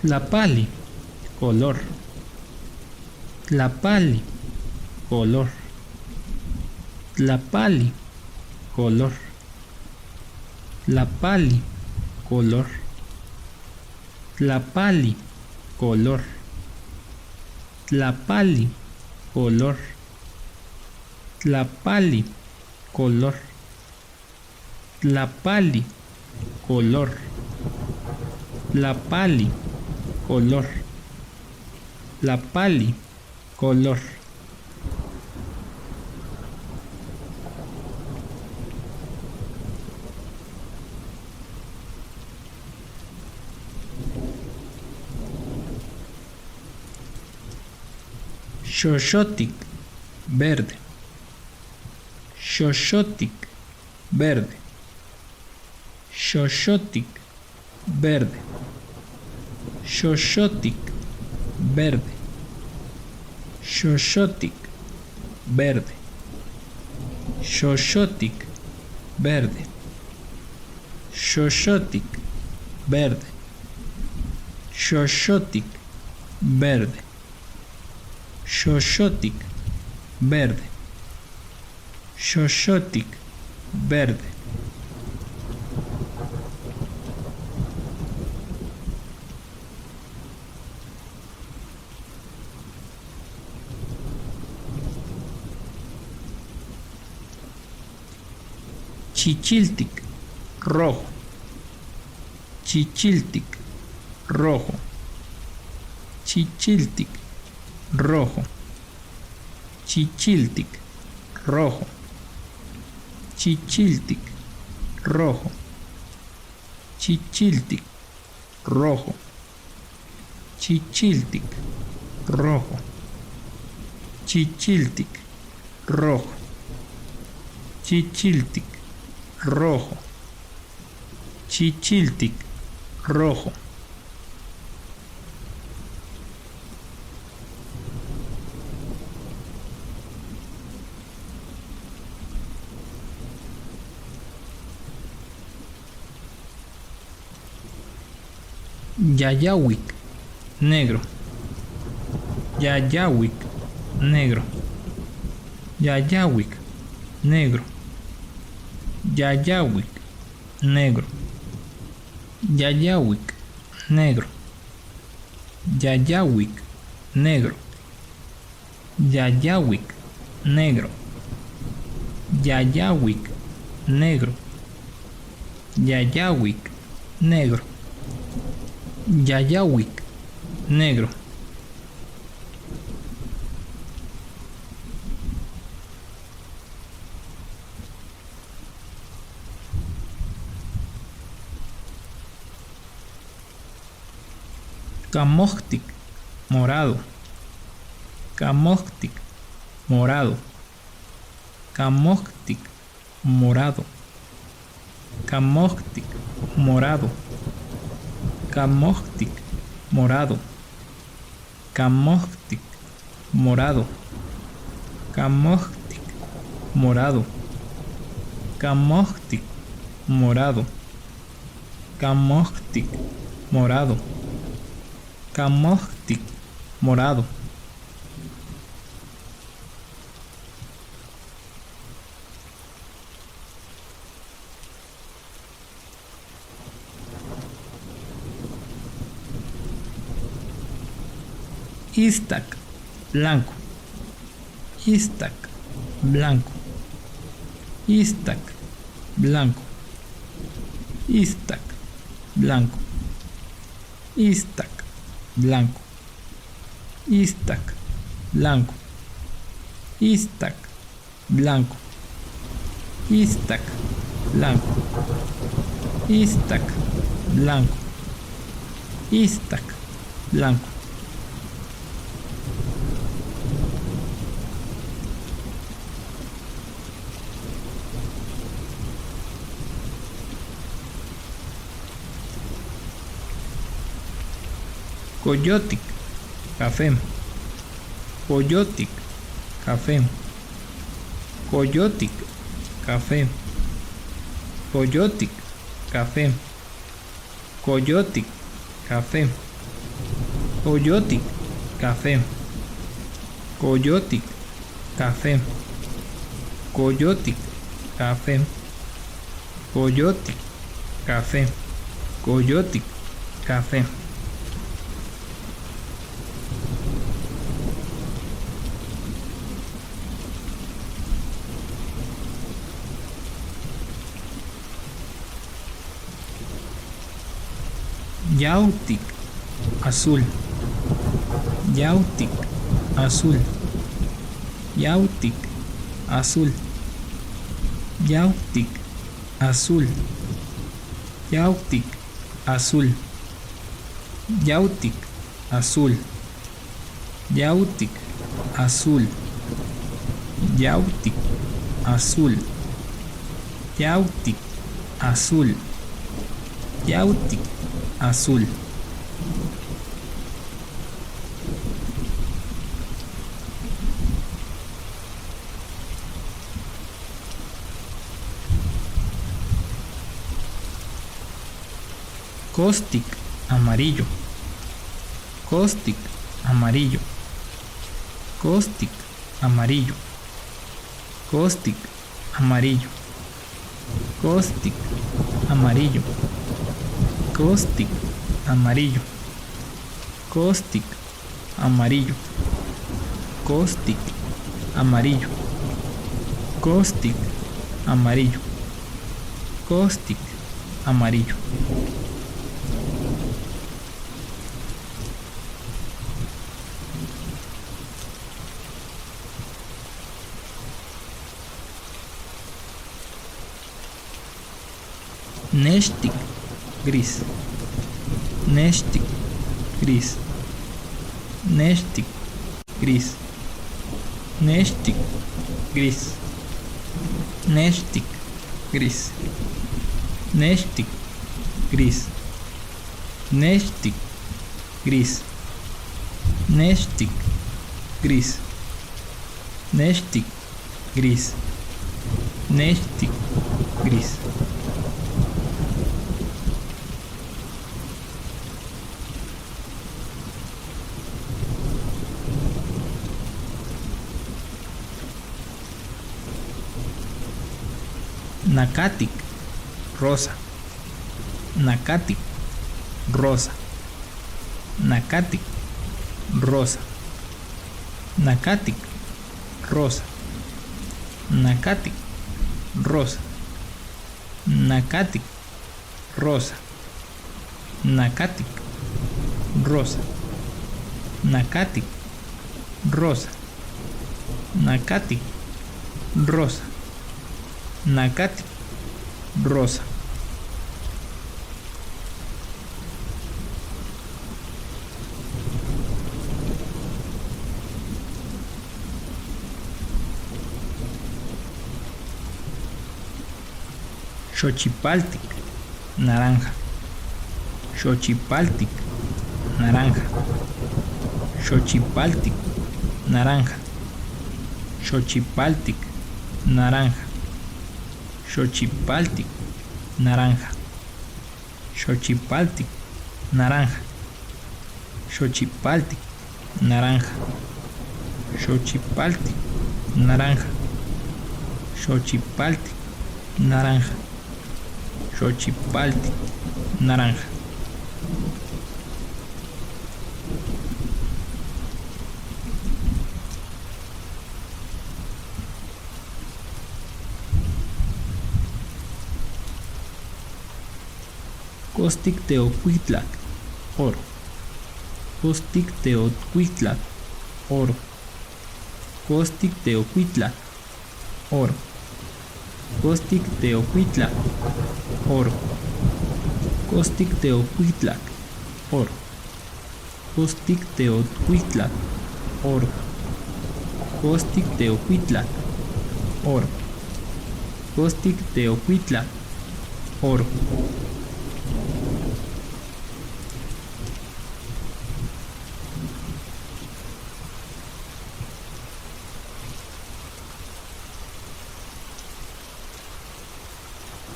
Tlapali, color. Tlapali, color. Tlapali, color. Tlapali, color. tlapali, color, tlapali, color, tlapali, color, tlapali, color, tlapali, color, tlapali, color. Xoxotic, verde, xoxotic, verde, xoxotic, verde, xoxotic, verde, xoxotic, verde, xoxotic, verde, xoxotic, verde, xoxotic, verde, xoxotic, verde, xoxotic, verde. Chichiltic, rojo, chichiltic, rojo, chichiltic, rojo, chichiltic, rojo, chichiltic, rojo, chichiltic, rojo, chichiltic, rojo, chichiltic, rojo, chichiltic, rojo, chichiltic, rojo. Yayawik, negro, yayawik, negro, yayawik, negro, yayawik, negro, yayawik, negro, yayawik, negro, yayawik, negro, yayawik, negro, yayawik, negro, yayawik, negro. Camóctic, morado, camóctic, morado, camóctic, morado, camóctic, morado, camóctic, morado, camóctic, morado, camóctic, morado, camóctic, morado, camóctic, morado, camóctic, morado. Iztac, blanco, Iztac, blanco, Iztac, blanco, Iztac, blanco, Iztac, blanco, Iztac, blanco, Iztac, blanco, Iztac, blanco, Iztac, blanco, Iztac, blanco. Coyotic, café, coyotic, café, coyotic, café, coyotic, café, coyotic, café, coyotic, café, coyotic, café, coyotic, café, coyotic, café, coyotic, café. Yautic, azul. Yautic, azul. Yautic, azul. Yautic, azul. Yautic, azul. Yautic, azul. Yautic, azul. Yautic, azul. Yautic, azul. Yautic, azul. Caustic, amarillo. Caustic, amarillo. Caustic, amarillo. Caustic, amarillo. Caustic, amarillo. Caustic, amarillo. Caustic, amarillo. Caustic, amarillo. Caustic, amarillo. Caustic, amarillo. Nestic, gris. Nestic, gris. Nestic, gris. Nestic, gris. Nestic, gris. Nestic, gris. Nestic, gris. Nestic, gris. Nestic, gris. Nestic, gris. Nacatic, rosa. Nacatic, rosa. Nacatic, rosa. Nacatic, rosa. Nacatic, rosa. Nacatic, rosa. Nacatic, rosa. Nacatic, rosa. Nacatic, rosa. Nacatic, rosa. Xochipaltic, naranja. Xochipaltic, naranja. Xochipaltic, naranja. Xochipaltic, naranja. Xochipaltic, naranja. Xochipaltic, naranja. Xochipaltic, naranja. Xochipaltic, naranja. Xochipaltic, naranja. Xochipaltic, naranja. Caustic teocuitlac, oro. Caustic teocuitlac, oro. Caustic teocuitlac, oro. Caustic teocuitlac, oro. Caustic teocuitlac, oro. Caustic teocuitlac, oro. Caustic teocuitlac, oro. Caustic teocuitlac, oro.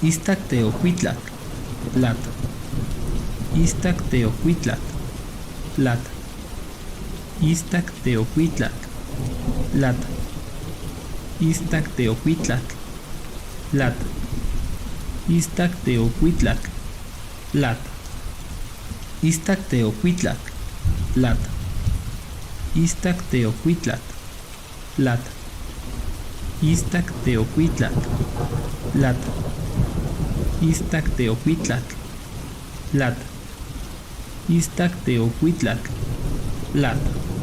Iztac teocuitlac, plata. Iztac teocuitlac, plata. Iztac teocuitlac, plata. Iztac teocuitlac, plata. Iztac teocuitlac, plata. Iztac teocuitlac, plata. Iztac teocuitlac, plata. Iztac teocuitlac, plata. Iztac teocuitlac, plata. Iztac Teocuitlac, plata.